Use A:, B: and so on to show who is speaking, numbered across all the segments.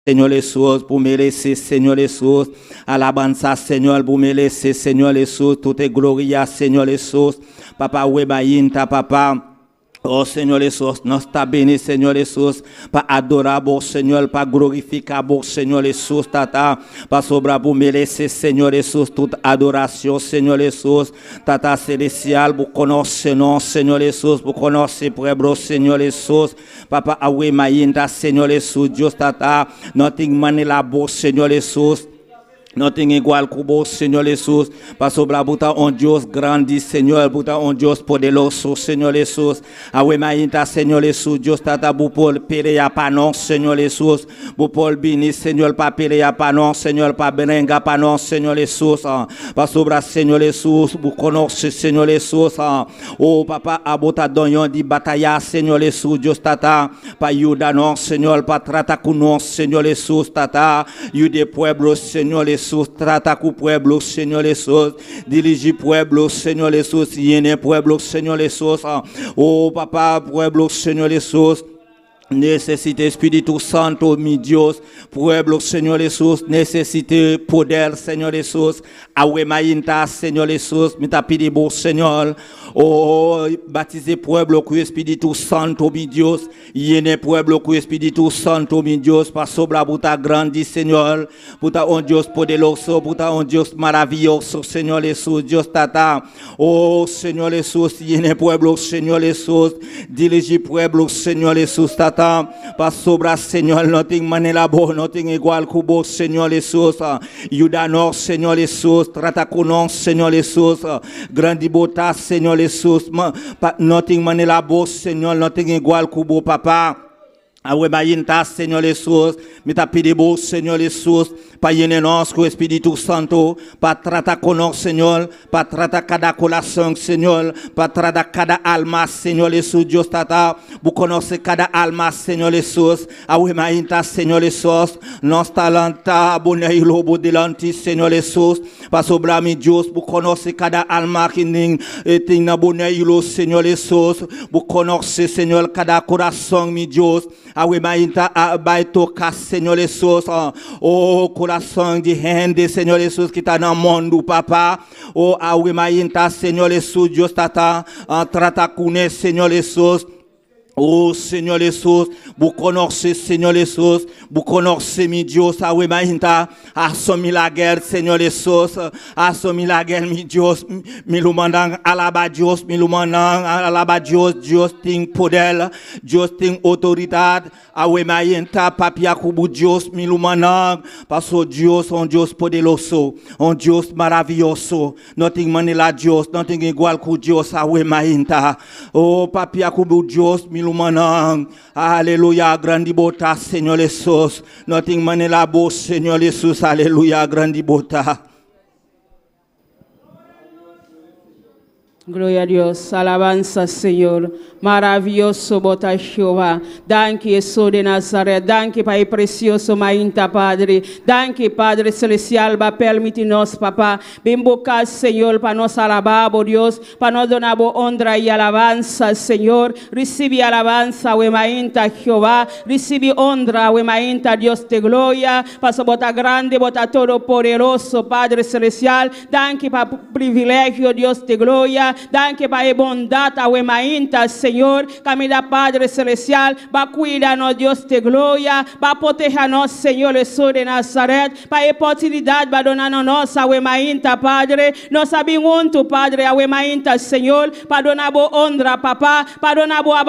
A: Seigneur Jesus, pour me laisser, Seigneur Jesus, à la bande ça, Seigneur, pour me laisser, Seigneur Jesus, tout est gloria, Seigneur Jesus, papa, webayin, ta papa. Oh Seigneur Jesus, nous t'a béni Seigneur Jesus, pas adorable Seigneur, pas glorificable Seigneur Jesus, tata, pas sobra pour me laisser Seigneur Jesus, toute adoration Seigneur Jesus, tata célestial, pour connaître non Seigneur Jesus, pour connaître près Seigneur Jesus, papa awe maïnta Seigneur Jesus, Dios tata, nothing manila bo Seigneur Jesus. Nothing igual kubo Seigneur Jesus, parce que buta on Dios grandi Seigneur, buta on Dios poderoso Seigneur Jesus, awe mainta Seigneur Jesus, Dios tata bu Paul pere ya pa non Seigneur Jesus, bu Paul bini Seigneur pa pere ya pa non Seigneur pa benenga pa non Seigneur Jesus, parce que Seigneur Jesus, bu connaître Seigneur Jesus, oh papa abota donyon di bataya Seigneur Jesus, Dios tata pa yuda non Seigneur, pa trata ku non Seigneur Jesus tata, yude pueblo Seigneur Jesus, trata com o pueblo, Senhor Jesus, dirige pueblo, Senhor Jesus, yene pueblo, Senhor Jesus, oh papá, pueblo, Senhor Jesus. Necesite Espíritu Santo, mi Dios, pueblo, Señor Jesús, necesite poder, Señor Jesús, ahuemainta, Señor Jesús, me tapiribo, Señor, oh, batize pueblo con Espíritu Santo, mi Dios, llene pueblo con Espíritu Santo, mi Dios, para sobra buta grande, Señor, buta un Dios poderoso, buta un Dios maravilloso, Señor Jesús, Dios tata, oh, Señor Jesús, llene pueblo, Señor Jesús, dirige pueblo, Señor Jesús, tata, para sobra, Señor, nothing manera bo, nothing igual cubo, Señor Jesús, ayúdanos, Señor Jesús, trata con nos, Señor Jesús, grande bota, Señor Jesús, nothing manera bo, Señor, nothing igual cubo, papá. Awe bayinta, Senhor Jesus, me tá pedindo, Senhor Jesus, para llenar nós com o Espírito Santo, para tratar conosco, Senhor, para tratar cada coração, Senhor, para tratar cada alma, Senhor Jesus, Deus tata, para conhecer cada alma, Senhor Jesus, awe bayinta, Senhor Jesus, nós talanta, bonei lobo delante, Senhor Jesus, para sobrar mi Deus, para conhecer cada alma que tem na bonei lo, Senhor Jesus, para conhecer, Senhor, cada coração, mi Deus. Awe mainta vai tocar, Senhor Jesus, oh coração de rende, Senhor Jesus, que está no mundo, papá, oh awe mainta, Senhor Jesus, Deus tata, trata com ele, Senhor Jesus. Oh Senhor Jesus, vous connaissez Seigneur Jesus, vous connaissez mi Dios, awe mainta, assumi la guerre Seigneur Jesus, assumi la guerre mi Dios, mi lumandang alaba Dios, mi lumandang alaba Dios, Dios ting poder, Dios ting autoridade, awe mainta, papia kubu Dios, mi lumandang, passo Dios, un Dios poderoso, un Dios maravilloso, nothing manila Dios, nothing igual ku Dios, awe mainta, oh papia kubu Dios, mi Lumanang, aleluia, grande bota, Senhor Jesus, nothing manela bo, Senhor Jesus, aleluia, grande bota.
B: Gloria a Dios, alabanza Señor, maravilloso bota Jehová, danke Jesús de Nazaret, danke Pai precioso mainta Padre, danke Padre celestial, va permitirnos papá, benbocar Señor, para nos alabar, Dios, para nos donar honra y alabanza Señor, recibe alabanza, we mainta Jehová, recibe honra, we mainta Dios de gloria, paso bota grande, bota todo poderoso, Padre celestial, danke para privilegio, Dios de gloria, danke para bondade, awe mainta, Senhor, camida Padre Celestial, para cuidar-nos, Deus de glória, para proteger-nos, Senhor, Jesus de Nazaré, para a oportunidade, para donar-nos, awe mainta, Padre, nós sabemos muito, Padre, awe mainta, Senhor, para donar boa honra, papá, para donar boa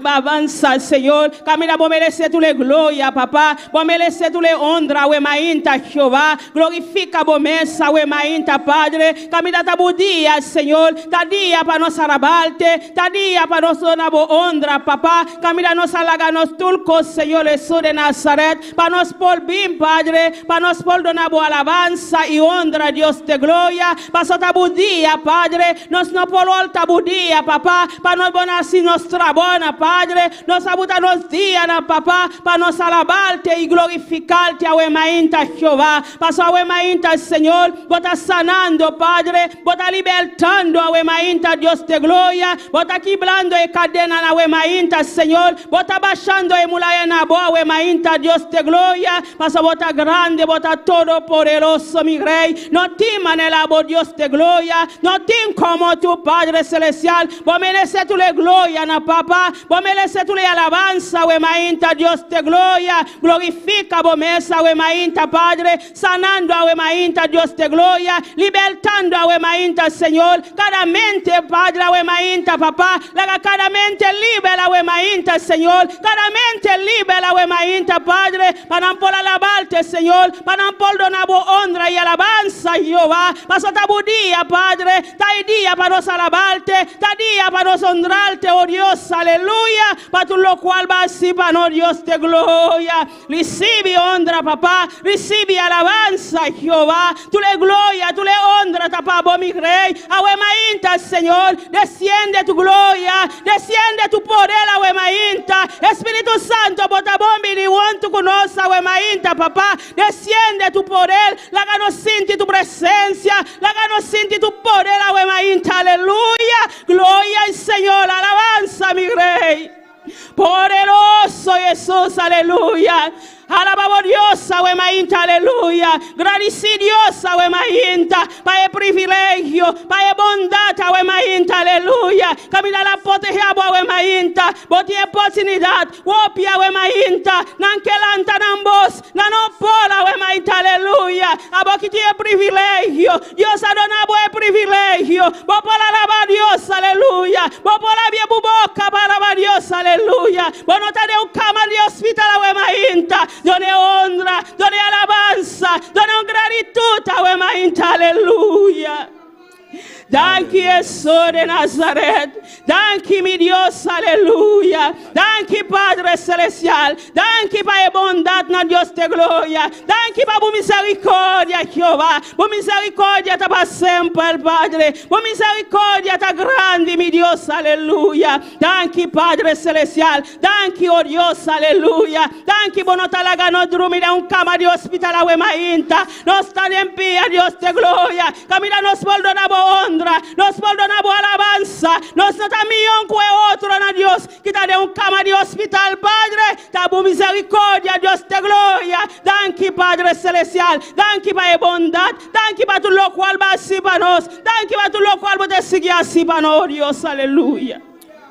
B: avança, Senhor, camida bom merecer tu glória, papá, bom merecer tu honra, awe mainta, Jeová, glorifica bom mesa, awe mainta, Padre, camida tabu dia, Senhor, tadia para nós arabalte, tadia para nós donar boa honra, papá, camida nós alaga nos tulco, Senhor Jesus de Nazaré, para nós pôr bem, Padre, para nós pôr donar boa alabança e honra, Deus de glória, para só tabu dia, Padre, nós não pôr tabu dia, papá, para nós bonar assim nos trabalha, Padre, nós abuta nos dia, papá, para nós alabalte e glorificar-te, awe mainta, Jeová, para só awe mainta, Senhor, bota sanando, Padre, bota libertando, wema inta Dios te gloria. Bota kiblando e cadena na wema inta Señor. Bota bashando e mulaya na boa wema inta Dios te gloria. Pasa bota grande, bota todo poderoso mi rey. No tima nella bo Dios te gloria. No tim como tu Padre celestial. Vos mereces tu le gloria na papá. Vos mereces tu le alabanza wema inta Dios te gloria. Glorifica vos mesa wema inta Padre. Sanando a wema inta Dios te gloria. Libertando a wema inta Señor. Cada mente Padre a wema inta papá. Cada mente libera wema inta Señor. Cada mente libera wema inta Padre. Para por alabarte Señor. Para por donar honra y alabanza Jehová. Para tu día Padre. Ta día para nos alabarte. Ta día para nos honrarte oh Dios. Aleluya. Para tu lo cual va así para no Dios te gloria. Recibe honra papá. Recibe alabanza Jehová. Tu le gloria. Tu le honra tapabo mi rey. Awema inta Señor. Desciende tu gloria. Desciende tu poder awema inta. Espíritu Santo bota bombi ni wantu conoce awema inta papá. Desciende tu poder. Láganos sentir tu presencia. Láganos sentir tu poder awema inta. Aleluya. Gloria al Señor. Alabanza mi rey. Poderoso Jesús. Aleluya. Alabamos Dios, wema inta, aleluya. Gracias Dios, wema inta. Para el privilegio, para el bondad, wema inta, aleluya. Camina la proteja, wema inta. Boti oportunidad, wopia, wema inta. Nankelanta, nambos, nanopola, wema inta, aleluya. Aboki el privilegio. Dios ha donado el privilegio. Bopola alaba Dios, aleluya. Bopola bien buboca para alabar Dios, aleluya. Bueno, te de un cama de hospital, wema inta. Done honra, done alabanza, done gratitud, wema inta, aleluya. Danke Jesús de Nazaret. Danke mi Dios, aleluya. Danke Padre celestial. Danke para bondad na Dios de gloria. Danke para misericordia, Jehová. Por misericordia ta para siempre, Padre. Por misericordia ta grande, mi Dios, aleluya. Danke Padre celestial. Danke, oh Dios, aleluya. Danke por no talaga no dormir un cama de hospital a wema inta. Nos está en pie, Dios de gloria. Camila nos perdonamos honra. Nos perdonamos alabanza. Nos no también que otro na Dios. Que te de un cama de hospital, Padre. Tabu misericordia, Dios de gloria. Danke Padre celestial. Danke para bondad. Danke para tu lo cual va así para nos. Danke para tu lo cual va a seguir así para nos, Dios, aleluya.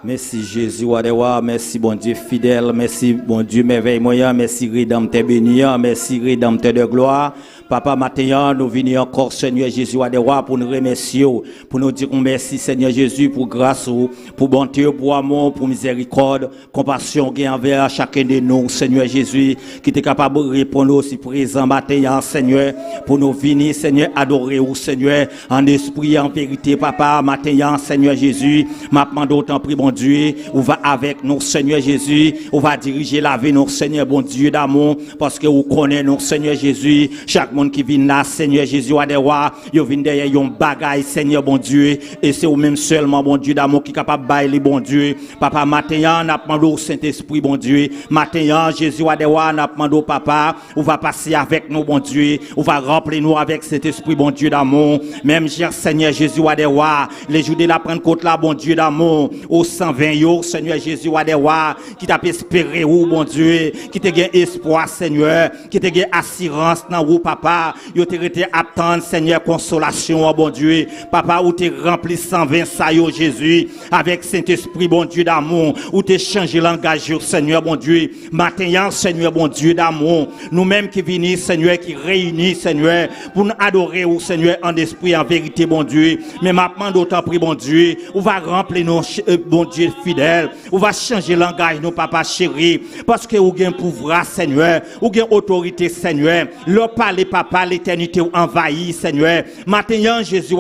A: Merci Jésus, Wadewa, merci bon Dieu fidèle, merci bon Dieu merveilleux, merci Rédempteur béni, merci Rédempteur de gloire. Papa, maintenant, nous venons encore, Seigneur Jésus, Wadewa, pour nous remercier, pour nous dire merci, Seigneur Jésus, pour grâce, pour bonté, pour amour, pour miséricorde, compassion envers chacun de nous, Seigneur Jésus, qui est capable de répondre aussi présent matin, Seigneur, pour nous venir, Seigneur, adorer, Seigneur, en esprit, en vérité, Papa, matin, Seigneur Jésus, maintenant d'autant pris, bon Dieu, on va avec nous, Seigneur Jésus, on va diriger la vie, nous, Seigneur, bon Dieu d'amour, parce que vous connaissez, nous, Seigneur Jésus, chaque monde qui vient là, Seigneur Jésus, à des rois, ils viennent derrière, ils ont bagaille, Seigneur, bon Dieu, et c'est vous-même seulement, bon Dieu d'amour, qui est capable de bailler, bon Dieu, Papa, matin, on a demandé au Saint-Esprit, bon Dieu, matin, Jésus, à des rois, on a demandé au Papa, on va passer avec nous, bon Dieu, on va remplir nous avec cet esprit, bon Dieu d'amour, même, cher Seigneur Jésus, à des rois, les jours de la Pentecôte là, bon Dieu d'amour, au 120 yo, Seigneur Jésus, Wadewa, qui t'a espéré, ou bon Dieu, qui t'a gagné espoir, Seigneur, qui t'a gagné assurance dans vous, Papa, yo t'es été attendre, Seigneur, consolation, oh bon Dieu, Papa, où t'es rempli 120 ça, yo, Jésus, avec Saint-Esprit, bon Dieu d'amour, où t'es changé langage, Seigneur, bon Dieu, maintenant, Seigneur, bon Dieu d'amour, nous-mêmes qui venons, Seigneur, qui réunis, Seigneur, pour nous adorer, au Seigneur, en esprit, en vérité, bon Dieu, mais maintenant, d'autant pris, bon Dieu, on va remplir nos, bon Dieu fidèle, on va changer langage, nos papa chéri, parce que vous avez un pouvoir, Seigneur, vous avez une autorité, Seigneur, le parler, papa, l'éternité envahit, Seigneur. Maintenant, Jésus,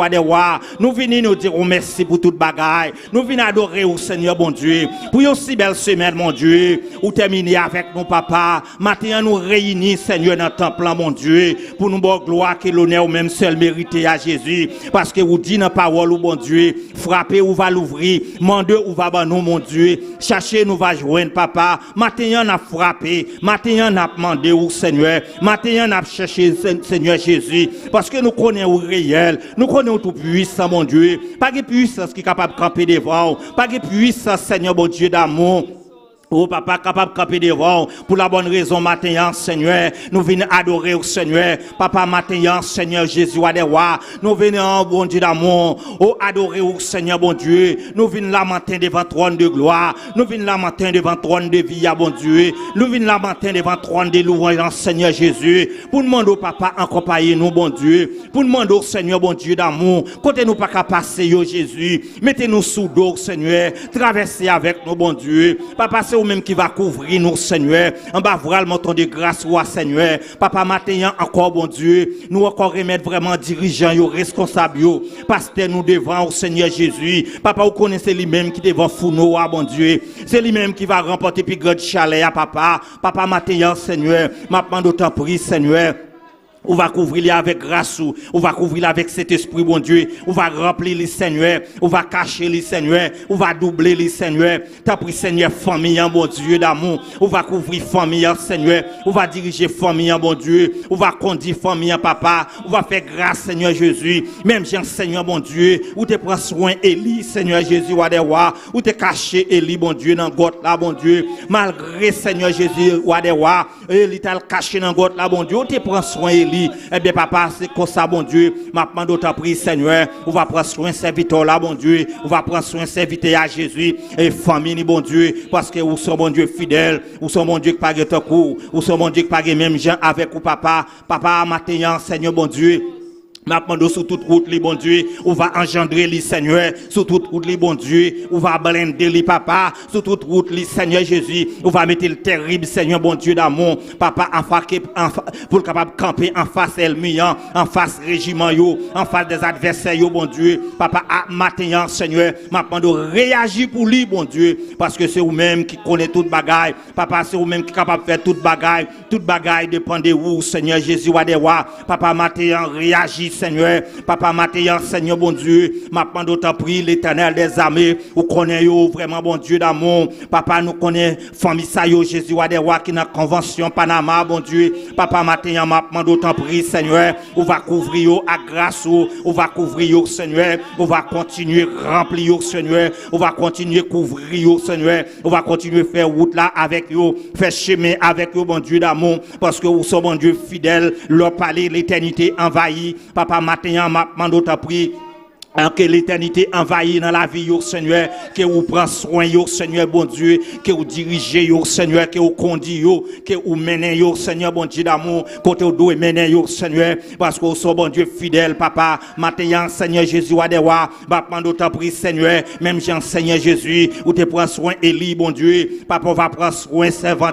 A: nous venons nous dire merci pour toute bagaille, nous venons adorer au Seigneur, bon Dieu, pour une si belle semaine, mon Dieu, ou terminer avec nos papa. Maintenant, nous réunis, Seigneur, dans le temple, mon Dieu, pour nous voir gloire et l'honneur, même seul mérité à Jésus, parce que vous dites dans la parole, bon Dieu, frappez ou va l'ouvrir, mandez ou va nous, mon Dieu, chercher nous va joindre, papa. Maintenant, on a frappé, maintenant, on a demandé au Seigneur, maintenant, on a cherché Seigneur Jésus, parce que nous connaissons le réel, nous connaissons tout puissant, mon Dieu. Pas de puissance qui est capable de camper devant, pas de puissance, Seigneur, mon Dieu d'amour. Oh papa, capable de camper devant, pour la bonne raison, matin, Seigneur, nous venons adorer au Seigneur. Papa, matin, Seigneur Jésus, nous venons, bon Dieu d'amour, oh adorer au Seigneur, bon Dieu. Nous venons la matin devant trône de gloire, nous venons la matin devant trône de vie, bon Dieu. Nous venons la matin devant trône de louange, Seigneur Jésus. Pour demander au papa, accompagner nous, bon Dieu. Pour demander au Seigneur, bon Dieu d'amour, côté nous pas qu'à passer, Jésus. Mettez-nous sous dos, Seigneur. Traversez avec nous, bon Dieu. Papa, c'est même qui va couvrir nous, Seigneur. On va voir le montant de grâce, roi, Seigneur. Papa, matin, encore, bon Dieu, nous encore remettre vraiment dirigeants, responsables, pasteur, nous devant au Seigneur Jésus. Papa, vous connaissez lui-même qui devant Founo, bon Dieu. C'est lui-même qui va remporter puis grand chalet, papa. Papa, matin, Seigneur, m'a demandé autant prix, Seigneur. On va couvrir avec grâce, on va couvrir avec cet esprit, bon Dieu. On va remplir les Seigneur, on va cacher les Seigneur, on va doubler les Seigneur. T'as pris Seigneur famille, bon Dieu d'amour. On va couvrir famille, Seigneur. On va diriger famille, bon Dieu. On va conduire famille, papa. On va faire grâce, Seigneur Jésus. Même Jean, Seigneur, bon Dieu. Où te prends soin, Élie, Seigneur Jésus, Wadewa. Où te caché, Élie, bon Dieu, dans Got là, bon Dieu. Malgré, Seigneur Jésus, Wadewa. Élie t'a caché dans Got là, bon Dieu. Où te prends soin, Élie. Eh bien, papa, c'est comme ça, bon Dieu. Ma demande d'autant pris, Seigneur. On va prendre soin de serviteur là, bon Dieu. On va prendre soin de serviteur à Jésus. Et famille, bon Dieu. Parce que vous sommes, bon Dieu, fidèle. Vous sommes, bon Dieu, qui pague ton coup. Vous sommes, bon Dieu, qui pague même gens avec vous, papa. Papa, matin, Seigneur, bon Dieu. Maintenant, sur toute route, les bon Dieu, on va engendrer les Seigneur, sur toute route, les bon Dieu, on va blender les papa, sur toute route, les Seigneur Jésus, on va mettre le terrible Seigneur, bon Dieu d'amour, papa, pour le capable de camper en face Elmian, en face régiment, yo, en face des adversaires, yo, bon Dieu, papa, matin, Seigneur, maintenant, réagir pour lui, bon Dieu, parce que c'est vous-même qui connaît toute bagaille, papa, c'est vous-même qui est capable de faire toute bagaille dépend de vous, Seigneur Jésus, wadewa, papa, matin, réagit, Seigneur, papa Mathéan, Seigneur bon Dieu, m'a demandé d'autant pris l'Éternel des armées, vous connaissez vraiment bon Dieu d'amour, papa nous connaît famille ça yo Jésus Wadewa qui dans convention Panama bon Dieu, papa Mathéan m'a demandé d'autant pris Seigneur, on va couvrir yo à grâce, on va couvrir yo Seigneur, on va continuer remplir yo Seigneur, on va continuer couvrir yo Seigneur, on va continuer faire route là avec yo, faire chemin avec yo bon Dieu d'amour, parce que vous sommes bon Dieu fidèle, leur palais l'éternité envahie. Papa, matin, m'a demandé ta prière. Que l'éternité envahit dans la vie, Seigneur, que vous prenez soin, Seigneur, bon Dieu, que vous dirigez, Seigneur, que vous conduisez, que vous menez, Seigneur, bon Dieu d'amour, côté vous doit mener, Seigneur, parce que vous êtes bon Dieu fidèle, papa, matin, Seigneur Jésus, Wadewa, va prendre ta prière, Seigneur, même Jean, Seigneur Jésus, vous te prends soin, Élie, bon Dieu, papa, va prendre soin, servant,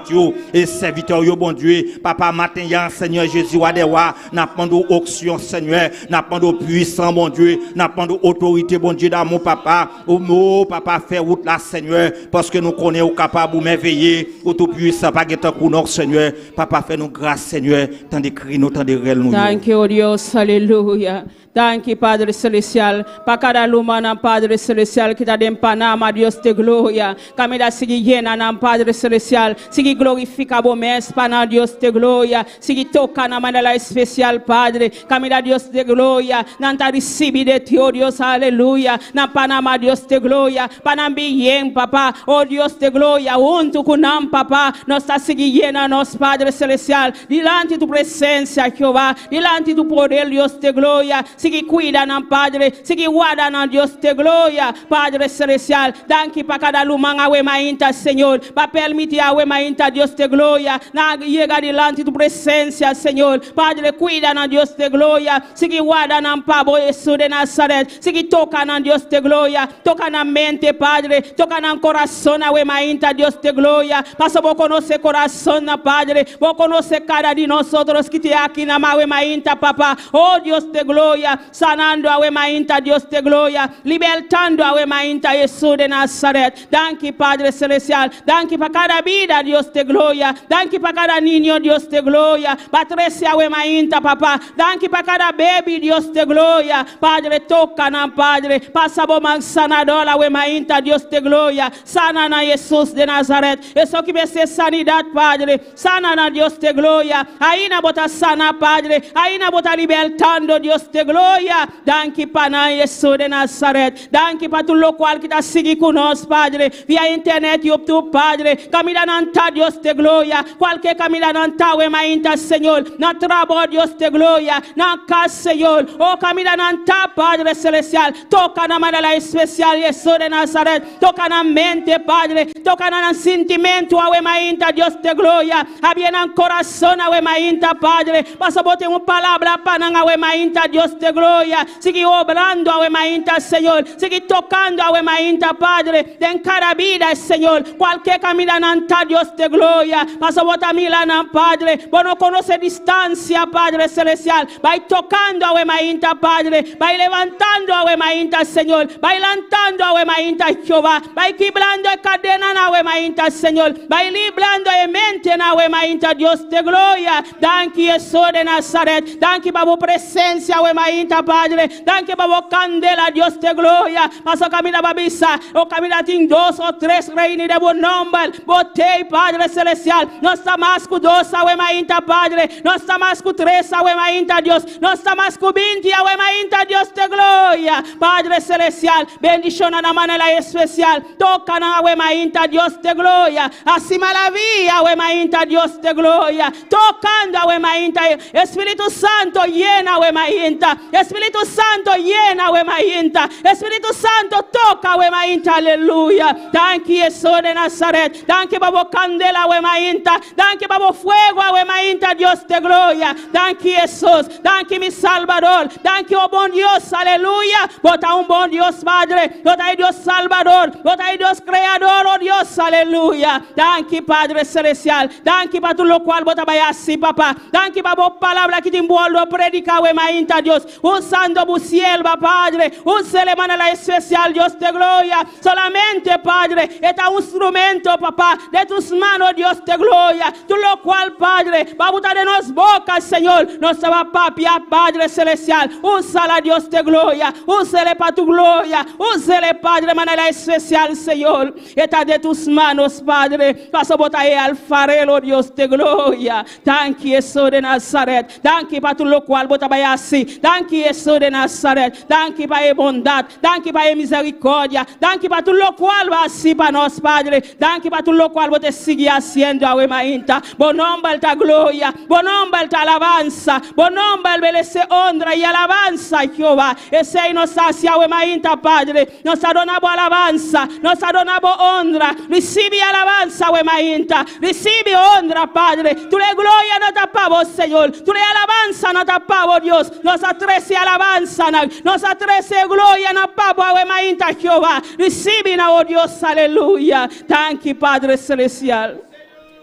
A: et serviteur, bon Dieu, papa, matin, Seigneur Jésus, Wadewa, n'a pas d'auction, Seigneur, n'a pas de puissant, bon Dieu, n'a pas autorité, bon Dieu d'amour, papa, oh, papa, fait route là, Seigneur, parce que nous connaissons capable de merveiller, ou tout puissant, pas guettant pour nous, Seigneur, papa, fait nous grâce, Seigneur, tant de cris, nous, tant de réels, nous.
B: Thank you, Dios, hallelujah. Thank you, Padre Celestial. Pa cada lumana, Padre Celestial, que ta dempanama, Dios de gloria. Camida sigi llena, nam Padre Celestial. Sigi glorifica bomes, pana Dios de gloria. Sigi toca na manera especial, Padre. Camida Dios de gloria. Nanta recibi de ti, oh Dios, aleluya. Na panama, Dios de gloria. Panambi bien, papá, oh Dios de gloria. Junto kunam, papá. Nos está sigi llena, nos Padre Celestial. Delante tu presencia, Jehová. Delante tu poder, Dios de gloria. Sigue cuida nam Padre, sigue guarda nam Dios de gloria, Padre Celestial. Danke para cada lumang awe mainta, Señor, para permitir awe mainta, Dios de gloria, na llega delante tu presencia, Señor. Padre, cuida nam Dios de gloria, sigue guarda nam Pabo Jesús de Nazaret, sigue toca nam Dios de gloria, toca nam mente, Padre, toca nam corazón awe mainta, Dios de gloria. Pasa vos conoce corazón, na Padre, vos conoce cada de nosotros que te aquí na awe mainta, papá, oh Dios de gloria. Sanando awe mainta, Dios de gloria, libertando awe mainta, Jesús de Nazaret. Danke, Padre Celestial, danke para cada vida, Dios de gloria, danke para cada niño, Dios de gloria, patrese awe mainta, papá, danke para cada baby, Dios de gloria, Padre, toca toca Padre, pasa por sanadora, we mainta Dios de gloria, sana na Jesús de Nazaret, eso que me hace sanidad, Padre, sana na Dios de gloria, ahí na bota sana, Padre, ahí na bota libertando, Dios de gloria, danke pana Jesús de Nazaret, danke para tu lo cual que está sigue con nos, Padre, via internet, YouTube, Padre, camina nanta Dios de gloria, cualquier camina nanta, we mainta, Señor, na trabajo, Dios de gloria, na casa, Señor, oh camina nanta, Padre celestial, toca na manera especial, Jesús de Nazaret, toca na mente, Padre, toca na sentimento, we mainta, Dios de gloria, había en corazón, we mainta, Padre, pasa bote una palabra para we mainta, Dios de gloria, sigue obrando, we mainta, Señor, sigue tocando, we mainta, Padre, en cada vida, Señor, cualquier camino nanta, Dios de gloria, pasa bota milana, Padre, bueno conoce distancia, Padre celestial, va tocando, we mainta, Padre, va levantando, we mainta, Señor, va levantando, we mainta, Jehová, va quebrando cadena, we mainta, Señor, va librando mente, we mainta, Dios de gloria, danke Jesús de Nazaret, danke para presencia, we mainta, Padre, danke para candela, Dios de gloria, pasa camina babisa, o camina en 2 o 3 reinos de buen nombre, botei, Padre celestial, no está más con 2, we mainta, Padre, no está más con 3, we mainta, Dios, no está más con 20, we mainta, Dios de gloria, Padre celestial, bendición a la manera especial, toca na we mainta, Dios de gloria, así maravilla, we mainta, Dios de gloria, tocando, we mainta, Espíritu Santo llena, we mainta, Espíritu Santo llena, we mainta, Espíritu Santo toca, we mainta, aleluya, danke Jesús de Nazaret, danke babo candela, we mainta, danke babo fuego, we mainta, Dios de gloria, danke Jesús, danke mi Salvador, danke oh bon Dios, aleluya, bota un bon Dios Padre, bota Dios Salvador, bota Dios Creador, oh Dios, aleluya, danke Padre celestial, danke para tu lo cual bota vaya así, papá, danke para vos palabra que te envuelvo, predica, we mainta, Dios, usando bu sierva, Padre, un semana la especial, Dios de gloria, solamente, Padre, está un instrumento, papá, de tus manos, Dios de gloria, tú lo cual, Padre, va a botar de nos bocas, Señor, nos va a papiar, Padre celestial, úsala, Dios de gloria, úsale para tu gloria, úsale, Padre, de manera especial, Señor, está de tus manos, Padre, vas a botar el alfarero, Dios de gloria, danke Jesús de Nazaret, danke para tu lo cual, bota vaya así, danke Jesús de Nazaret, danke para la bondad, danke para la misericordia, danke para tu lo cual va así para nos, Padre, danke para tu lo cual vos te sigue haciendo, a mainta, bon nombre ta gloria, bon nombre ta alabanza, bon nombre belese honra y alabanza, Jehová, ese nos hacia, a mainta, Padre, nos adonamos alabanza, nos adonamos honra, recibe alabanza, a mainta, recibe honra, Padre, tu le gloria no tapamos, Señor, tu le alabanza no tapamos, Dios, nos atrece alabanza, nos atrece gloria no tapamos, a mainta, Jehová, recibe, oh Dios, aleluya, danke Padre celestial.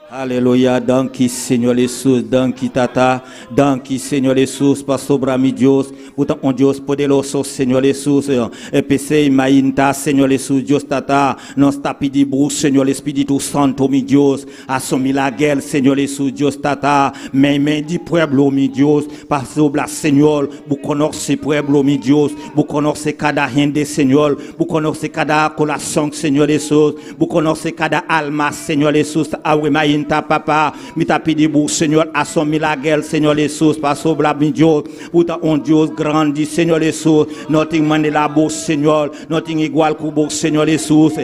A: Aleluia, danke Senhor Jesus, danke Tata, danke Senhor Jesus, para sobrar mi Deus, puta um Deus poderoso, Senhor Jesus, PC mainta, Senhor Jesus, Deus Tata, nós está pedindo, Senhor Espírito Santo, mi Deus, assumir la guerra, Senhor Jesus, Deus Tata, men di pueblo, mi Deus, para sobrar, Senhor, bu conoce pueblo, mi Deus, bu conoce cada gente, Senhor, bu conoce cada coração, Senhor Jesus, bu conoce cada alma, Senhor Jesus, awe mai ta papa, mi ta pedi bu Senhor, assommi la guerre, Senhor Jesus, para sobrar mi Deus, puta un Deus grande, Senhor Jesus, nothing mande la bo, Senhor, nothing igual ku bo, Senhor Jesus,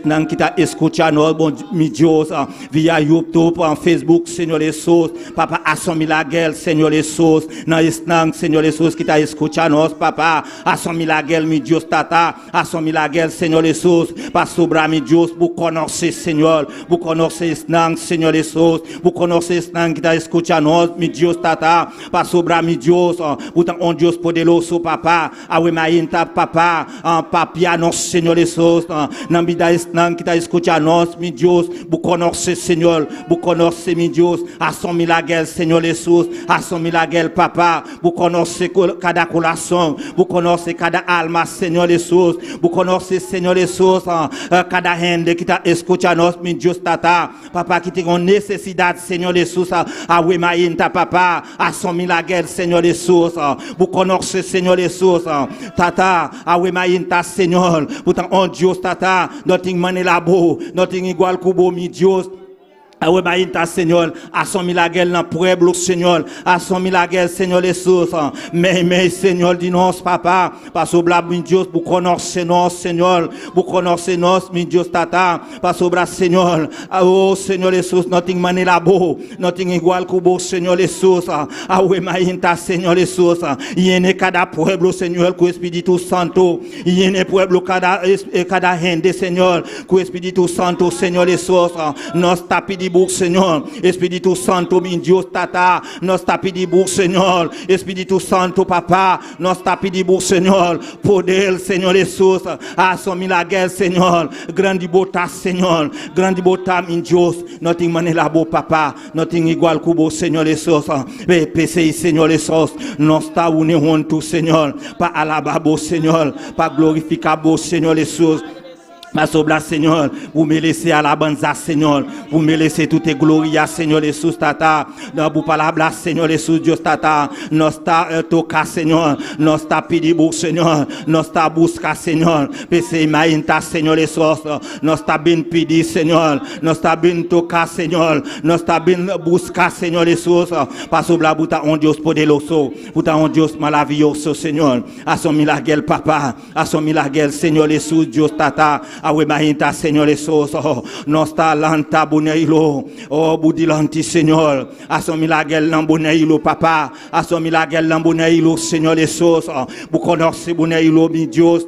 A: nan kita escucha no bon mi Deus, via YouTube, en Facebook, Senhor Jesus, papa assommi la guerre, Senhor Jesus, nan esnan, Senhor Jesus, kita escucha nos, papa, assommi la guerre, mi Deus Tata, assommi la guerre, Senhor Jesus, para sobrar mi Deus, bu conoce, Senhor, bu conoce esnan, Senhor Jesus, bu conoce esnan, kita escucha nos, mi Deus Tata, para sobrar mi Deus, puta un Deus poderoso, papa, awe mainta, papa, papia nos, Senhor Jesus, nan vida esnan, kita escucha nos, mi Deus, bu conoce, Senhor, bu conoce, mi Deus, assommi la guerre, Senhor Jesus, assommi la guerre, papa, bu conoce cada coração, bu conoce cada alma, Senhor Jesus, bu conoce, Senhor Jesus, cada gente que está escutando nós, mi Deus Tata, papa, que tem besoin, nécessité, Seigneur Jesus, à Wemaïn, ta papa, à son milagre, Seigneur Jesus, pour connaître, Seigneur Jesus, tata, à Wemaïn, ta Seigneur, pour ton Dieu, tata, notre mané labo, notre igual kubo, mi Dieu. Ah ouais, bah, Seigneur, à son milagre, dans pueblo, Seigneur, à son milagre, Seigneur, les sources, mais, Seigneur, dis-nous, papa, parce que, mi Dieu, pour connaître, nos, Seigneur, pour connaître, nos, mi Dieu, tata, parce que, Seigneur, oh, Seigneur, les sources, nothing mané labo, nothing igual kubo, Seigneur, les sources, ah ouais, bah, Seigneur, les sources, y en a cada pueblo, Seigneur, que Espíritu Santo, y en a pueblo, cada gente, Seigneur, que Espíritu Santo, Seigneur, les sources, nos tapis Seigneur, Espíritu Santo, mi Dios, tata, nos tapidibou, Seigneur, Espíritu Santo, papa, nos tapidibou, Seigneur, poder, Seigneur, Jesus, a son milagre, Seigneur, grande bota, Seigneur, grande bota, mi Dios, nothing manelabo, papa, nothing igual kubo, Seigneur, Jesus, PCI, Seigneur, Jesus, nos ta union, tout, Seigneur, pas alababo, Seigneur, pas glorificabo, Seigneur, Jesus. Ma sobla, Seigneur, vous me laissez à la banza, Seigneur, vous me laissez toutes les glories, Seigneur, les sous tata, dans vous palabra, Seigneur, les sous Dieu tata, nosta toka, Seigneur, nosta pidibou, Seigneur, nosta busca, Seigneur, pese maïnta, Seigneur, les sous, nosta bin pidi, Seigneur, nosta bin toka, Seigneur, nosta bin busca, Seigneur, les sous, pas sobla, bouta on Dios podeloso, bouta on Dios malavioso, Seigneur, à son milagre, papa, à son milagre, Seigneur, les sous Dieu tata, awe mahinta, Seigneur, les sauces, nosta lanta boneilo, oh budilanti, Seigneur, à son milagre lamboneilo, papa, à son milagre lamboneilo, Seigneur, les sauces, vous connaissez boneilo, mi Dios.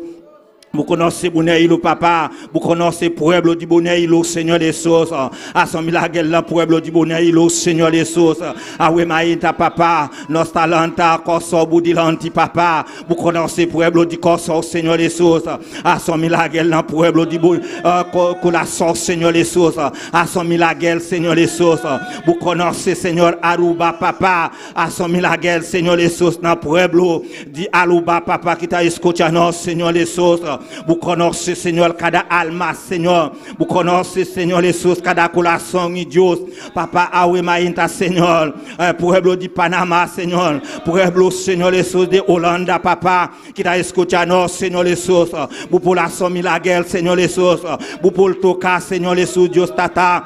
A: Vous connaissez Boneilo, papa. Vous connaissez Pueblo du Boneilo, Seigneur des sauces. À son milagre, le Pueblo du Boneilo, Seigneur des sauces. Ah oui, maïta, papa. Nostra lanta, corso, budilanti, papa. Vous connaissez Pueblo du corso, Seigneur des sauces. À son milagre, le Pueblo du Colasson, Seigneur des sauces. À son milagre, Seigneur des sauces. Vous connaissez, Seigneur, Aruba, papa. À son milagre, Seigneur des sauces. Dans Pueblo, dit Aruba, papa, qui t'a escuché, Seigneur des sauces. Vous connaissez, Seigneur, cada alma, Seigneur. Vous connaissez, Seigneur, les choses, cada corazón, Dios. Papa, awe maïnta, Seigneur. Pueblo de Panama, Seigneur. Pueblo, Seigneur, les choses de Hollanda, papa. Qui t'a escuché, Seigneur, les choses. Vous pour la somme, la guerre, Seigneur, les choses. Vous pour le toca, Seigneur, les choses, Dios, tata.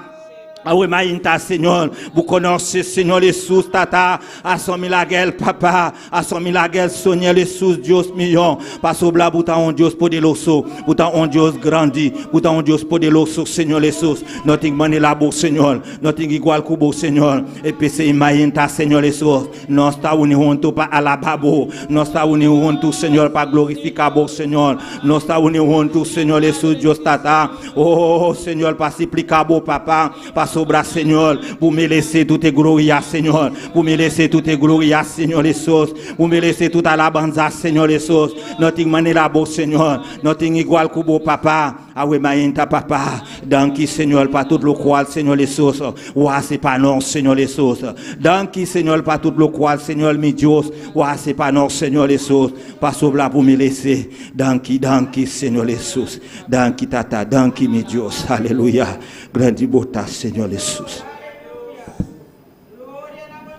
A: Ah oui, maïnta, Seigneur, vous connaissez, Seigneur, les sous, tata, à son milagre, papa, à son milagre, Seigneur, les sous, Dios million, parce que là, bouta on Dios poderoso, bouta on Dios grandi, bouta on Dios poderoso, Seigneur, les sous, nothing money labo, Seigneur, nothing igual kubo, Seigneur, et puis c'est maïnta, Seigneur, les sous, non, sta union, tout pas à la babo, non, sta union, tout, Seigneur, pas glorificable, Seigneur, non, sta union, tout, Seigneur, les sous, Dios, tata, oh, Seigneur, pas supplicable, papa, pas sobra, Seigneur, vous me laissez toutes les glories, Seigneur, vous me laissez toutes les glories, Seigneur, les sauces, vous me laissez toute à la banza, Seigneur, les sauces, nothing manela beau, Seigneur, nothing igual que beau, papa, ah oui, maïnta, papa, dans qui, Seigneur, pas tout le croix, Seigneur, les sauces, ouah, c'est pas non, Seigneur, les sauces, dans qui, Seigneur, pas tout le croix, Seigneur, mi Dios, ouah, c'est pas non, Seigneur, les sauces, pas sobra, vous me laissez, dans qui, Seigneur, les sauces, dans qui, tata, dans qui, mi Dios, alléluia, grandi bota, Seigneur, Jesús.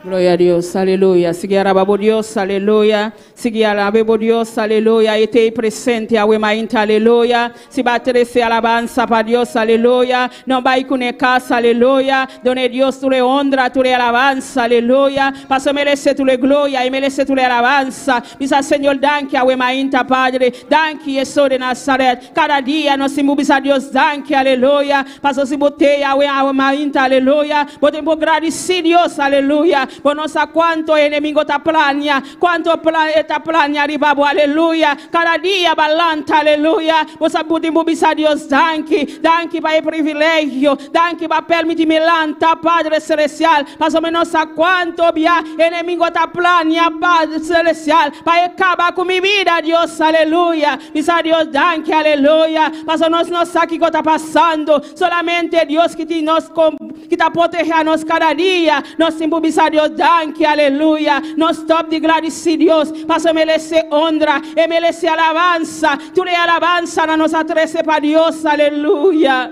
B: Gloria a Dios, aleluya. Sigue alabando Dios, aleluya. Sigue alabando Dios, aleluya. Esté presente, ahuemainta, aleluya. Si va a tener alabanza para Dios, aleluya. No va a ir con casa, aleluya. Donde Dios tú le honra, tú le alabanza, aleluya. Paso merece tu le gloria y merece tu le alabanza. Bisa Señor, danke, ahuemainta, Padre. Danke, Jesús de Nazaret. Cada día nos simubis a Dios, danke, aleluya. Paso si botei, ahuemainta, aleluya. Podemos agradecer Dios, aleluya. Por no sé cuánto enemigo te plania, cuánto te plania ribabo, aleluya. Cada día balanta, aleluya. Vos podemos bisar Dios, danke, danke para el privilegio, danke para permitirme lanta, Padre Celestial. Más o menos a cuánto via enemigo te plania, Padre Celestial, para acabar con mi vida, Dios, aleluya. Bisar Dios, danke, aleluya. Más o menos no sé qué está pasando, solamente Dios que te protege a nos cada día, nos simboliza Dios, danke, aleluya. No stop de agradecer Dios, paso merece honra, y merece alabanza, tú le alabanza, no nos atrece para Dios, aleluya.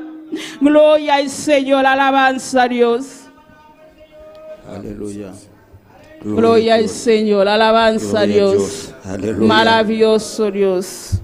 B: Gloria al Señor, alabanza a Dios.
A: Aleluya.
B: Gloria al Señor, alabanza a Dios.
A: Aleluya.
B: Maravilloso Dios.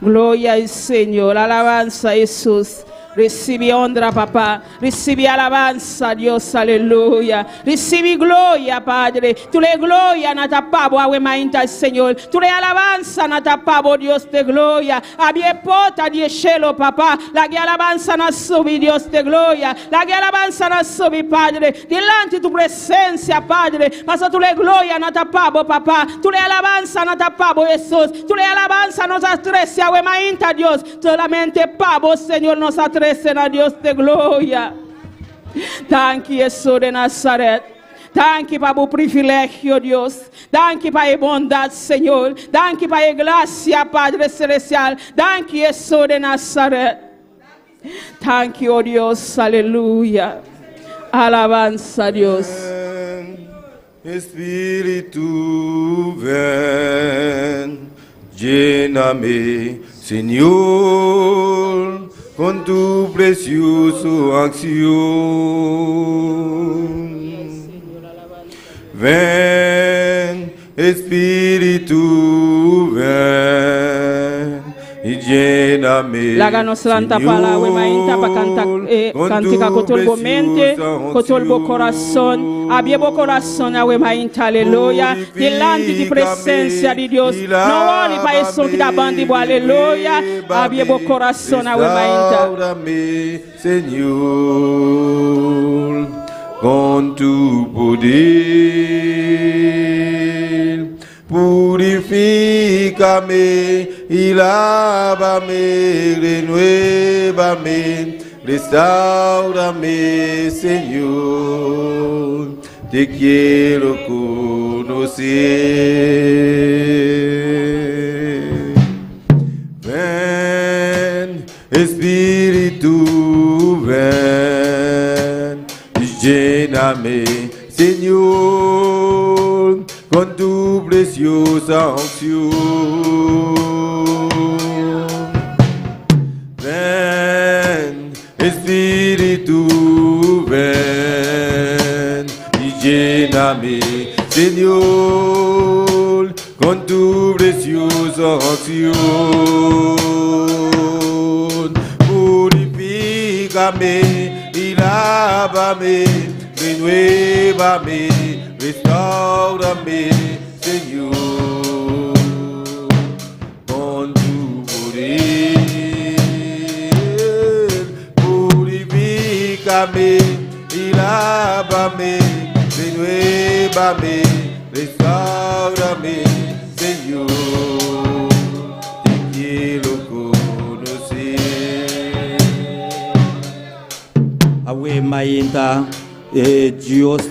B: Gloria al Señor, alabanza a Jesús. Recibe honra, papá. Recibe alabanza, Dios, aleluya. Recibe gloria, Padre. Tu le gloria na tapabo awe mainta, Señor. Tu le alabanza na tapabo, Dios de gloria. Abie pota di cielo, papá. La che alabanza na subi, Dios de gloria. La che alabanza na subi, Padre. Delante tu presencia, Padre. Pasa tu le gloria na tapabo, papá. Tu le alabanza na tapabo, Jesús. Tu le alabanza nos atrece awe mainta, Dios. Solamente pabo, Señor, nos atrece a Dios de gloria. Thank you, Jesús de Nazaret. Thank you por tu privilegio, Dios. Thank you por tu bondad, Señor. Thank you por tu gracia, Padre Celestial. Thank you, Jesús de Nazaret. Thank you, oh Dios. Aleluya. Alabanza a Dios.
C: Espíritu, ven, lléname, Señor, con tu preciosa acción. Ven, Espíritu, ven y lléname,
B: Láganos santa palabra, mainta pa cantica con todo el mente, con todo el corazón. Abbiamo corazón, awe mainta, aleluya. Delante di presencia di Dios. No ori pa eso que da bandi, aleluya. Abbiamo corazón, awe mainta.
C: Restaurame, Señor, con tu poder. Purifícame y lávame, renuévame, restaurame, Señor, te quiero conocer. Ven, Espíritu, ven y lléname, Señor, con tu preciosa unción. Ven, Espíritu, ven y lléname, Señor, con tu preciosa unción. Purifícame y lávame, renuévame, restaurame, Señor, con tu poder. Purifícame y lávame, renuévame, restaurame, Señor, te quiero conocer.
A: Awe mainta, Dios,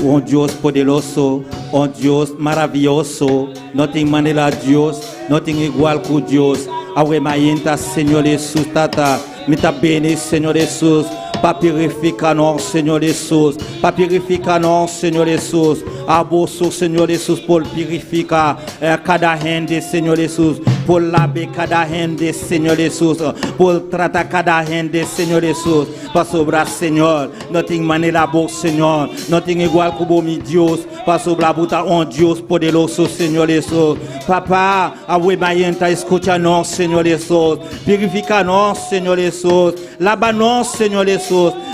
A: un Dios poderoso, un Dios maravilloso, no tem manera Dios, no tem igual con Dios. Awe mainta, Senhor Jesus, tata, me tá bene, Senhor Jesus. Para purificar-nos, Senhor Jesus. Para purificar-nos, Senhor Jesus. Abuso, Senhor Jesus, por purificar cada rende, Senhor Jesus. Por lavar cada rende, Senhor Jesus. Por tratar cada rende, Senhor Jesus. Para sobrar, Senhor. Não tem maneira boa, Senhor. Não tem igual como meu Deus. Para sobrar, botar um Deus poderoso, Senhor Jesus. Papá, a Webaenta, escuta-nos, Senhor Jesus. Purifica-nos, Senhor Jesus. Lava-nos, Senhor Jesus.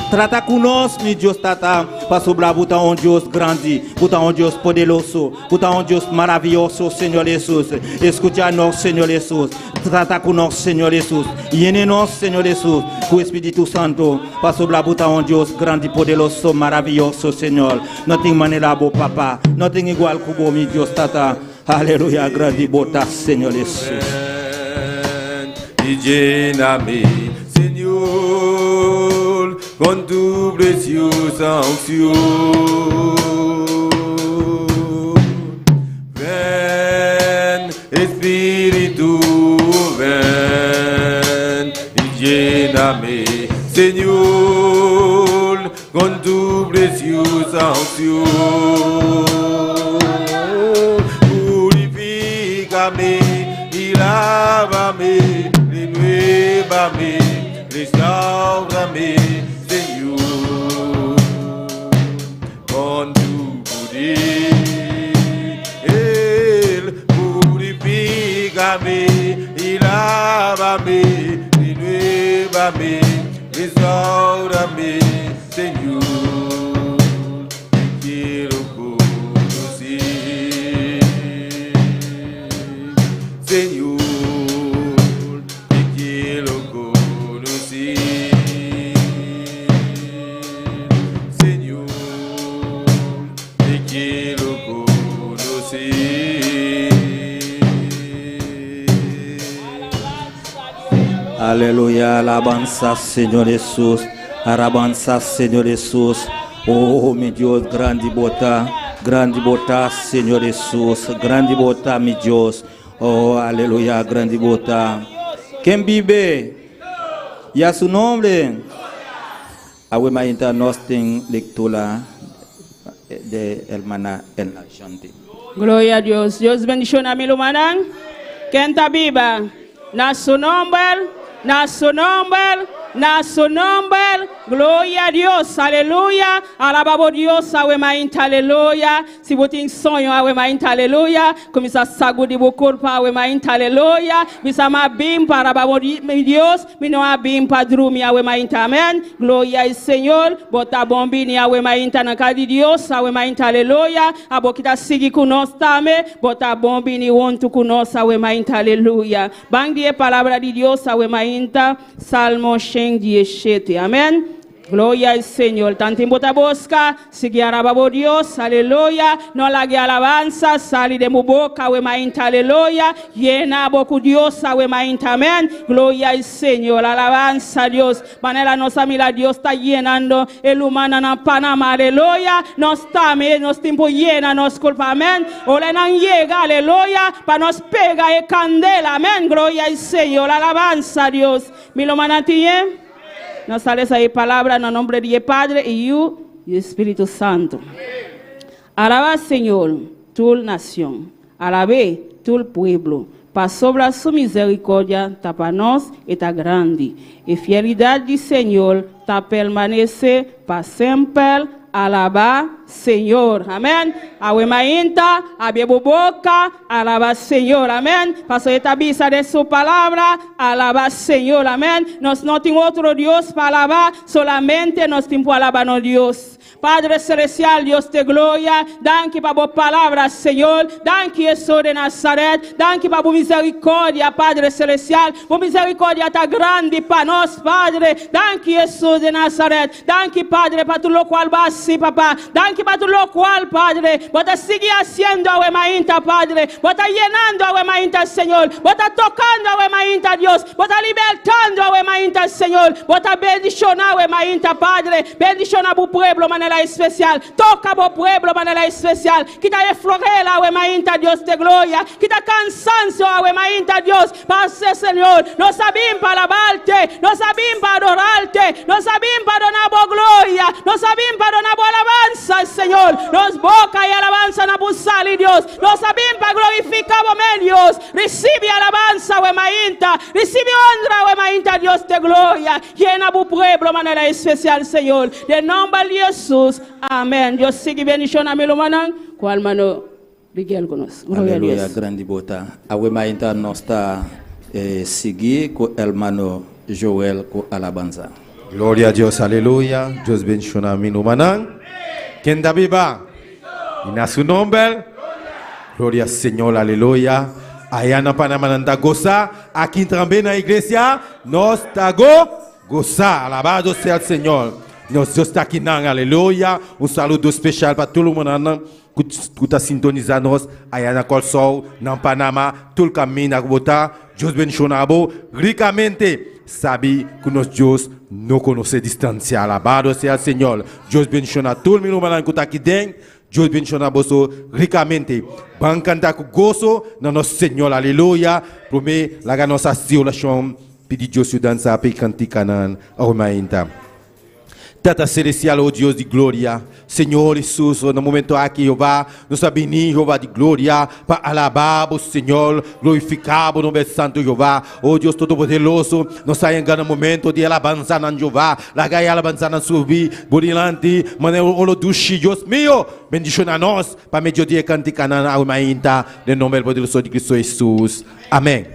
A: Trata conosco, meu Deus, tata. Para sobrar, botar um Deus grande. Botar um Deus poderoso. Botar um Deus maravilhoso, Senhor Jesus. Escuta-nos, Senhor Jesus. Trata conosco, Senhor Jesus. Llene-nos, Senhor Jesus. Com o Espírito Santo. Para sobrar, botar um Deus grande, poderoso, maravilhoso, Senhor. Não tem maneira boa, papá. Não tem igual como meu Deus, tata. Aleluia, grande botar, Senhor Jesus.
C: Y lléname, Señor, con tu preciosa unción. Ven, Espíritu, ven y lléname, Señor, con tu preciosa unción. Purifícame y lávame, renuévame, restaura-me, Senhor, conduz-me, Ele purifica-me, e lava-me, renueva-me, restaura-me, Senhor, quero conhecer, Senhor, quero conhecer, Senhor, quero conhecer.
A: Aleluya, alabanza Señor Jesús, alabanza Señor Jesús. Oh mi Dios, grande bota Señor Jesús, grande bota mi Dios. Oh aleluya, grande bota. ¿Quién vive? Y a su nombre. Awe inta nos ten lectura de hermana en Ashanti.
B: Gloria a Dios. Dios bendición a mi hermana. ¿Quién está viva? Na su nombre, na su nombre, na su nombre. Gloria a Dios, aleluya. Alabamos Dios, awe mainta, aleluya. Si vous avez un sonho, awe mainta, aleluya. Comme ça, sagudi beaucoup, awe mainta, aleluya. Bisa ma bim para alabamos Dios, mi no abim pa drumi, awe mainta, amen. Gloria al Señor, bota bombini, awe mainta, na kadi Dios, awe mainta, aleluya. Abo kita sigi kunos tame, bota bombini wontu kunos, awe mainta, aleluya. Bang die palabra de Dios, awe mainta, Salmo 17, amén. Gloria al Señor. Tanto bota bosca, sigue alababo Dios, aleluya. No la que alabanza, sali de mu boca, we mainta, aleluya. Llena bocu Dios, we mainta, amén. Gloria al Señor, alabanza a Dios. Manera nos amila Dios está llenando el humano en Panamá, aleluya. Nos tame, nos tiempo llena, nos culpa, amén. Ole nan llega, aleluya, para nos pega e candela, amén. Gloria al Señor, alabanza a Dios. Mi lo manatien. Nos sale esa palabra en el nombre de Padre y Hijo y Espíritu Santo. Alaba Señor, tu nación. Alabe tu pueblo. Para sobre su misericordia, tapanos está grande. Y fidelidad del Señor ta permanece para siempre. Alaba Señor, amén. Awe mainta, abe boca, alaba Señor, amén. Paso esta visa de su palabra, alaba Señor, amén. Nos no tenemos otro Dios para alabar, solamente nos tenemos para alabar a Dios. Padre Celestial, Dios de gloria, danke para tu palabra, Señor. Danke, Jesús de Nazaret. Danke para tu misericordia, Padre Celestial. Tu misericordia está grande para nosotros, Padre. Danke, Jesús de Nazaret. Danke, Padre, para tu lo cual vas, sí, papá. Danke para tu lo cual, Padre. Vota sigue haciendo a mainta, Padre. Vota llenando a mainta, Señor. Vota tocando a mainta, Dios. Vota libertando a mainta, Señor. Vota bendicionando a mainta, Padre. Bendicionando a tu pueblo, manera especial. Toca a tu pueblo, manera especial. Quita florela a mainta, Dios de gloria. Quita cansancio a mainta, Dios. Pase, Señor. No sabemos para alabarte. No sabemos para adorarte. No sabemos para donar gloria. No sabemos para donar alabanza, Señor. Nos boca y alabanza na busali, Dios. Nos sabemos para glorificar a Dios. Recibe alabanza, we mainta. Recibe honra, we mainta, Dios de gloria. Llena tu pueblo, manera especial, Señor. De nombre de Jesús. Amén. Dios sigue bendición a mi hermano. Cual mano Miguel conosco.
A: Aleluya, grande bota. Awe mainta nos está seguir con el hermano Joel con alabanza.
C: Gloria a Dios, aleluya. Dios bendiga a mi hermano. ¿Quién da viva? Y a su nombre. Gloria al Señor, aleluya. Allá en Panamá nanda goza. Aquí también en la iglesia nos está goza. Alabado sea el Señor. Nos Dios está aquí, aleluya. Un saludo especial para todo le monde qui t'a sintonisé nos. Allá en el sol, en Panamá, tout le camino a Bogotá. Dios bendiga a vos ricamente. Sabe que nos Dios no conoce distancia. Alabado sea el Señor. Dios bendiga a todo el mundo que está aquí dentro. Dios bendiga a vos ricamente. Van cantar con gozo dans notre Seigneur. Alléluia. Promets la ganosa situation. Pidi Dios dans sa pe canti canan. Arumainta. Tata celestial, oh Deus de glória, Senhor Jesus, no momento aqui, Jeová, nos benir, Jeová de glória, para alabar o Senhor, glorificar o nome santo, Jeová, oh Deus todo-poderoso, nos saímos no momento de alabança na Jeová, largar a alabança na subir, burilante, maneiro o dushi, Deus meu, bendição a nós, para mediodía cantar na alma no nome poderoso de Cristo Jesus, amém.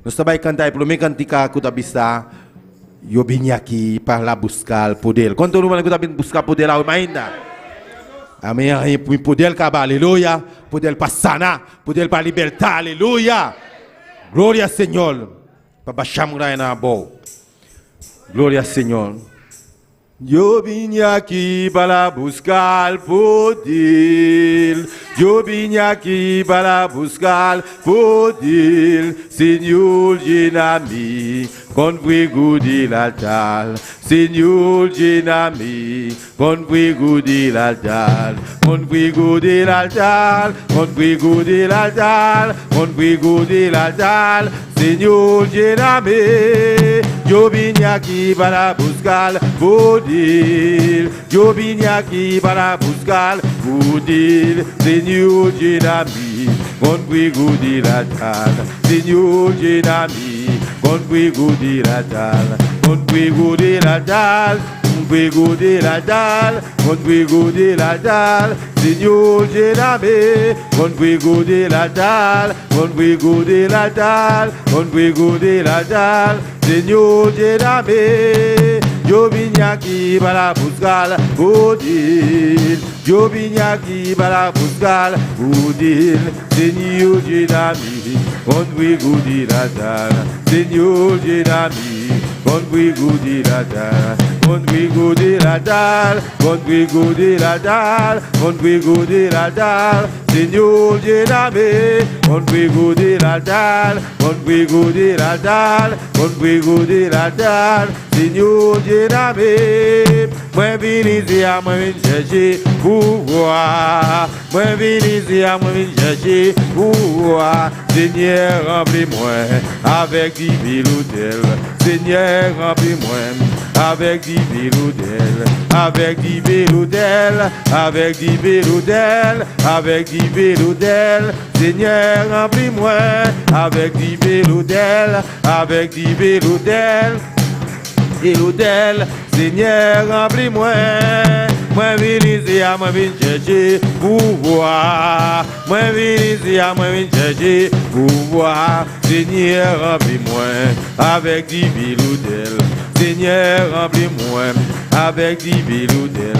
C: Nós também cantar, pelo menos cantar, que está eu vim aqui para buscar poder. Quanto não vai buscar poder ainda? Amém. Poder acabar, aleluia. Poder para sanar, poder para libertar, aleluia. Glória ao Senhor. Para baixar muralha na boa. Glória ao Senhor. Eu vim aqui para buscar poder. Eu vim aqui para buscar poder. Senhor, llena-me con fuego del altar. Señor, lléname con fuego del altar, con fuego del altar, con fuego del altar, con fuego del altar. Señor, lléname. Yo vine aquí para buscar poder. Yo vine aquí para buscar poder. Señor, lléname con fuego del altar. Señor, lléname con fuego del altar, con fuego del altar, con fuego del altar, con fuego del altar. Señor, lléname con fuego del altar, con fuego del altar, con fuego del altar. Señor, lléname. Yo vine aquí para buscar poder. Yo vine aquí para buscar poder. Señor, lléname con fuego del altar. Señor, lléname con fuego del altar, con fuego del altar, con fuego del altar, con fuego del altar. Señor, lléname con fuego del altar, con fuego del altar, con fuego del altar. Señor, lléname. Moi vini à moi vini chercher pouvoir. Moi vini à moi vini chercher pouvoir. Seigneur, remplis-moi avec du l'autel. Seigneur, remplis-moi avec du l'autel, avec du l'autel, avec du l'autel, avec du l'autel. Seigneur, remplis-moi avec du l'autel, avec du l'autel. Et l'autel, Seigneur, remplis-moi. Moi vini à moi vini chercher pouvoir. Moi vini à moi vini chercher pouvoir. Seigneur, remplis-moi avec du l'autel. Seigneur, remplis-moi avec du l'autel,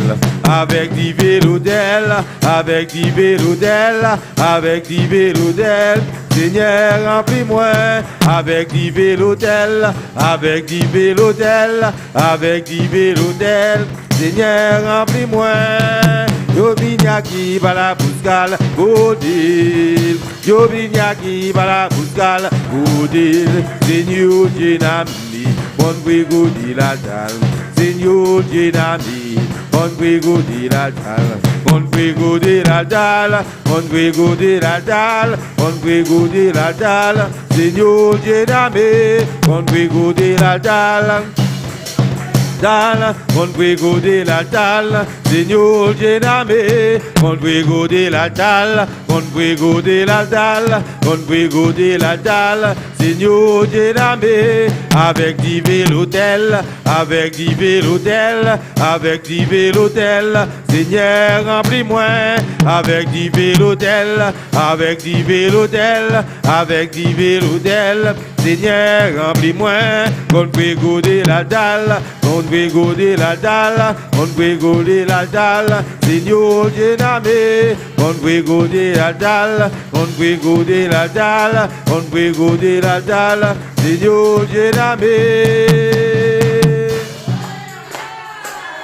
C: avec du l'autel, avec du l'autel, avec du l'autel. Seigneur, remplis-moi avec du l'autel, avec du l'autel, avec du l'autel. Seigneur, remplis-moi. Yo vine aquí para buscar poder. Yo vine aquí para buscar poder. Señor, lléname con fuego del altar. Señor, lléname con fuego del altar, con fuego del altar, con fuego del altar, con fuego del altar. Señor, lléname con fuego del altar. Con fuego del altar, Señor, lléname con fuego del altar, con fuego del altar, con fuego del altar. Señor, lléname avec du l'autel, avec du l'autel, avec du l'autel. Seigneur, remplis-moi avec du l'autel, avec du l'autel, avec du l'autel. Seigneur, remplis-moi con fuego del altar, con fuego del altar, con fuego del altar. Señor, lléname con fuego del altar, con fuego del altar, con fuego del altar. Señor, lléname.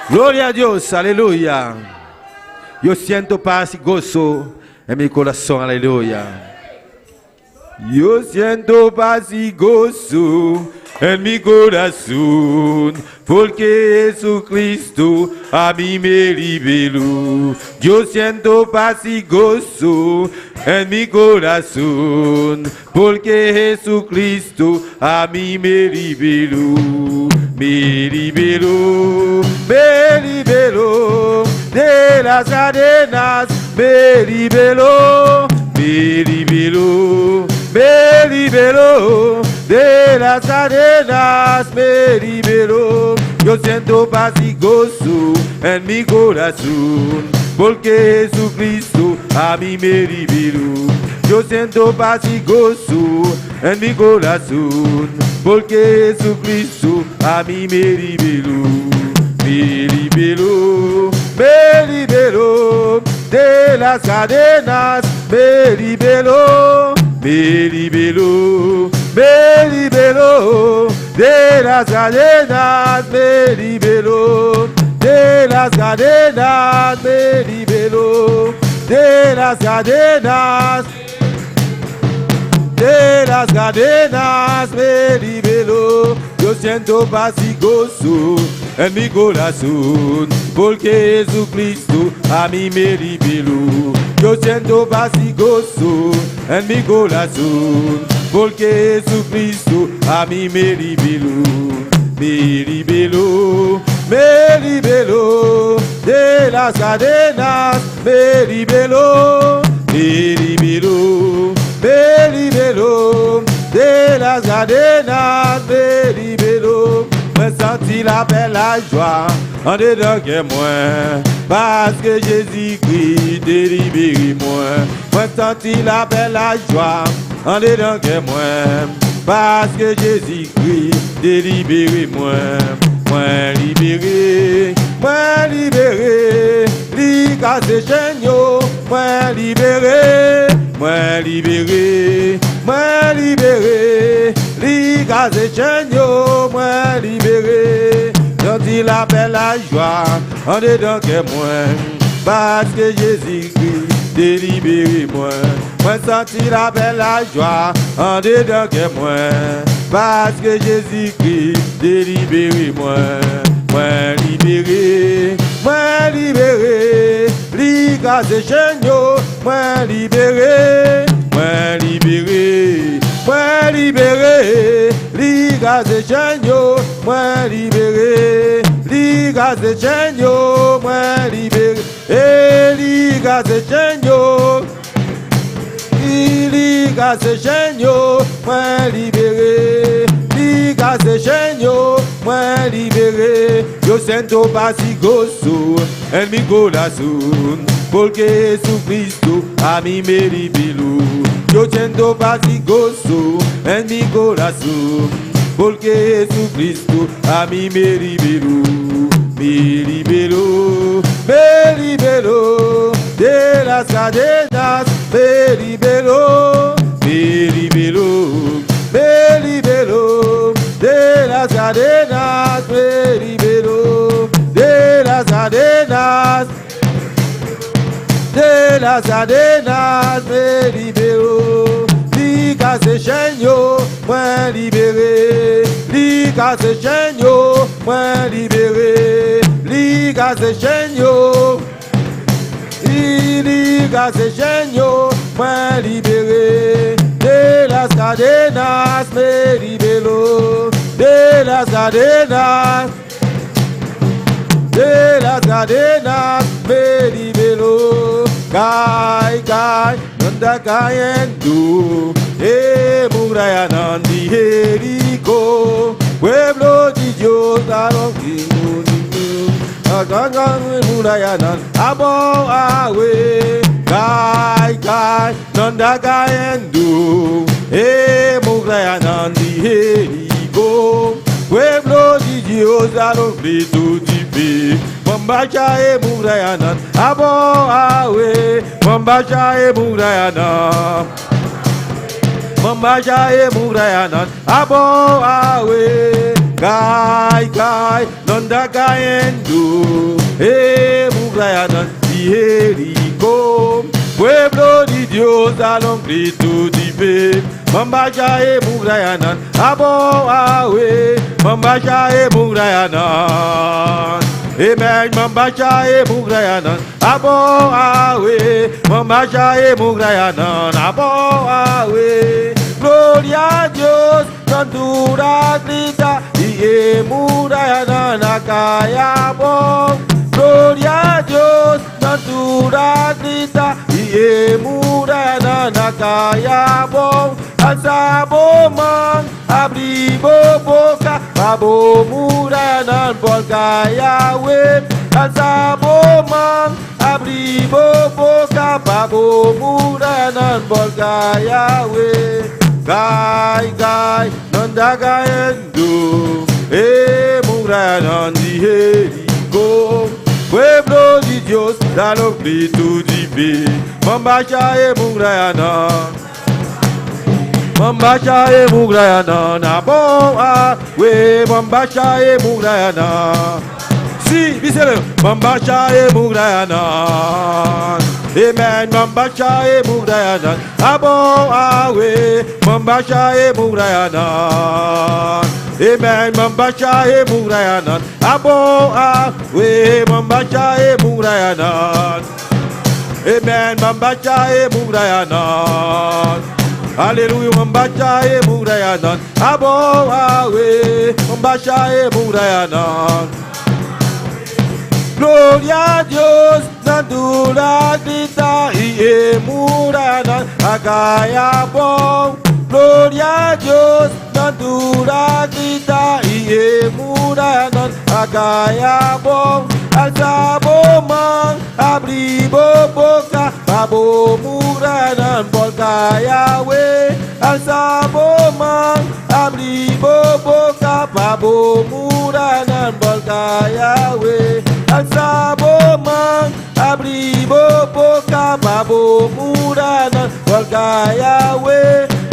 C: Gloria a Dios, aleluya. Yo siento paz y gozo en mi corazón, aleluya. Yo siento paz y gozo en mi corazón, porque Jesucristo a mí me liberó. Yo siento paz y gozo en mi corazón, porque Jesucristo a mí me liberó. Me liberó, me liberó. las cadenas me libero, me libero, me libero, de las cadenas me libero. Yo siento paz y gozo en mi corazón, porque Jesucristo a mí me liberó. Yo siento paz y gozo en mi corazón, porque Jesucristo a mí me liberó. Me liberó, me liberó, de las cadenas me liberó, me liberó, me liberó, de las cadenas me liberó, de las cadenas me liberó, de las cadenas. De las cadenas me liberó. Yo siento paz y gozo en mi corazón, porque Jesucristo a mí me liberó. Yo siento paz y gozo en mi corazón, porque Jesucristo a mí me liberó. Me liberó, me liberó, de las cadenas me liberó, me liberó. Me libéró, de las cadenas me libéró. Me senti la paix, la joie en dedans que moi, parce que Jésus-Christ délibéré moi. Me senti la paix, la joie en dedans que moi, parce que Jésus-Christ délibéré moi. Moi libéré, moi libéré, liga ses chaînes, moi libéré. Moi libéré, moi libéré, liga ses chaînes, moi libéré. Senti la paix, la joie en dedans que moi, parce que Jésus-Christ délibéré moi. Moi senti la paix, la joie en dedans que moi, parce que Jésus-Christ délibéré moi. Moi libéré, moi libéré, liga ses chaînes, moi libéré, moi libéré, moi libéré, liga ses chaînes, moi libéré, liga ses chaînes, moi libéré, et liga ses chaînes, liga ses chaînes, moi libéré. Liga ses chaînes, moi libéré. Yo siento paz y gozo en mi corazón, porque Jesucristo a mí me liberó. Yo siento paz y gozo en mi corazón, porque Jesucristo a mí me liberó. Me liberó, me liberó, de las cadenas me liberó, me liberó. Me liberó, de las cadenas me liberó, de las cadenas, de las cadenas me liberó. Liga ses chaînes, moi libéré, liga ses chaînes, moi libéré, liga ses chaînes, liga ses chaînes, moi libéré. De las cadenas me liberó, de las cadenas, de las cadenas me liberó. Kai, kai, nanda cayendo, muralla nandi Jericó, pueblo de Dios, muralla nandi abo awe. Kai, kai, nanda cayendo, muralla nandi Jericó, pueblo de Dios, a los gritos de fe. Mambacha muralla nandi abo awe, mambacha muralla nandi. Mambacha muralla nandi abo awe. Kai, kai, nanda cayendo, muralla nandi Jericó, pueblo de Dios, a los gritos de fe. Mambacha muralla nandi abo awe, mambacha muralla nandi. Amen, mambacha muralla nandi abo awe, mambacha muralla nandi abo awe. Gloria a Dios, cantura grita, y muralla nandi callabo. Gloria a Dios, Natura grita iye murana nakaya bom Asabo man abri boca Babo murana bolgaya we Asabo man abri boca Babo murana bolgaya we Gai gai nandaga endu E murana di herigo Pueblo de Dios, dalo grito de vida. Mambacha e Mugrayana. Mambacha e Mugrayana. Na boa, we Mambacha e Mugrayana. Si, bisele. Mambacha e Mugrayana. Amen, Mambacha e Mugrayana. Aboa, we Mambacha e Mugrayana. Amen, Mambacha e Mugrayanan. Abo we Mambacha e Mugrayanan. Amen, Mambacha e Mugrayanan. Hallelujah, Mambacha e Mugrayanan. Abo we Mambacha e Mugrayanan. Gloria a Dios, Natura grita y Mugrayanan. Agaya bom. Gloria a Dios, Natura grita y muranan agaya bom alzabo man abri boca babo muranan bolgaya we alzabo man abri boca babo muranan bolgaya we alzabo man abri boca babo muranan bolgaya we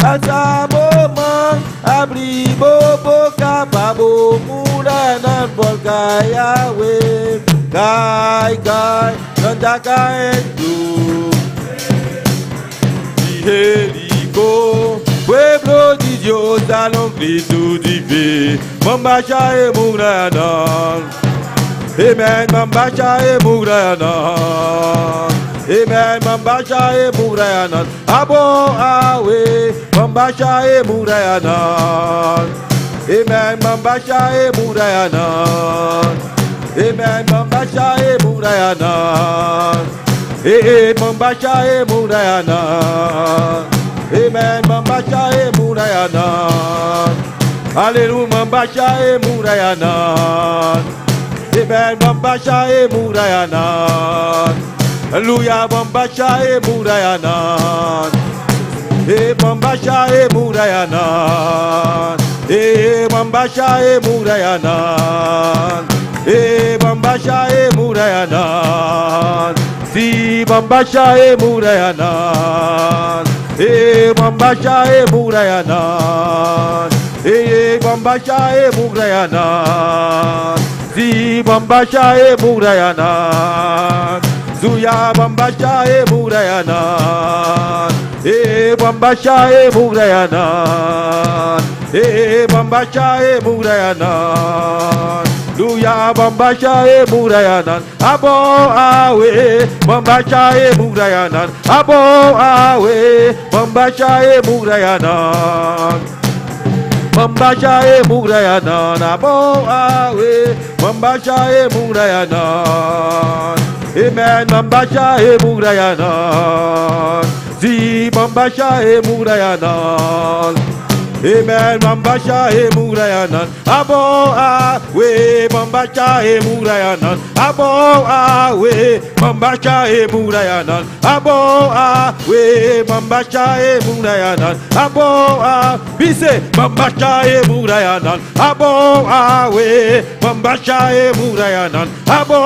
C: alzabo man abri boca babo muranan bolgaya we gai gai nandaka endu Jerico pueblo de Dios dá um grito de ver Mambacha e Mugrayanan Amen Mambacha e Mugrayanan Amen, Mambacha e Mugrayanan. Abo awe, Mambacha e Mugrayanan. Amen, Mambacha e Mugrayanan. Amen, Mambacha e Mugrayanan. Mambacha e Mugrayanan. Amen, Mambacha e Mugrayanan. Hallelujah, Mambacha e Mugrayanan. Amen, Mambacha e Mugrayanan. Hallelujah, Mambacha e Mugrayanan. Mambacha e Mugrayanan. Mambacha e Mugrayanan. Mambacha e Mugrayanan. Si Mambacha e Mugrayanan. Mambacha e Mugrayanan. Mambacha e Mugrayanan. Si Mambacha e Mugrayanan. Zuya Mambacha e Mugrayanan. Mambacha e Mugrayanan. Mambacha e Mugrayanan. Zuya Mambacha e Mugrayanan. Abo awe Mambacha e Mugrayanan. Abo awe Mambacha e Mugrayanan. Mambacha e Mugrayanan. Abo awe Mambacha e Mugrayanan. Amen, Mambacha e Mugrayanan. Si Mambacha e Mugrayanan. Amen, Mambacha e Mugrayanan. Abo we Mambacha e Mugrayanan. Abo we Mambacha e Mugrayanan. Abo we Mambacha e Mugrayanan. Abo bise Mambacha e Mugrayanan. Abo we Mambacha e Mugrayanan. Abo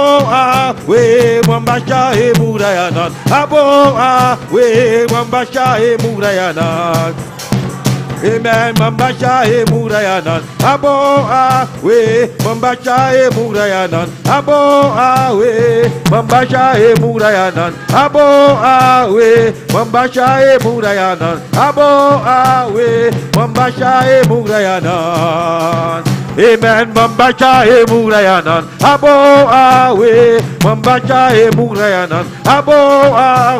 C: we Mambacha e Mugrayanan. Abo we Mambacha e Mugrayanan. Amen, Mambacha e Mugrayanan. Abo we Mambacha e Mugrayanan. Abo we Mambacha e Mugrayanan. Abo we Mambacha e Mugrayanan. Abo we Mambacha e Mugrayanan. Amen, Mambacha e Mugrayanan. Abo we Mambacha e Mugrayanan. Abo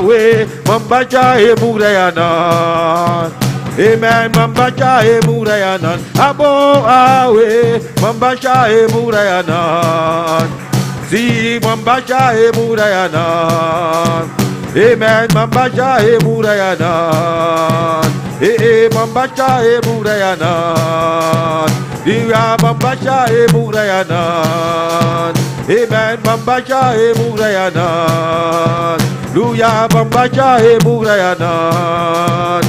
C: we Mambacha e Mugrayanan. Amen, Mambacha e Mugrayanan. Abo we Mambacha e Mugrayanan. Si Mambasha e Murayanan. Amen. Mambasha e Murayanan. Mambasha e Murayanan. Dia Mambasha e Murayanan. Amen. Mambasha e Murayanan. Luya Mambasha e Murayanan.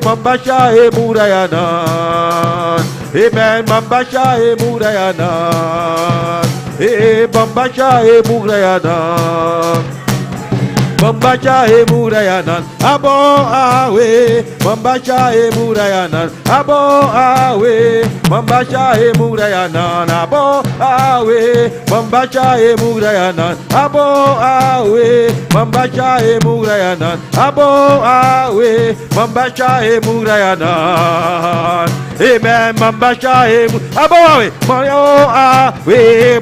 C: Mambasha e Murayanan. Amen. Mambasha e Murayanan. Mambasha e Murayanan. Mambasha e Murayanan, abo awe, Mambasha e Murayanan, abo awe, Mambasha e Murayanan, abo awe, Mambasha e Murayanan, abo awe, Mambasha e Murayanan, abo awe, Mambasha e Murayanan. Amen, Mambasha e abo awe,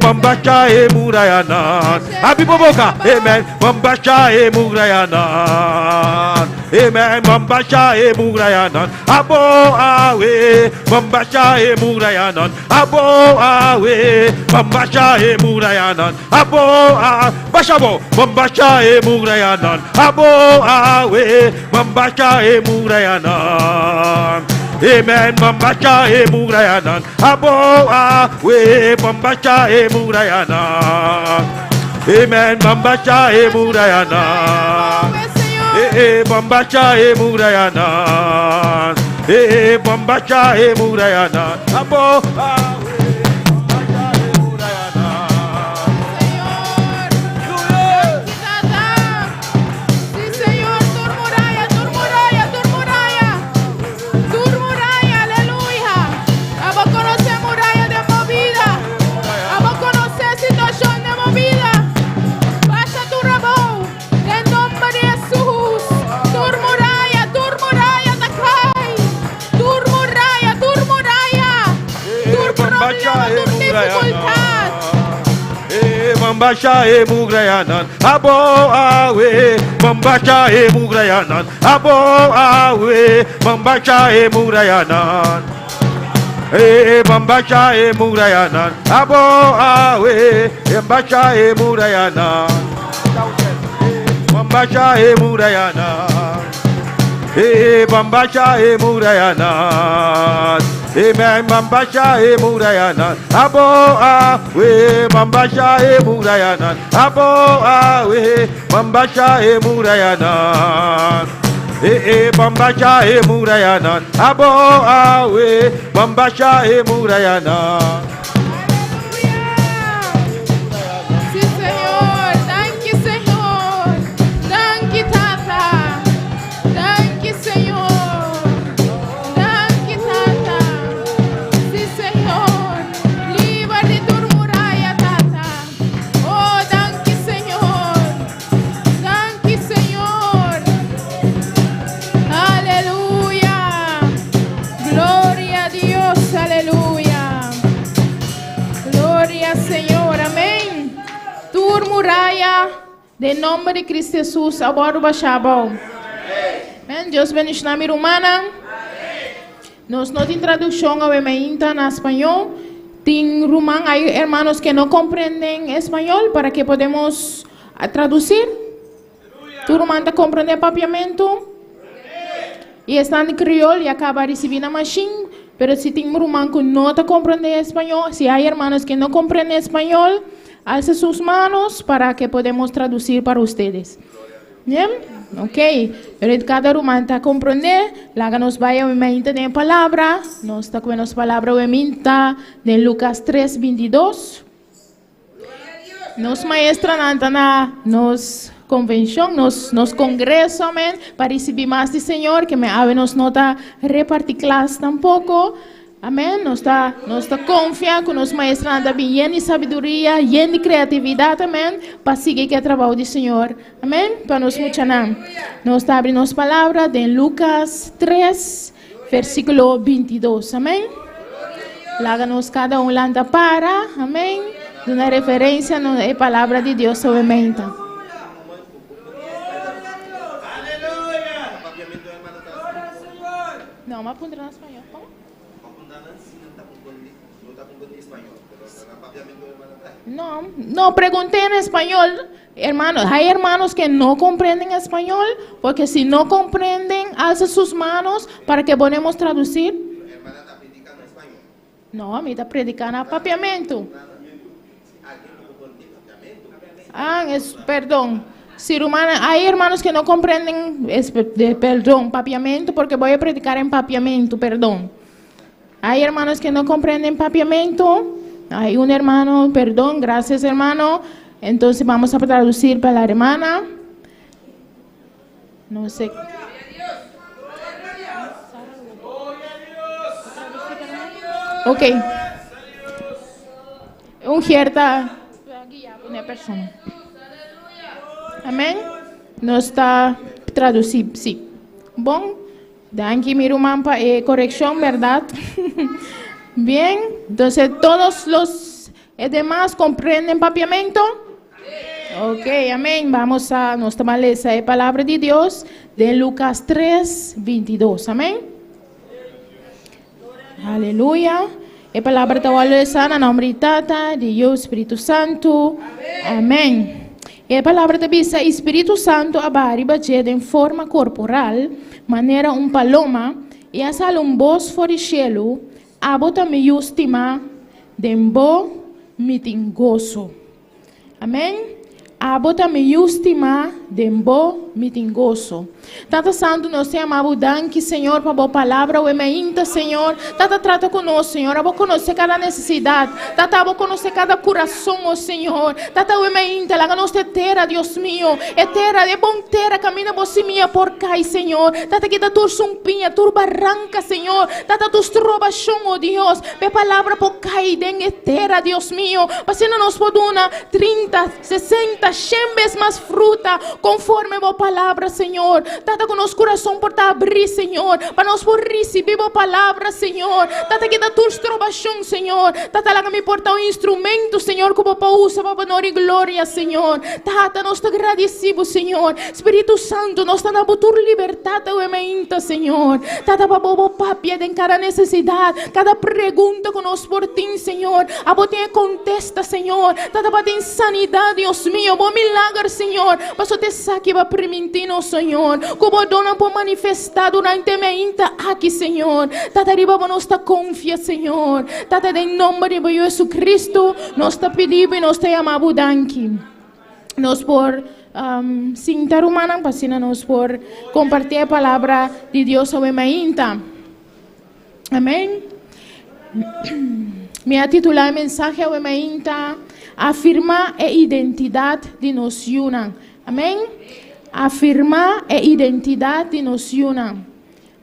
C: Mambasha e Murayanan, abiboboka, amen, Mambasha e Murayanan. Amen. Mambasha e Murayanan. Abo awe. Mambasha e Murayanan. Abo awe. Mambasha e Murayanan. Abo a Bashabo. Mambasha e Murayanan. Abo awe. Mambasha e Murayanan. Amen. Mambasha e Murayanan. Abo awe. Mambasha e Murayanan. Amen. Mambasha e Murayanan. Mambasha e Murayanan. Mambasha e Murayanan. Abo Mambasha e Murayanan, abo awe, Mambasha e Murayanan, abo awe, Mambasha e Murayanan. Mambasha e Murayanan, abo awe, Mambasha e Murayanan. Mambasha e Murayanan. Mambasha e Murayanan. Amen. Mambasha e Murayanan. Abo awe. Mambasha e Murayanan. Abo awe. Mambasha e Murayanan. Mambasha e Murayanan. Abo awe. Mambasha e Murayanan.
D: De nombre de Cristo Jesús, abordo bachabo. Amém. Deus bendiga mi rumana. Nós não tem tradução obviamente em espanhol. Tem rumano, hay hermanos que não compreendem espanhol para que podemos traduzir. Tu rumano está compreendendo papiamento. E está em crioulo e acaba de receber na machine. Pero se tem rumano que não está compreendendo espanhol, se há hermanos que não compreendem espanhol, alce sus manos para que podamos traducir para ustedes. Bien, ok. Pero cada rumano está comprender, la nos vaya obviamente de palabra, nos está con las palabras obviamente de Lucas 3:22. Nos maestra nantana nos convención, nos congreso, amén, para recibir más del Señor, que me ave nos nota repartir clase tampoco. Amém. Nós está confiando que nos maestros andam bem de sabedoria, bem de criatividade, amém, para seguir que é trabalho do Senhor. Amém. Para nos escutar. Nós está abrindo as palavras de Lucas 3, versículo 22. Amém. Láganos cada landa para, amém. De uma referência na palavra de Deus, obviamente. Não, mas aponta na espanhol. No, pregunté en español, hermanos. Hay hermanos que no comprenden español, porque si no comprenden, alza sus manos para que podamos traducir.
C: Hermana está predicando español.
D: No, a mí está predicando papiamento. Perdón. Si hay hermanos que no comprenden, perdón, papiamento, porque voy a predicar en papiamento, perdón. Hay hermanos que no comprenden papiamento. Hay un hermano, perdón, gracias hermano. Entonces vamos a traducir para la hermana. No sé. Ok. Un cierta una persona. Amén. No está traducido, sí. Bom, danke mi irmã corrección, ¿verdad? Bien, entonces todos los demás comprenden papiamento. Ok, amén. Vamos a nuestra lección de palabra de Dios de Lucas 3:22. Amén. Aleluya. La palabra de Dios sana, nombre de Tata, de Dios Espíritu Santo. Amén. A palavra da Bíblia, Espírito Santo abari batida em forma corporal, maneira paloma, e a sala voz fora cielo, abota me justima, dembo mitingoso. Amém? Abota me justima, dembo mitingoso. Tata Santo, nós te amamos, danke, Senhor, para a boa palavra, o emeinta, Senhor. Tata, trata conosco, Senhor. Eu vou conhecer cada necessidade. Tata, eu vou conhecer cada coração, oh Senhor. Tata, o emeinta, lá nós te terra, Deus meu. É terra, é bom terra, caminha você minha por cá, Senhor. Tata, que da tua sumpinha, tua barranca, Senhor. Tata, tua trovação, oh Deus. A palavra por cá, é terra, Deus meu. Passando nós por uma 30, 60, 100 vezes mais fruta, conforme a palavra, Senhor. Tata, com nosso coração por abrir, Senhor, para nós por receber a palavra, Senhor. Tata, que da tua trovação, Senhor. Tata, lá que me porta instrumento, Senhor, que o Papa usa para honor e glória, Senhor. Tata, nós te agradecemos, Senhor. Espírito Santo, nós te damos tua liberdade, o emeinta, Senhor. Tata, para o papi, em cada necessidade, cada pergunta que nós por ti, Senhor. A botinha contesta, Senhor. Tata, para ter sanidade, Deus meu, bom milagre, Senhor. Para te saque, para permitir, Senhor. Como dona por manifestar durante a minha aqui, Senhor. Tata, riba para nós confia, Senhor. Tata, em nome de Jesus Cristo, nós te pedimos e nós te amamos, danke. Nós por cinta humana, passina nós por compartilhar a palavra de Deus ao minha. Amém. Me titular a mensagem ao minha, afirmar a identidade de nós una. Amém. Afirmar a identidade de nós una.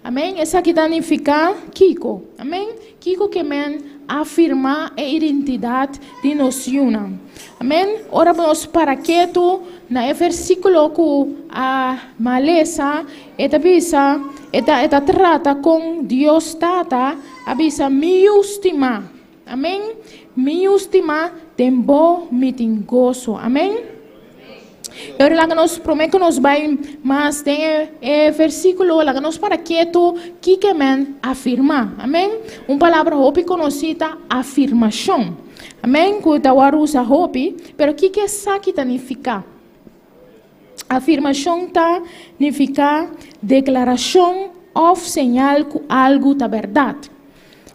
D: Amém? Essa aqui significa Kiko. Amém? Kiko que men afirmar a identidade de nós una. Amém? Ora vamos para quieto na versículo que a maleza eta trata com Deus Tata, avisa me estima. Amém? Me estima tempo mitingoso. Amém? Eu lá que nós prometemos que nós vai, mas tem versículo lá que nós para quieto que men afirma, amém? Palavra hopi conhecida afirmação, amém? Que o usa hopi, pero que essa que significa? Afirmação significa declaração ou señal que algo é verdade.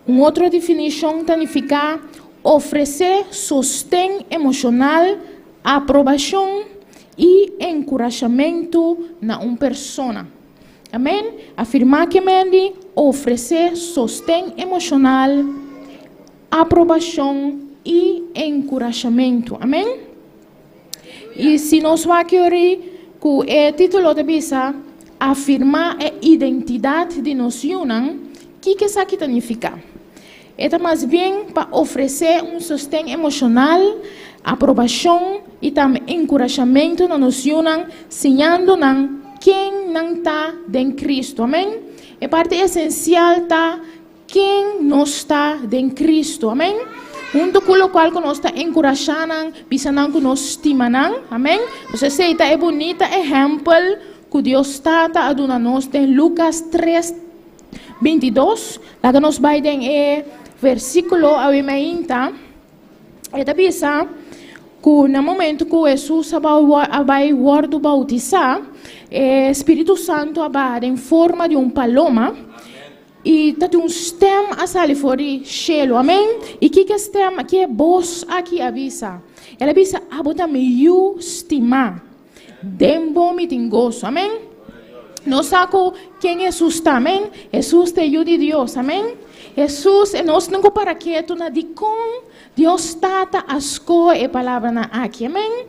D: Outra definição significa oferecer sostém emocional, aprovação e encorajamento na persona. Amém? Afirmar que mende oferecer sostém emocional, aprovação e encorajamento. Amém? E se nós vamos querer que o título de bisa afirmar a identidade de nós una, que isso aqui significa? É mais bem para oferecer sostém emocional, aprovação e também encorajamento na nós una, ensinando quem não está em Cristo. Amém? É parte essencial tá quem não está em Cristo. Amém? Do qual que nós está encorajando, pensando que nós estimamos. Amém? Você sei, é bonita exemplo que Deus está a nós em Lucas 3, 22, lá nós vai em versículo a mainta, e da bisa, que no momento que Jesus vai bautizar, Espírito Santo vai em forma de paloma, e tá um stem a sair fora cielo, amém? E que stem aqui é voz aqui avisa, ela avisa a botar meio estima, dembo me tingoso, amém? Nós sabemos quem Jesus está, amém? Jesus é o de Deus, amém? Jesus, nós não para que tu na de com Deus está a escolher a palavra na aqui, amém?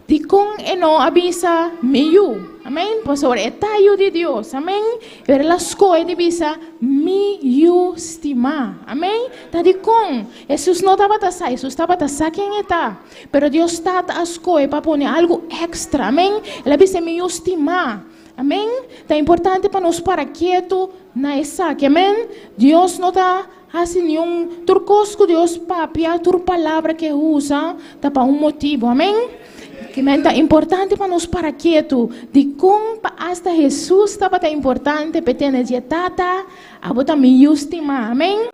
D: De com não avisa meio, amém? Pastor, é taio de Deus, amém? Ela escolhe de avisa meio estima, amém? Tá de com Jesus não estava a sair, Jesus estava a sair quem está, pero Deus está a escolher para pôr algo extra, amém? Ela avisa meio estima. Amém? É importante para nós para quieto na essa, amém? Deus não está assim nenhum turcosco, Deus papia tur palavra que usa, tá para motivo, amém? Que é importante para nós para quieto, de como hasta Jesus estava tão importante, petene dietata, a botar me estima, amém?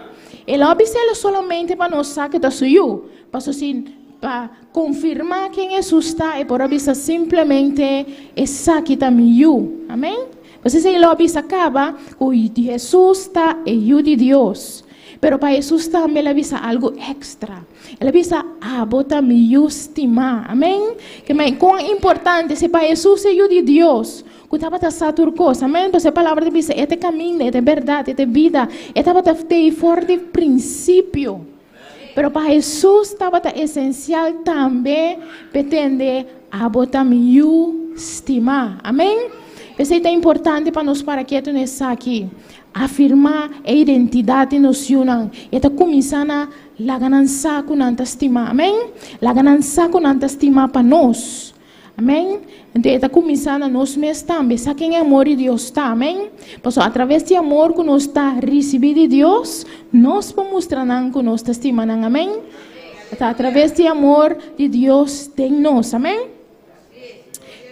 D: Ele observa somente para nós que está suyo, para assim para confirmar quem Jesus está e por observar simplesmente essa que está meio, amém? Você se ele observa que Jesus está e o de Deus, pero para Jesus também ele avisa algo extra, ele avisa a botar meio estima, amém? Que é quão importante se para Jesus e o de Deus, que estava a satur coisa, amém? Porque a palavra diz, é caminho, é verdade, é vida, é estava a fora de princípio. Pero para Jesus estava essencial também, pretende a botar meio estima, amém? Isso é importante para nós para que tu nessa aqui, afirmar a identidade nos unam, e está começando a ganância com tanta estima, amém? A ganância com tanta estima para nós, amém? Então está começando a nós mesmos também, sabe quem é amor de Deus está, amém? Porque através de amor que nós está recebido de Deus, nós vamos mostrar que nós está estimando, amém? Está através de amor de Deus em nós, amém?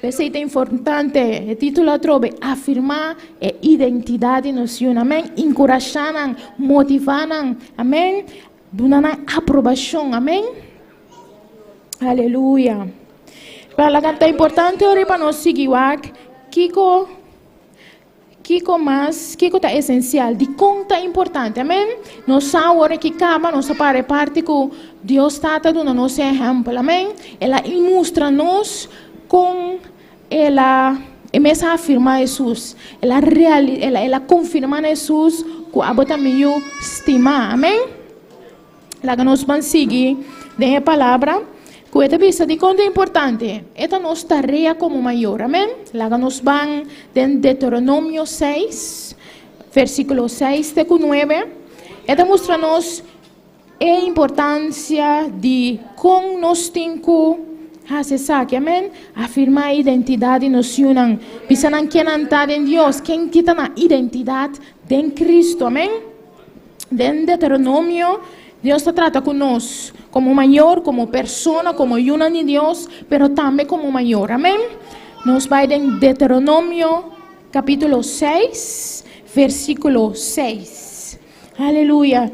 D: Isso é importante, o título trove afirmar a identidade nos unam, amém? Encorajar, motivar, amém? Dar aprovação, amém? Aleluia. Para a canta importante ora para nós seguir Kiko está essencial, de conta importante, amém? Nós sabemos que acaba, nós para parte que Deus está dando nosso exemplo, amém? Ela ilustra nós com ela começa a afirmar Jesus, ela confirma Jesus que a bota meio estima, amém? Lá que nós vamos seguir a palavra. Que esta vista de conta importante, esta nossa tarefa como maior, amém? Lá nos van de Deuteronômio 6, versículo 6 até 9, esta mostra-nos a importância de como nós temos que fazer, amém? Afirmar a identidade nos unam, pensando quem está em Deus, quem está na identidade de Cristo, amém? De Deuteronômio, Deus trata conosco como maior, como pessoa, como una de Deus, pero também como maior, amém? Nos vai em Deuteronômio, capítulo 6, versículo 6. Aleluia.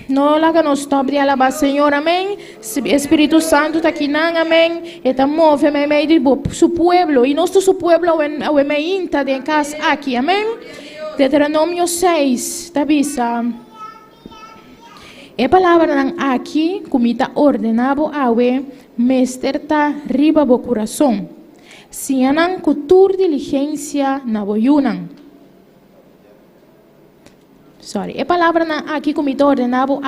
D: Não lá que nos sobre alabar Senhor, amém? Espírito Santo está aqui, amém? E está move me meio de seu pueblo, e nosso seu pueblo é meio de casa aqui, amém? Deuteronômio 6, tá vista? A palavra aqui, como está ordenado, mestre está riba do coração. Se não cultura diligência na boiunan. A palavra aqui, como está ordenado,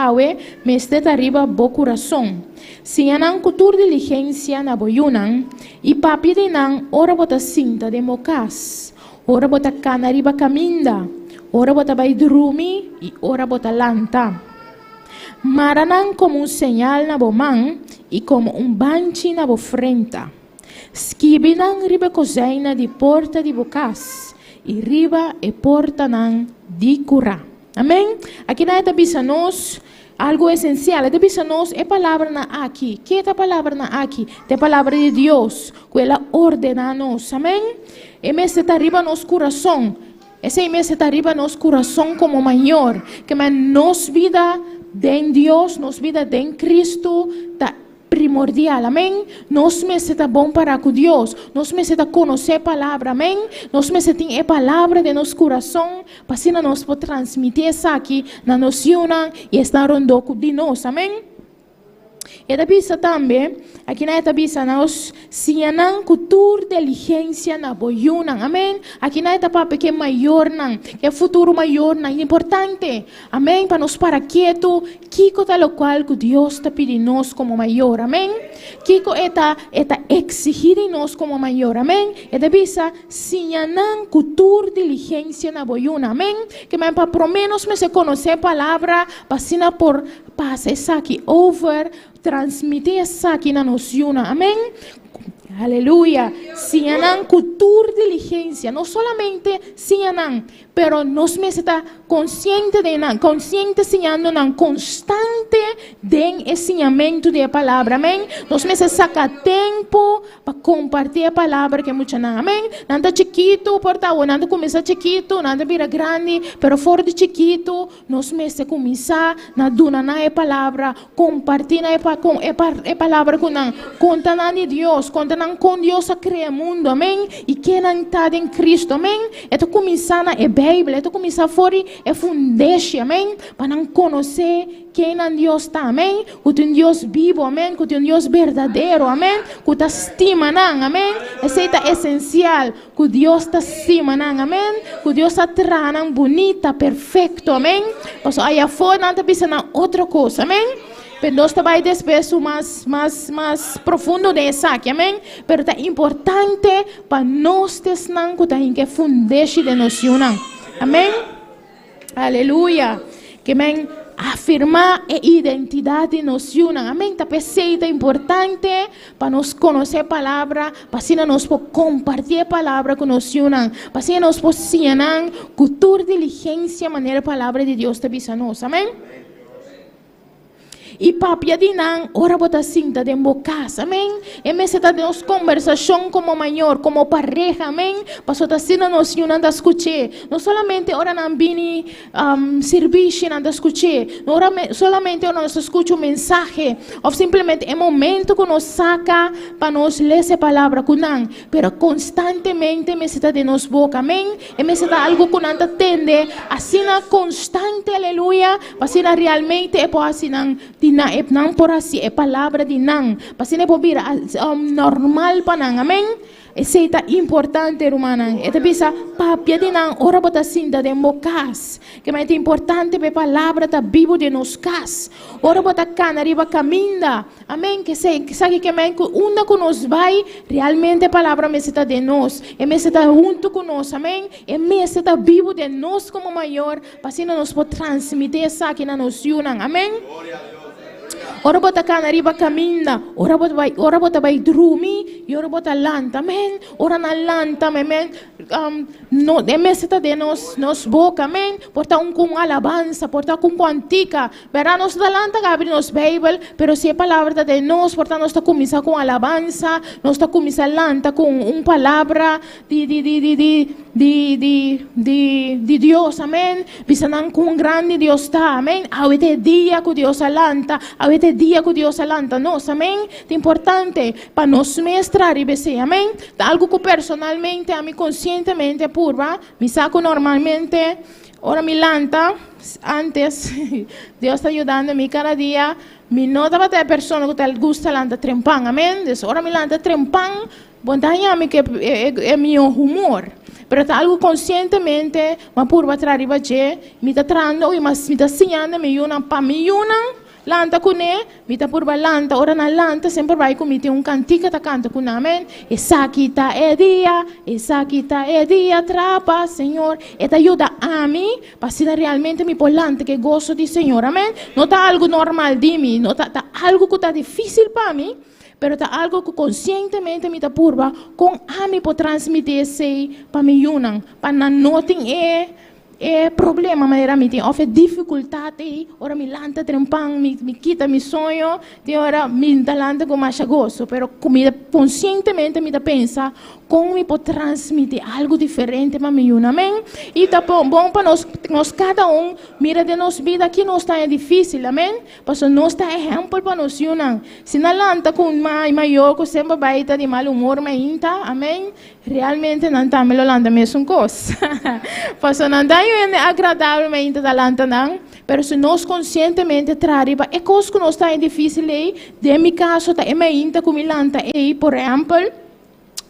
D: mestre está riba do coração. Se não cultura diligência na boiunan, e papi de não, ora bota cinta de mocas, ora bota cana riba caminda, ora bota vai dormir e ora bota lanta. Maranan como señal na bomang e como banchi na frente. Skibinan riba cozeina de porta de bocas e riba e porta nan de cura. Amém? Aqui na eta bisa-nos algo essencial. Eta bisa-nos é palavra na aqui. Que é a palavra na aqui? É a palavra de Deus. Que ela ordena-nos. Amém? E mesmo está riba nos coração. ese mes está arriba nos corazón como mayor, que nos vida de Dios, nos vida de Cristo, está primordial, amém? Nos meses está bom para com Deus, nos meses está conhecer a palavra, amém? Nos meses tem a palavra de nosso coração, para assim nós podemos transmitir isso aqui na noção e estar rondando de nós, amém? E da bisa também, aqui na eta bisa nós sianan cultura diligência na boyunan, amém? Aqui na eta papo que é maior nan, que é futuro maior nan, importante, amém? Para nós para quieto, kiko tal qual que Deus está pedindo nós como maior, amém? Kiko eta exigir em nós como maior, amém? E da bisa sianan cultura diligência na boyunan, amém? Que mais para pelo menos me se conhecer a palavra, para por passar isso aqui over, transmitir essa aqui na noção, amém? Aleluia. Sianan cultura diligência, não solamente sianan, pero nos me está consciente de nan, consciente siando nan, constante de ensinamento de palavra, amém? Nos me saca tempo para compartilhar a palavra que muita nan, amém? Nada chiquito, portavo, nada começa chiquito, nada vira grande, pero fora de chiquito, nos me se começar na duna na a palavra, compartilhar a palavra com nan, conta nan de Deus, conta nan com Deus a criar mundo, amém? E que nan está em Cristo, amém? É tu começar na Bíblia, é tu começar fora é fundeixe, amém? Para não conhecer quem nan Deus está, amém? Que tem Deus vivo, amém? Que tem Deus verdadeiro, amém? Que está estima nan, amém? Esse é essencial, que Deus está estima nan, amém? Que Deus está trazendo bonita, perfeito, amém? Então aí fora não está pensando outra coisa, amém? Pero nós também despeço mais profundo dessa aqui, amém? Pero é importante para nós tesnan que tem que fundeixe de noção, amém? Aleluia. Que amém? Afirmar a identidade de noção, amém? Também é importante para nós conhecer a palavra, para assim nós podemos compartilhar a palavra com noção, para assim nós podemos ensinar cultura, diligência, maneira a palavra de Deus te visa nós, amém? E papia de nan, ora bota cinta de casa, amém? E me se tá de nos conversação como maior, como pareja, amém? Passou tá sendo nos não da escutar, não solamente ora não bini serviço não da escutar, não ora solamente ora nós escuta o mensagem, ou simplesmente é momento que nos saca para nos ler essa palavra com nan, pero constantemente me se tá de nos boca, amém? E me se tá algo que não atende, assim constante, aleluia, assim realmente é por assim não por assim é palavra de não, assim é por vir normal para não, amém? Esse é importante, irmã. É bisa papia de não ora bota cinta de mocas, que é importante a palavra da Bíblia de nos cas. Ora bota cana riba caminda, amém? Que sabe que amém? Onde que nos vai realmente a palavra me está de nós, e me está junto com nós, amém? E me está vivo de nós como maior, para assim nós podemos transmitir isso aqui na noção, amém? Ora bota cana riba caminda, ora bota vai dormir, e ora bota lanta, amém? Ora na lanta, amém? No, de meseta de nos boca, amém? Porta com alabança, porta com cantica, verá nos da lanta que abre nos Bíblia, pero se a palavra de nós, porta nós está começar com alabança, nós está começar lanta com palavra de Deus, amém? Bisanan com grande Deus está, amém? Awete dia que Deus alanta, awete dia que Deus alanta nós, amém? É importante para nos mestrar e bese, amém? Algo que personalmente a mim conscientemente purva, me saco normalmente, ora me lanta, antes, Deus está ajudando me cada dia, me nota para a pessoa que te gusta lanta trempan, amém? Ora me lanta trempan, bom daí a mim que é meu humor. Pero está algo conscientemente, mas por baixo riba je, me está trando e mas me está ensinando me yuna pa me yuna, lanta kune, me está por ba lanta, ora na lanta sempre vai comitir cantica ta canta com amém. Essa quita é dia, trapa, Senhor, e te ajuda a mim, para ser realmente me polante que gosto de Senhor, amém. Não está algo normal de mim, não está algo que está difícil para mim. Pero está algo que conscientemente me está purva com a mim por transmitir esse para me unam, para não notem é problema, maneira me tem, of dificuldade, ora me lanta trempang, me quita mi sonho, de ora me lanta com mais gozo, pero comida conscientemente me pensa como me pode transmitir algo diferente para mim, amém? E tá bom para nós cada mira de nossa vida que não está difícil, amém? Porque nós está exemplo para nós, se na lanta com maior que sempre vai estar de mal humor, amém? Realmente não está melhorando a mesma coisa. Porque não está agradável da lanta, não. Mas se nós conscientemente traremos, é coisa que não está difícil, de meu caso, é minha com lanta, por exemplo,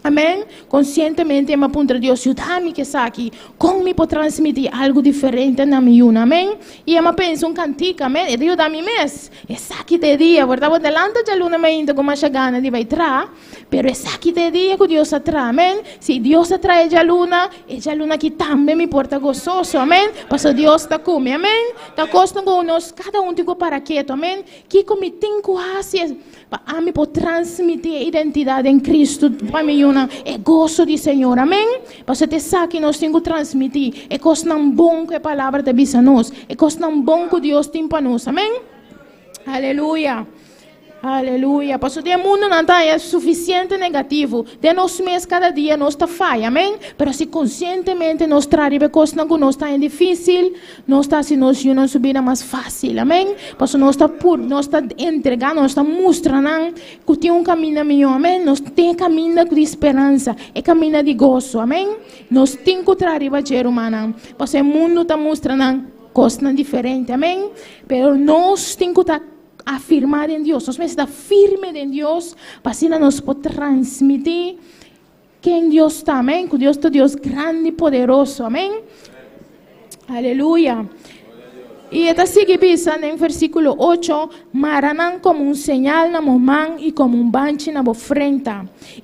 D: amém? Conscientemente, eu me aponto a Deus, ajuda-me que está aqui, como me pode transmitir algo diferente na minha vida, amém? E eu penso cantiga, amém? E Deus dá-me mesmo. Essa aqui de dia, verdade? Delante de luna me ainda com mais gana de vai entrar, pero essa aqui de dia que Deus atrai, amém? Se Deus atrai a luna que também me porta gostoso, amém? Porque Deus está comigo, amém? Está costa com nós, cada tem para quieto, amém? Que como tem que para mim pode transmitir a identidade em Cristo para mim é gosto do Senhor, amém? Para você sabe que nós temos que transmitir é coisa não bom que a palavra te avisa nós, é coisa não bom que Deus tem para nós, amém? Aleluia. Aleluia. Porque o mundo não é suficiente negativo. De nós mesmos, cada dia, nós está falha, amém? Mas se conscientemente nós trazemos coisas que não está difícil, nós está se nós uma subida mais fácil, amém? Porque nós está entregando, nós está mostrando que tem caminho melhor, amém? Nós tem caminho de esperança, é caminho de gozo, amém? Nós temos que trazer a ser humano. Porque o mundo está mostrando coisas diferentes, amém? Mas nós temos que estar afirmar em Deus, nós precisamos estar firmes em Deus, para assim nós podemos transmitir quem Deus está, amém? Que Deus é Deus grande e poderoso, amém? Aleluia. E está sigue pensando em versículo 8, maranan como señal na mão e como banche na frente.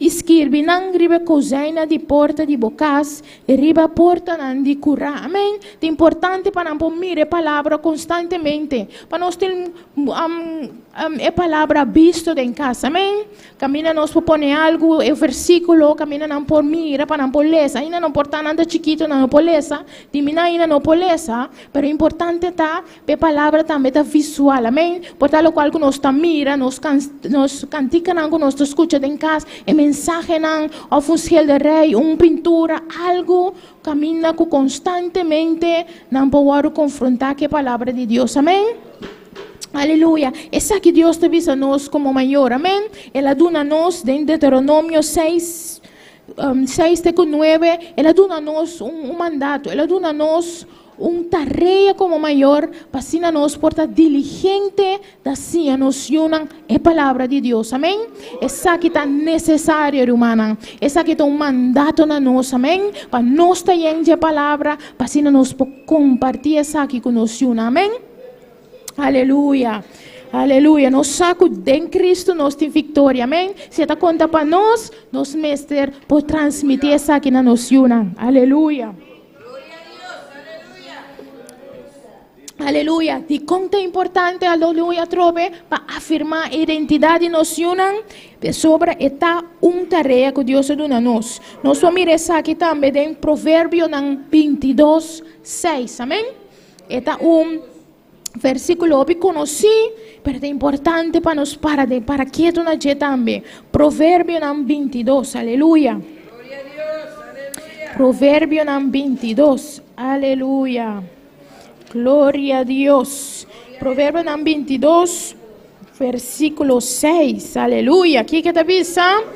D: Escrevinan riba cozinha de porta de bocas e riba porta de cura. Amém? É importante para não mirar a palavra constantemente. Para nós ter a palavra visto em casa. Amém? Camina nós pôr algo, o versículo, camina não por mira, para não por lesa. Ainda não porta nada chiquito, não por lesa. Dimina ainda não por lesa. Pero importante está a palavra também está visual, amém? Por tal qual que nós mira, nós canticamos, nós escutamos em casa, a mensagem, ou um gel de rei, uma pintura, algo, camina constantemente, não pode confrontar com a palavra de Deus, amém? Aleluia. Essa que Deus te avisa nós como maior, amém? Ela dá nós, em Deuteronômio 6, 9, ela dá nós um mandato, ela dá nós tarefa como maior, para assim nós porta diligente, assim nós unam a palavra de Deus, amém? Essa que está necessária, humana, essa que está mandato na nós, amém? Para nós estar a palavra, para assim nós compartilhar essa que nós unam, amém? Aleluia. Aleluia. Nós sabemos que em Cristo nós temos vitória, amém? Se está conta para nós mestre, pode transmitir essa que nós unam, aleluia. Aleluia. De quanto é importante, aleluia, trove, para afirmar a identidade nacional, sobre esta tarefa que Deus dá a nós. Nós vamos mirar isso aqui também em Provérbio 22, 6, amém? Este versículo que conheci, mas é importante para nós para quieto na dia também. Provérbio 22, aleluia. Provérbio 22, aleluia. Glória a Deus. Provérbio 22, versículo 6. Aleluia. Aqui que está pensando?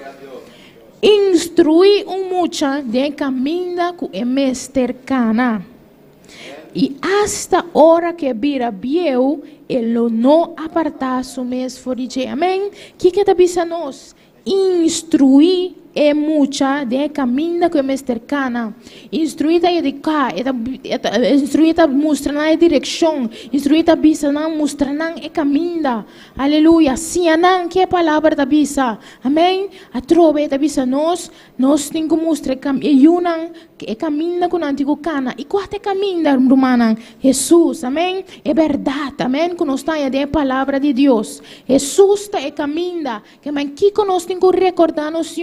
D: Instruir mucha de caminho que é mais cercana. E hasta hora que vira viejo, ele não apartar su mes forige. Amém? Que está pensando nós? Instruir é mucha de caminho que é mais cercana. Instruir a educar, instruir a mostrar a direção, instruir a bisa, mostrar a caminho. Aleluia. Sim, não que a palavra da bisa. Amém? A trove da bisa nós temos que mostrar é caminho com o antigo cana. E qual é o caminho, romana? Jesus, amém? É verdade, amém? Que nós estamos a palavra de Deus. Jesus é o caminho. Que nós temos que recordar-nos,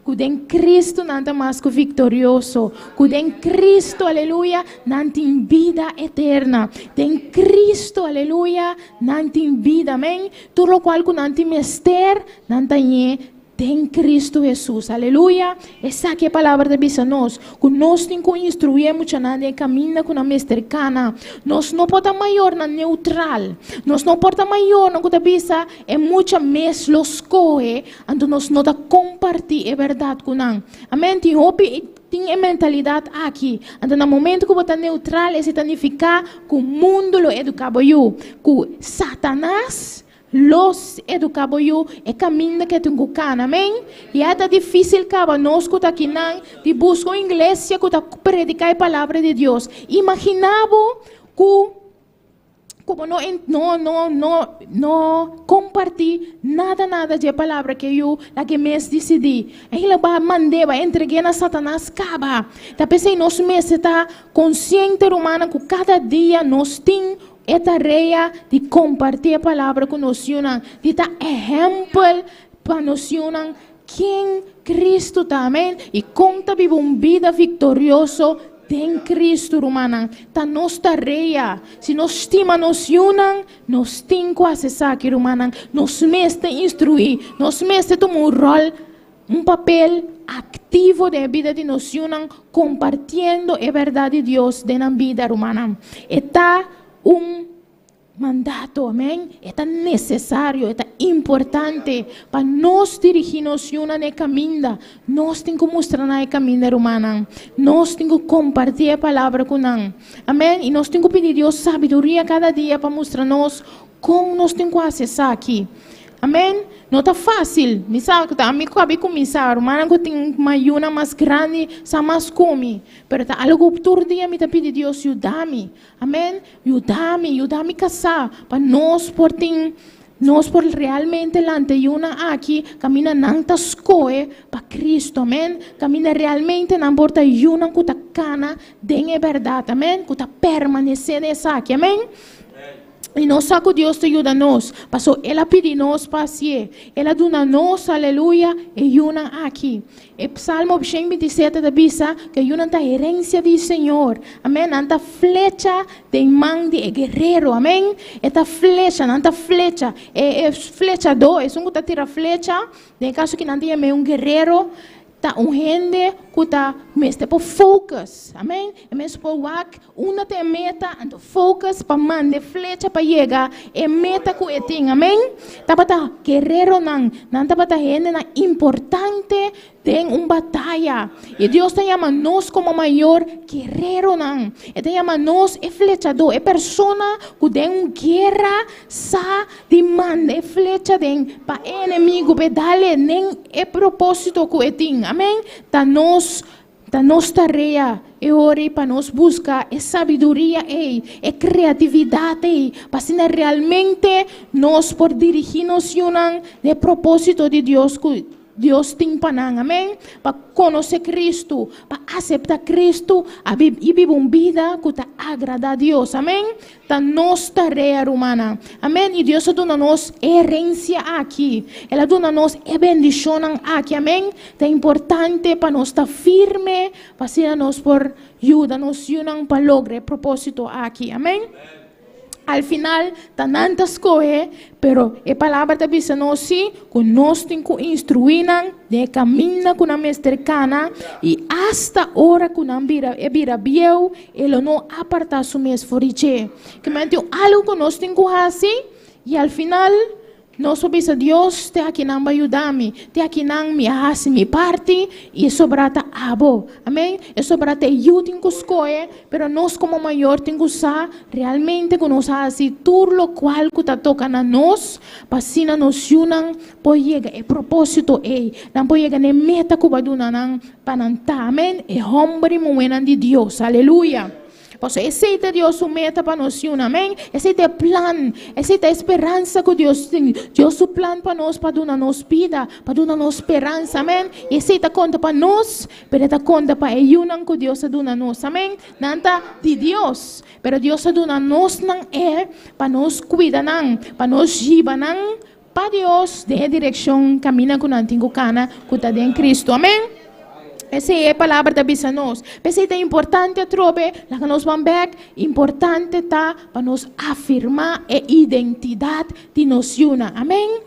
D: que em Cristo nanta mais que vitorioso, que em Cristo, aleluia, não tem vida eterna, em Cristo, aleluia, não tem vida, amém? Tudo o qual que não tem mister, não tem em Cristo Jesus, aleluia. Essa aqui é a palavra de Bisa nós, que nós temos que instruir muito na caminho com a mestercana. Nós não podemos maior na neutral, nós não podemos maior na que Bisa é muito mais los coe, então nós não compartilhar a verdade com nós. Amém? Tem a mentalidade aqui. Então, no momento que você está neutral, isso significa que o mundo lo educava eu, que Satanás los educabo yo e caminho que tenho cana, amém? E é difícil que nós que aqui não de buscar uma igreja que predicar a palavra de Deus. Imaginava que como não compartilhar nada de palavra que eu la que mês decidi. Ele vai mandar, vai entregar na Satanás caba. Tá pensei nós mês está consciente humana que cada dia nós tem é tarefa de compartilhar a palavra com nós, de dar exemplo para nós, quem Cristo está, amém? E conta viver uma vida vitoriosa em Cristo, romana. Tá nossa tarefa. Se nós estima nós nós temos que acessar aqui, romana. Nós mesmos instruir, nós mesmos tomar um rol, um papel ativo da vida de nós, compartilhando a verdade de Deus na vida, romana. Está mandato, amém? É necessário, é importante para nós dirigirmos no caminho. Nós temos que mostrar no caminho, humana. Nós temos que compartilhar a palavra com nós. Amém? E nós temos que pedir a Deus sabedoria cada dia para mostrar-nos como nós temos que acessar aqui. Amém? Não está fácil. Me sabe que amigo acabei de começar. Mas eu tenho uma ayuna mais grande, sa mais come. Pero tá algo todo dia me tá pedindo Deus ajuda-me. Amém? Ajuda-me a casar para nós por realmente lante ayuna aqui camina nanta escoe para Cristo. Amém? Camina realmente não porta ayuna que tá cana de verdade. Amém? Que tá permanecer nessa aqui. Amém? E nós sabemos que Deus te ajuda a nós. Passou, ela pede nós paciência. Ela dá nós, aleluia, e una aqui. E Salmo 127 diz que una a herência do Senhor. Amém? Anta flecha de mão de guerreiro. Amém? Esta flecha, anta flecha. É flecha do, é um que tira flecha. De caso que não tenha um guerreiro. Tá gente que tá mesmo por focus, amém? É mesmo por work, uma tem meta, então focus para mandar flecha para chegar, é meta que tem, amém? Tá para guerreiro não tá para gente importante tem uma batalha. E Deus te chama nós como maior guerreiro não. Ele te chama nós é flechador, é pessoa que tem uma guerra sa de manda flecha tem para inimigo, para dar nem é propósito que tem. Amém? Tá nós tarefa é hora para nós buscar é sabedoria é criatividade para ser realmente nós por dirigir-nos de propósito de Deus que Deus tem para nós, amém? Para conhecer Cristo, para aceitar Cristo e viver uma vida que agrada a Deus, amém? Da nossa tarefa humana, amém? E Deus dá-nos herência aqui, Ele dá-nos bendição aqui, amém? É importante para nós estar firme, para ser nós por ajuda, nos para lograr propósito aqui, amém? Al final, tantas coisas, pero a palavra da bisa nós que nós temos que instruir de caminho com a mestercana e hasta hora que não vira biel, ele não aparta su mes foriche. Que mente algo que nós temos que fazer e al final nós sabemos que Deus te aqui não vai ajudar-me, te aqui não me hace minha parte e sobrata abo, amém? E sobrata eu tenho que escolher, pero nós como maior temos que usar realmente que nós fazemos tudo o qual que está tocando a nós, para assim nós unam, pode chegar a propósito não pode chegar a meta que vai dar para não estar, amém? E homem momento de Deus, aleluia. Posso aceitar Deus o meta para nós, amém? Aceita plan, aceita esperança que Deus tem. Deus o plan para nós, para dar nos vida, para dar nos esperança, amém? E aceita conta para nós, pero está conta para ayunan que Deus dá a nós, amém? Nanta de Deus, pero Deus dá a nós não é para nós cuidar, para nós gibar, para Deus, de direção, camina com o antigo cana, que está em Cristo. Amém? Essa é a palavra da bisa nós. Mas é importante a trobe, lá que nós vamos ver, importante tá para nós afirmar a identidade de nós. Amém?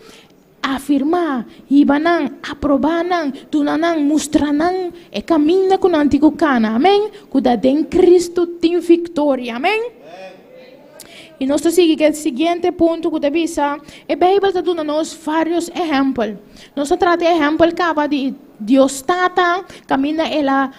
D: Afirmar, ibanang, aprobanang, tunanang, mostranang, e caminha com o antigo cana. Amém? Cuida em Cristo tem vitória. Amém? E nós seguimos o seguinte ponto que a Bíblia está dando nós vários exemplos. Nós tratamos exemplo de Deus tata, camina ela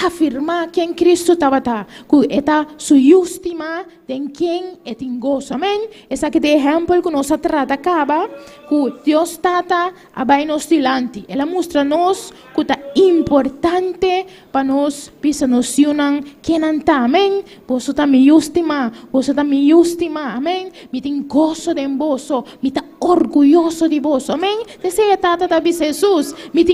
D: afirma quem Cristo estava que está su justima de quem é tem gozo. Amém? Esse aqui é o exemplo que nós tratamos acaba que Deus tata abai nos dilante. Ela mostra nos que é importante para nós bisa nocionar quem está. Amém? Você está me justima, você está me justima. Amém? Me tem gozo de vosso, me está orgulhoso de vosso. Amém? Essa tata da Jesus. Me tem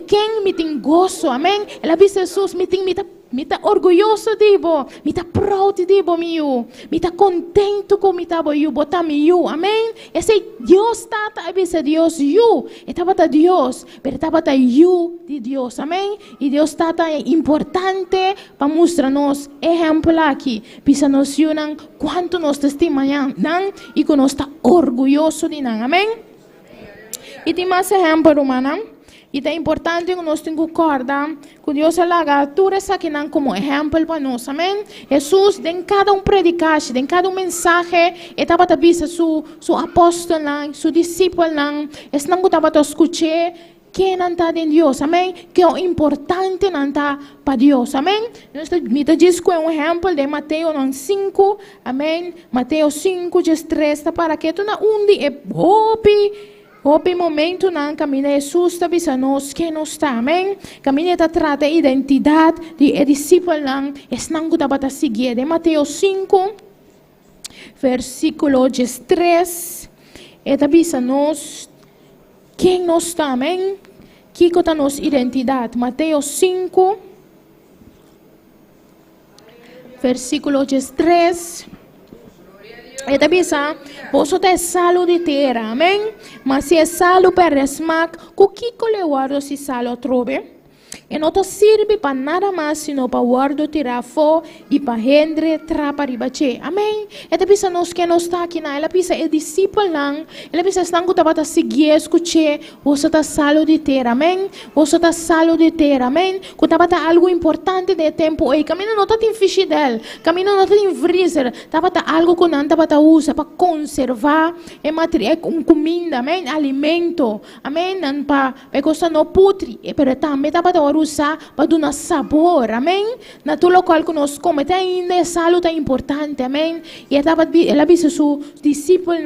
D: quem me tem gozo. Amém? Ela diz Jesus, me está orgulhoso de vo, me está proud de vo, me está contento com me está eu botar me eu. Amém? Esse Deus tata, a diz Deus eu, estava da Deus, pero estava da eu de Deus. Amém? E Deus tata é importante para mostrar-nos exemplo aqui, para nos unam quanto nós estimamos e que nós está orgulhoso de nós. Amém? E tem mais exemplo, humana. E é importante que nós tenhamos corda, que Deus alaga tudo isso aqui como exemplo para nós, amém? Jesus, em cada predicação, em cada mensagem, estava a ver su apóstolo, su discípulo, estava a escutar quem não está em Deus, amém? Que é importante não está para Deus, amém? Me diz que é exemplo de Mateus 5, amém? Mateus 5, 13, para que tu não onde é Hopi momento não caminha Jesus está avisando que não está, amém? Caminha está trata identidade de discípulo não, não que está seguir de Mateus 5, versículo 13, está avisando quem não está, amém? Que está nossa identidade, Mateus 5, versículo 13. Eta bisa, você é salo de terra, amém? Mas se é salo para resmac, o que le guardo se salo trobe? E não te serve para nada mais, sino para guardo tirar fo e para rendre trapa ribache. Amém? Eta bisa nós que não está aqui na, ela bisa é discípulo não, ela bisa estão que estava a seguir, escutar, você está salo de terra, amém? Você está salo de terra, amém? Que estava algo importante de tempo, e caminho não está em frigideira, caminho não está em freezer, estava algo que não estava a usar para conservar, é material, comida, amém? Alimento, amém? Não para coisa não putre, pero também estava a usar para dar sabor, amém? Na todo local que nós comemos, ainda é salo tão importante, amém? E ela disse seu discípulo,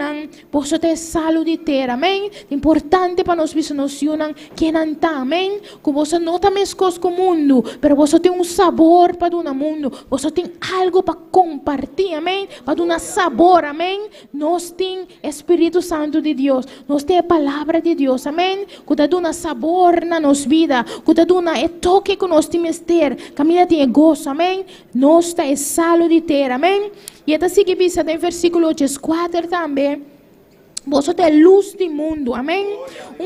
D: você ter salo de terra, amém? Importante para nós nocionar que não está, amém? Que você não está mescos com o mundo, mas você tem sabor para dar mundo, você tem algo para compartilhar, amém? Para dar sabor, amém? Nós temos Espírito Santo de Deus, nós temos a palavra de Deus, amém? Que dá sabor na nossa vida, que dá é toque que nós temos ter, caminha tem gozo, amém? Nós está é salo de terra, amém? E esta sigue vista em versículo 4 também. Você é luz do mundo, amém?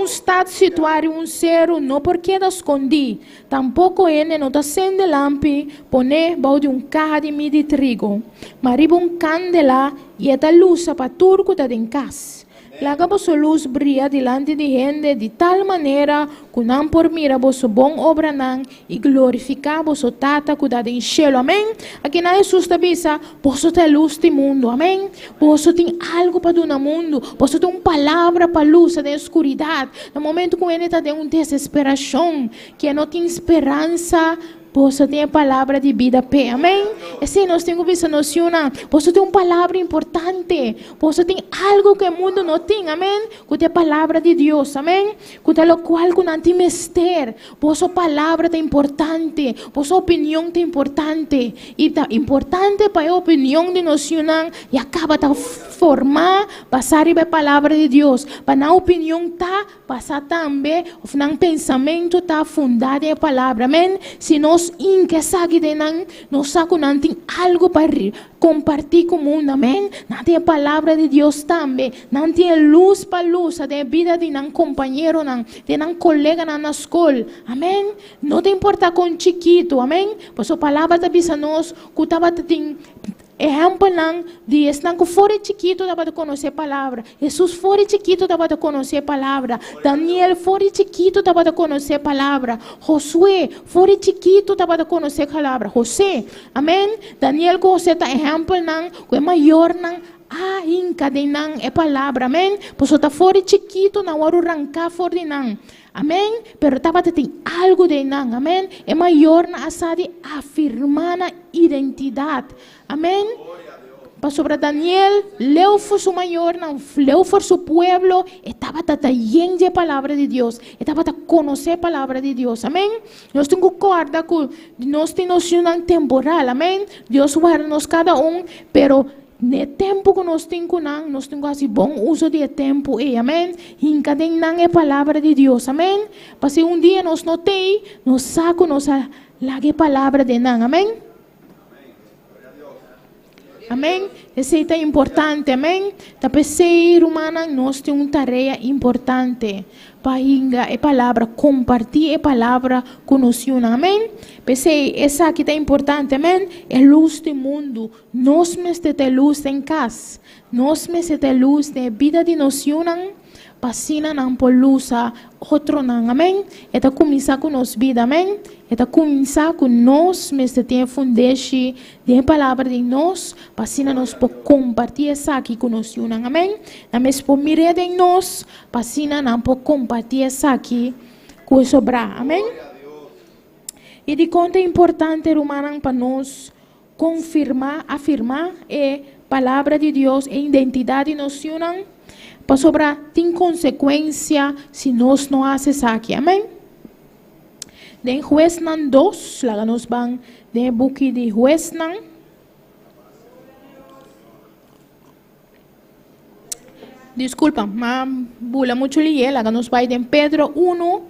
D: Estado situado zero, não porque escondi, tampouco ele não está sendo lampi, pone balde carro de milho de trigo, mariba candela e esta luz para tudo que está em casa. Laga vossa luz brilha delante de gente de tal maneira que não por mira vossa bom obra não e glorificar vosso tata que dá em cielo, amém? Aqui na Jesus te bisa, você tem luz do mundo, amém? Você tem algo para dar no mundo, você tem uma palavra para luz da escuridão. No momento que ele está de uma desesperação, que não tem esperança, você tem a palavra de vida, pé, amém? E assim nós temos essa noção, você tem uma palavra importante, você tem algo que o mundo não tem, amém? Que tem a palavra de Deus, amém? Que tem o qual que não tem mister, você palavra é importante, você opinião é importante, e é importante para a opinião de nós e acaba de formar, passar a palavra de Deus, para a opinião tá passar também, o pensamento tá fundado em a palavra, amém? Se nós nos inque sabe de nan, nos saco nan tem algo para compartir com o mundo, amém? Não tem a palavra de Deus também, não tem luz para luz, a vida de nan companheiro, nan, de nan colega na escola, amém? Não tem importa com chiquito, amém? Pois a palavra da bisa nos, que estava tem exemplo não de estar com fora chiquito dava de conhecer a palavra. Jesus fora chiquito dava de conhecer a palavra. Daniel fora chiquito dava de conhecer a palavra. Josué fora chiquito dava de conhecer a palavra. José, amém? Daniel com José tá exemplo não, que é maior não. Inca de nan é palavra, amém? Pois está fora chiquito não hora arrancar fora de nan. Amém? Pero tava tem algo de nan, amém? É maior na asadi afirmar na identidade. Amém? Para sobre Daniel, leu foi su maior, não leu foi su pueblo, estava lleno de palavra de Deus, estava a conhecer a palavra de Deus, amém? Nós temos que acordar que nós temos noção temporal, amém? Deus guarda-nos cada pero no tempo que nós temos assim bom uso de tempo, amém? E cada não é a palavra de Deus, amém? Para se dia nós não tem, nós saco, nós larga a palavra de não, amém? Amém? Isso é importante, amém? Para ser humano, nós temos uma tarefa importante. Para a palavra, compartilhar a palavra com nós, amém? Pensei, essa aqui é importante, amém? É luz do mundo. Nós mesmos temos luz em casa. Nós mesmos temos luz da vida de nós, Pasina não por luz a outro não, amém? Eta começar com nossa vida, amém? Eta começar com nós, mas tem fundeixe de palavra de nós, pasina nós por compartilhar essa aqui com nós, amém? Na mesma por mirar em nós, pasina não por compartilhar essa aqui com sobrar, amém? E de conta é importante, humana, para nós confirmar, afirmar a palavra de Deus, a identidade de nós, para sobrar tem consequência se nós não fazemos aqui, amém? Den Juez 2, lá nós vamos de book de Juez Desculpa, mas bula muito lié, lá nós vamos de Pedro 1.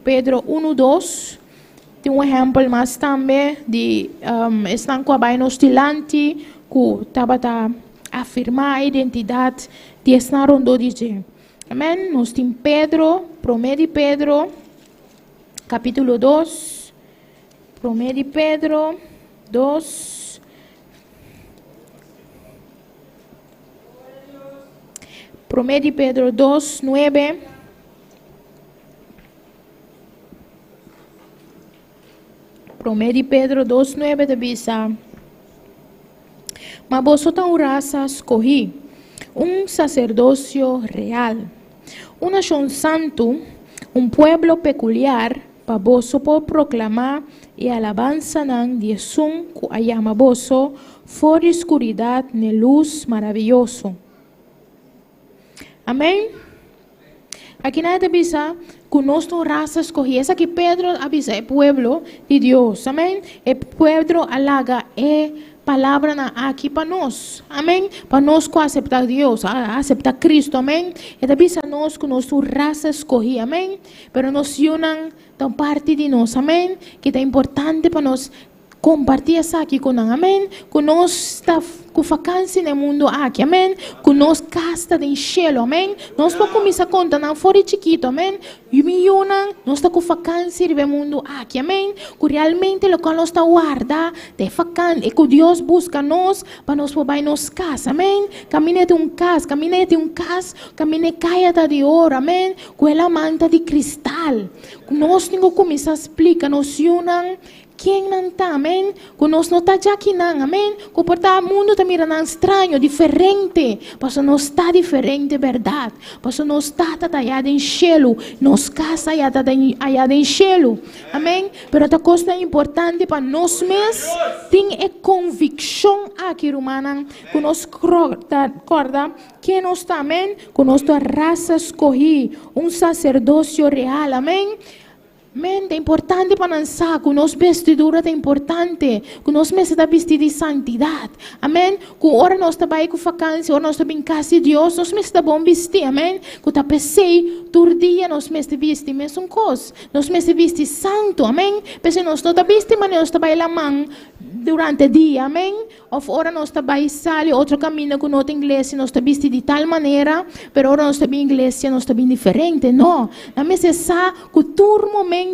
D: Pedro 1, 2. Tem exemplo mais também de estão com a baina oscilante, que estava a afirmar a identidade de estar onde diz. Amém? Nós temos Pedro, 1 Pedro, capítulo 2. 1 Pedro 2. Pedro 2, 9. Pedro 2, 9 de bisa. Mas vos tão raça escolhi, sacerdócio real, nação santo, pueblo peculiar, para vos por proclamar e alabança nan de sun que ayama vosso, fora escuridade ne luz maravilhoso. Amém? Aqui nada avisa que nós não raça escolhi. Essa que Pedro avisa é pueblo de Deus. Amém? É pueblo alaga é palavra na aqui para nós, amém? Para nós que aceitar Deus, aceitar Cristo, amém? E também a nós que nós raça escolhi, amém? Pero nós unam da parte de nós, amém? Que é importante para nós compartilhar isso aqui com nós, amém? Que nós está com vacância no mundo aqui, amém? Que nós casta de cielo, amém? Nós podemos começar a contar não fora chiquito, amém? E me unam, nós está com vacância no mundo aqui, amém? Que realmente o que nós está guarda de vacância, e que Deus busca nós para nós poder nos casa, amém? Caminhe de casa, caminhe caia de ouro, amém? Com ela manta de cristal. Nós temos que começar a explicar, nós unam. Quem não está, amém? Que nós não está aqui, não, amém? Que o mundo está mirando estranho, diferente. Mas não está diferente, verdade. Mas não está tallado em cielo. Nos casa allá em cielo. Amém? Pero a coisa importante para nós mesmos, tem a convicção aqui, humana, que nós acorda que nós está, amém? Que nós está raça escolhi, sacerdócio real, amém? Men, é importante para nós que nossa vestidura é importante, que nós mesmos vestir de santidade. Amém? Que ora nós trabalhamos com vacância, ora nós trabalhamos em casa de Deus, nós mesmos bom vestir. Amém? Que tá pensei, todo dia nós mesmos vestir mesmo coisa. Nós mesmos vestir santo. Amém? Pensei nós não tá vestir, mas nós trabalhamos a mão durante o dia. Amém? Ou ora nós trabalhamos sai outro caminho com outra igreja, nós tá vestir de tal maneira, pero ora nós trabalhamos em igreja, nós tá bem diferente. Não. Na mesa sa que todo momento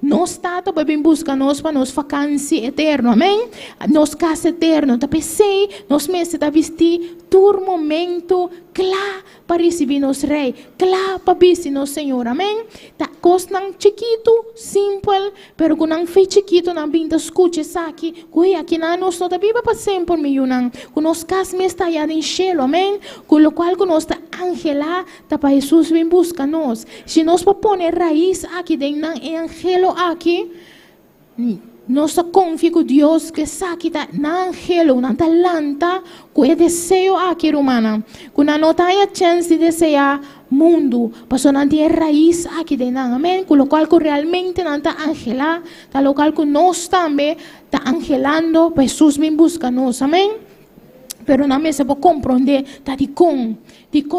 D: nós está para bem buscar nós para nós vacância eterna, amém? Nós casa eterna, tá pensei, nós mesmos está vestir todo momento, claro, para receber nos rei, claro, para vestir nos Senhor, amém? Tá coisa chiquito, simples, pero quando não fez chiquito, não vinda escuta isso aqui, aqui não nós não tá viva para sempre, meu não, que nós casa mesmo está aí em cielo, amém? Com o qual que nós está angela, tá para Jesus vem buscar nós. Se nós para pôr raiz aqui dentro angelo aqui, nós confio com Deus que sabe que na angelo, na talanta, que é desejo aqui humana, que não tem a chance de desejar mundo, mas não tem raiz aqui dentro, amém? Com o qual que realmente não está angela, tá local que nós também está angelando, Jesus vem buscar nós, amém? Pero na mesa para compreender, tá de com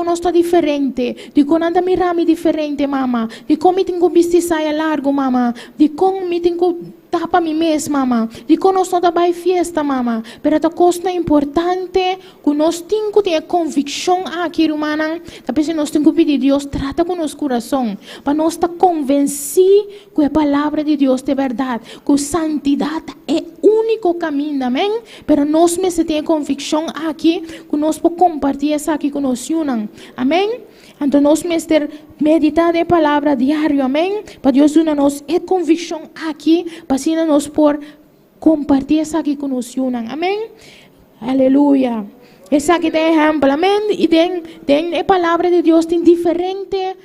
D: nós está diferente, de com anda mirami diferente, mama, de com me tenho vestir saia largo, mama, de com me tenho tapa mi mês, mama, de com nós não vai festa, mama, pero esta coisa é importante, que nós temos que ter convicção aqui, humana, talvez nós temos que pedir Deus, trata com nosso coração, para nós estar convencidos que a palavra de Deus é verdade, que a santidade é o único caminho, amém? Pero nós mesmos temos convicção aqui, que nós podemos compartilhar isso aqui com nós, amém? Então nós mesmos meditar a palavra diário, amém? Para Deus nos é convicção aqui, para assim nós por compartilhar isso aqui com nós, amém? Aleluia. Esse aqui é exemplo, amém? E tem a palavra de Deus tem diferente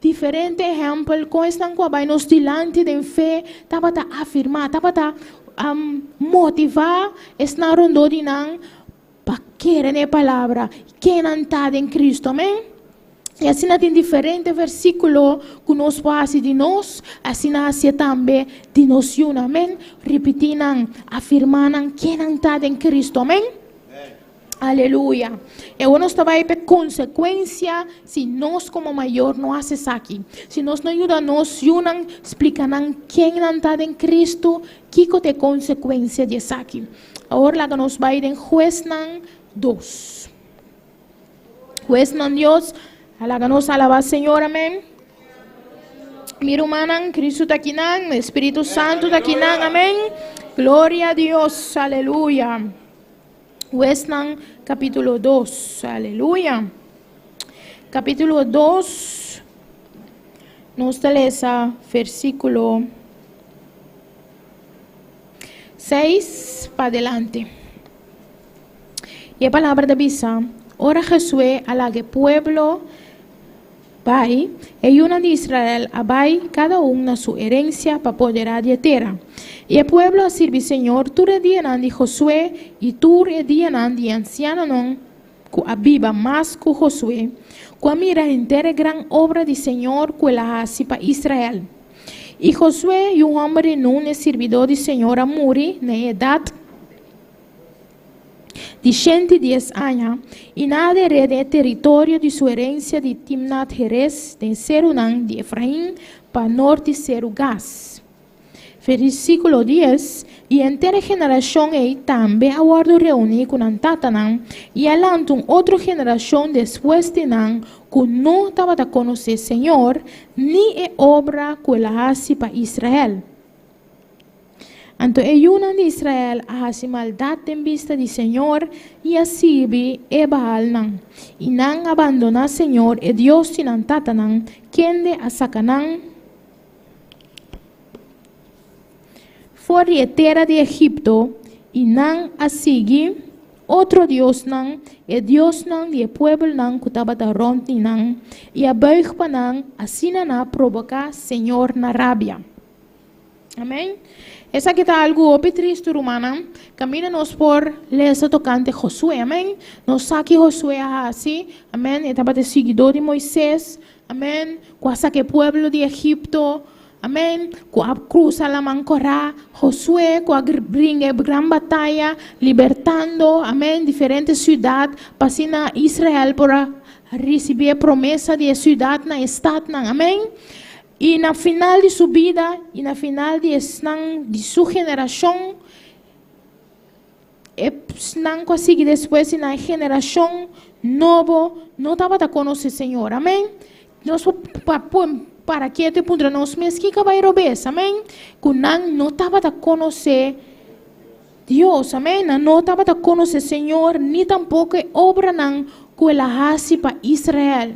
D: exemplo, coisas que vai nos dilante de fé, estava a afirmar, estava a motivar esse narondo de não para querer a palavra, que não está em Cristo, amém? E assim tem diferentes versículos que nós fazemos de nós, assim assim também de nós, amém? Repetindo, afirmando que não está em Cristo, amém? Aleluia. E nós também por consequência, se nós como maior não fazemos aqui, se nós não ajudamos, explicando quem não está em Cristo, que é a consequência disso aqui. Agora nós vamos em Juez 2. Juez Deus. Alaganos alabar Senhor, amém. Mira humana, Cristo está aqui, Espírito Santo está aqui, amém. Glória a Deus, aleluia. Juez capítulo 2, aleluia. Capítulo 2, nós lemos versículo 6 para adelante. E a palavra da Bisa, ora Josué alague pueblo, vai, e una de Israel abai cada na sua herência para poder a terra. E o pueblo a servir Senhor, tu redianan de Josué, e tu redianan de anciano non, que abiba mais que Josué, que a mira inteira gran obra de Senhor que ela hace para Israel. E Josué e homem não é servidor de Senhor a muri na idade de 110 anos, e nada herede território de sua herência de Timnat Heres, de Serunã de Efraim, para norte Serugás. Versículo 10, e inteira geração aí também aguardo reunir com Antatanã, e alantam outra geração depois de Nan, que não estava a conhecer Senhor, nem é obra que ela hace para Israel. Então, uma de Israel hace maldade em vista de Senhor e assim é Baal não. E não abandona Senhor e Deus de Nantatanã, quem de a sacanã fora a terra de Egipto, e não a seguir outro Deus não, e Deus não de pueblo não que estava da ronde não, e a beug para não, assim não provocar Senhor na rábia. Amém? Essa aqui está algo triste, humana. Camina-nos por lesa tocante Josué, amém? Nós sabe que Josué assim, amém? Estava de seguidor de Moisés, amém? Quase que o pueblo de Egipto, amém, com a cruz alamancorá, Josué, com a brinca gran batalha, libertando, amém, diferentes cidades, passando Israel para receber a promessa de cidade na estado, amém. E na final de sua vida, e na final de sua geração, não consegui depois na geração nova, não estava a conhecer o Senhor, amém? Nós para que te pondrá nós mesmo que vai rober, amém? Que não estava a conhecer Deus, amém? Não estava a conhecer o Senhor, nem tampouco obra não que ela faz para Israel.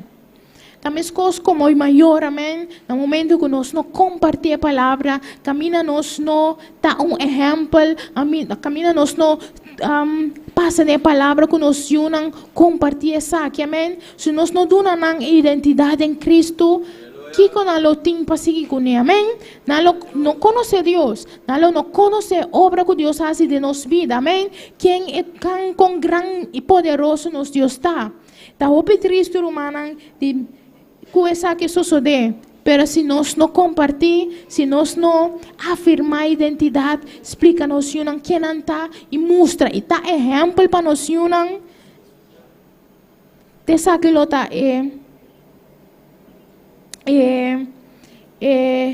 D: Também coisas como o maior, amém? No momento que nós não compartilhamos a palavra, camina nós não dá exemplo, camina nós não passa a palavra que nós unam, compartilha isso aqui, amém? Se nós não damos a identidade em Cristo, que nós não temos para seguir com ele, amém? Nós não conhecemos Deus, nós não conhecemos a obra que Deus faz de nossa vida, amém? Quem é com grande e poderoso nos Deus está. Está muito triste, humana, de coisa que sucede, mas se nós não compartilhamos, se nós não afirmamos a identidade, explica-nos quem não está e mostra e dá exemplo para nós, dessa que está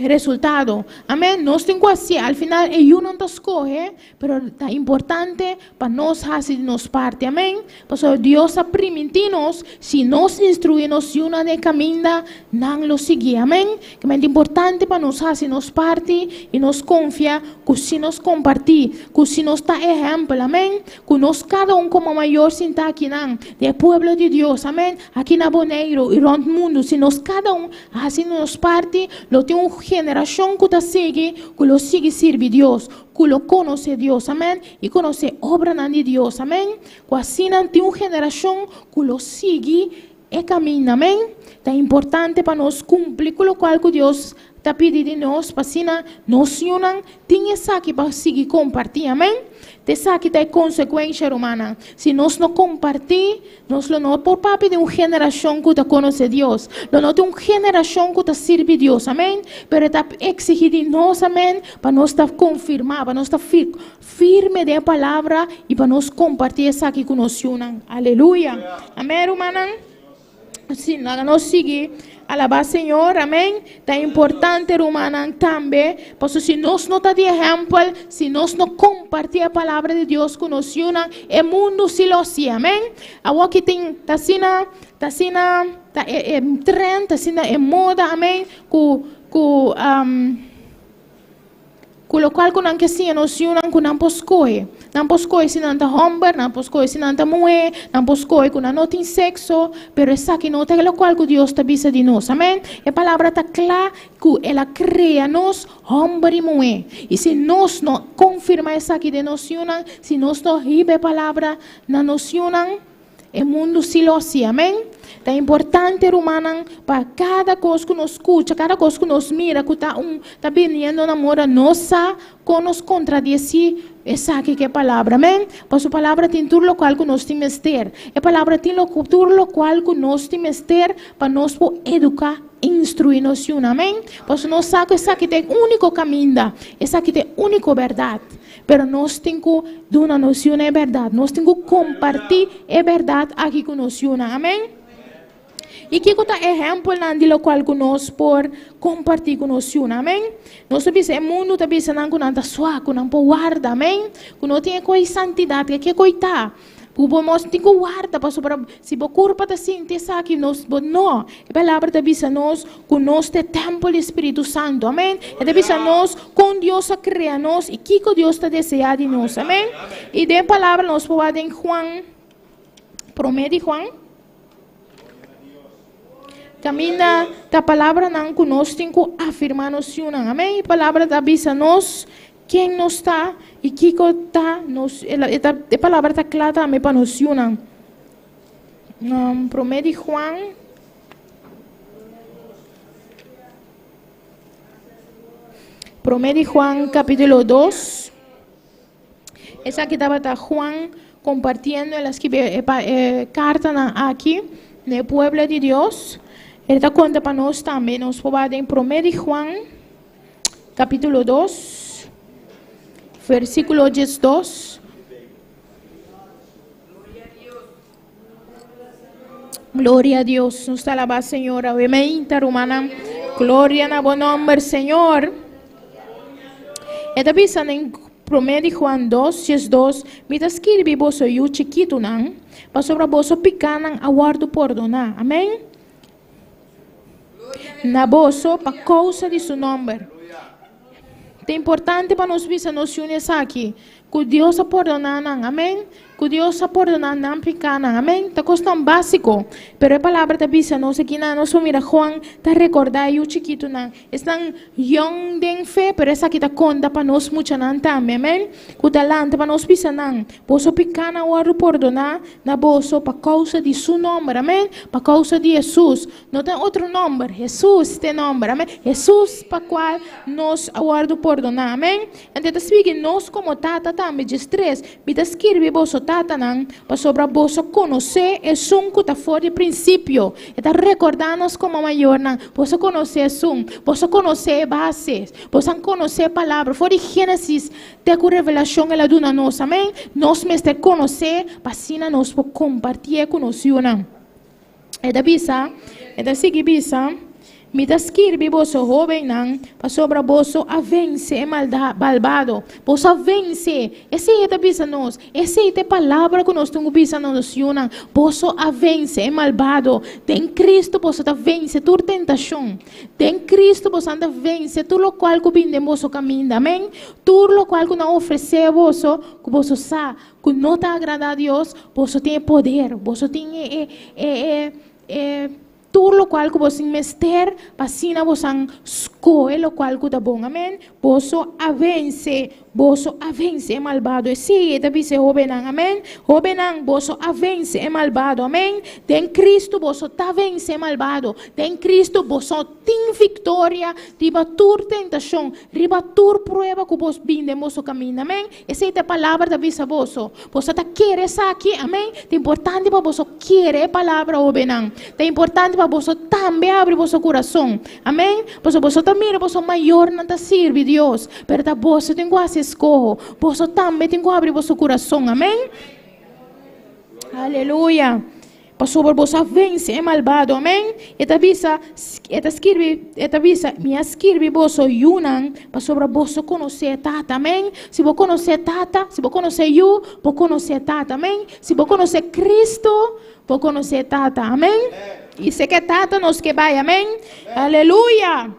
D: resultado. Amém? Nós temos assim, al final, eu não escolhe, mas é importante para nós fazer nossa parte. Amém? Porque Deus ha permitido, se nós instruímos uma de caminho, não lo seguir. Amém? Que é importante para nós fazer nossa parte e nós confiar que se nós compartir, que se nós dá exemplo. Amém? Que nós cada como maior sinta aqui, do povo de Deus. Amém? Aqui na Boneiro e no mundo, se nós cada fazendo nossa parte, tem uma geração que está segue, que lo sigue servir Deus, que lo conhece Deus, amém? E conhece a obra de Deus, amém? Que assim tem uma geração que lo sigue e caminha, amém? É importante para nós cumprir com o qual que Deus está pedindo de nós, para assim nós unam, tem essa aqui para seguir compartilhar, amém? Essa aqui tem consequência humana. Se nós não compartilhamos, nós não por parte de uma geração que conhece Deus, não tem uma geração que serve Deus, amém? Mas está exigido de nós, amém? Para nós estar confirmado, para nós estar firme da palavra e para nós compartilhar essa aqui com nós unam. Aleluia. Amém, humana? Se nós seguir, alabar Senhor, amém? É importante, humana, também, porque se nós não temos exemplo, se nós não compartilhamos a palavra de Deus com nós, o mundo se lo sia, amém? Agora que tem, está em trend, está em moda, amém? Com o qual que não quer ser nós que não poscoe. Não poscoe se não está homem, não poscoe se não está mulher, não poscoe que não tem sexo, pero essa que não tem o qual que Deus está visa de nós, amém? A palavra está clara que ela cria nós homem e mulher. E se nós não confirmamos essa aqui de nós, se nós não ribe a palavra na nós, o mundo se lo sia, amém? É importante, humana, para cada coisa que nos escuta, cada coisa que nos mira, que está vindo na mora nossa, que nos contradiz essa aqui que é a palavra, amém? Porque a palavra tem tudo o qual que nós temos que ter. A palavra tem tudo o qual que nós temos que ter para nós educar, instruir nós, amém? Porque nós sabemos que essa aqui tem único caminho, essa aqui tem única verdade. Pero nós temos que dar uma noção de verdade, nós temos que compartilhar a verdade aqui com nós, amém? E que está exemplo de qual que nós por compartilhar com nós, amém? Nós sabemos que o mundo está pensando que não está suave, que não pode guardar, amém? Que não tem coisa santidade, que é coisa. Nós temos que guardar, se o corpo está assim, aqui, nós não. A palavra está dizendo nós que nós temos templo do Espírito Santo, amém? Está dizendo nós, com Deus a criar nós, e que Deus está desejando de nós, amém? E de palavra nós podemos em Juan, promete Juan, camina da palavra não que nós temos que afirmar nós, amém? A palavra está dizendo nós, quem não está e que está, a palavra está clara também para nós. Promete Juan. Promete Juan capítulo 2. Essa aqui estava Juan compartiendo las cartas aqui no pueblo de Deus. Ele está contando para nós também. Nós podemos Promete Juan capítulo 2, versículo 12. Gloria a Dios. Nos alaba, Señor. Amén. Tarumana. Gloria a buen nombre, Señor. Esta visa en promedio Juan 2, 2. Mitas kirbi boso yu chiquito nan. Pasobra boso picanan aguardo perdonar. Amén. Na boso pa causa de su nombre. É importante para nós visar nos unir aqui. Que Deus a perdonar, amém? Que Deus a perdonar, não picar, amém? Tá costando básico. Pero a palavra da bisa, nós aqui na nossa mira Juan, tá recordar o chiquito, não. Estão young de fé, pero essa aqui tá conta para nós muito, não, também, amém? Que talante para nós bisa, não. Posso picar na hora perdonar, na bolsa, para causa de seu nome, amém? Para causa de Jesus. Não tem outro nome, Jesus tem nome, amém? Jesus para qual nós aguardo perdonar, amém? Então, tá seguindo nós como tata, também de estresse, me tá escrevendo bolsa tata, não, para sobre a bolsa conhecer é som que tá fora de princípio, e tá recordando-nos como maior, não, posso conhecer som, posso conhecer bases, posso conhecer a palavra, fora de Gênesis, tem com revelação ela dona nós, amém? Nós mestre conhecer, para nós compartilhar com nós, não. É da bisa, é da seguir bisa. Me descreve boso jovem não, para sobre boso a vencer malvado, boso a vencer. Esse é da bisa nós, esse é a palavra que nós temos bisa nós não, boso a vencer malvado. Tem Cristo boso a vencer toda tentação. Tem Cristo boso a vencer tudo o qual que vinde boso caminho, amém? Tudo o qual que não oferece boso, que boso sabe, que não te agrada a Deus, boso tem poder, boso tem tudo o qual que você mester, passina você escolhe o qual que tá bom, amém? Você avance é malvado. Esse deve ser jovenão, amém? Jovenão, você avance é malvado, amém? Tem Cristo, você tá vence é malvado. Tem Cristo, você tem vitória, riba tur tentação, riba tur prueba que você vinde você caminho, amém? Essa é a palavra da visa você. Você tá querer aqui, amém? É importante para você querer a palavra jovenão. É importante para você também abrir você coração, amém? Você também você maior não tá serve Deus, pero tá você tem que escorro, você também tem que abrir vosso coração, amém? Aleluia. Pastor, você vence é malvado, amém? Eta visa, me escreve você yunan, pastor, você conhecer tata, amém? Se você conhecer tata, se você conhecer you, você conhecer tata, amém? Se você conhecer Cristo, você conhecer tata, amém? E se que tata nos que vai, amém? Aleluia.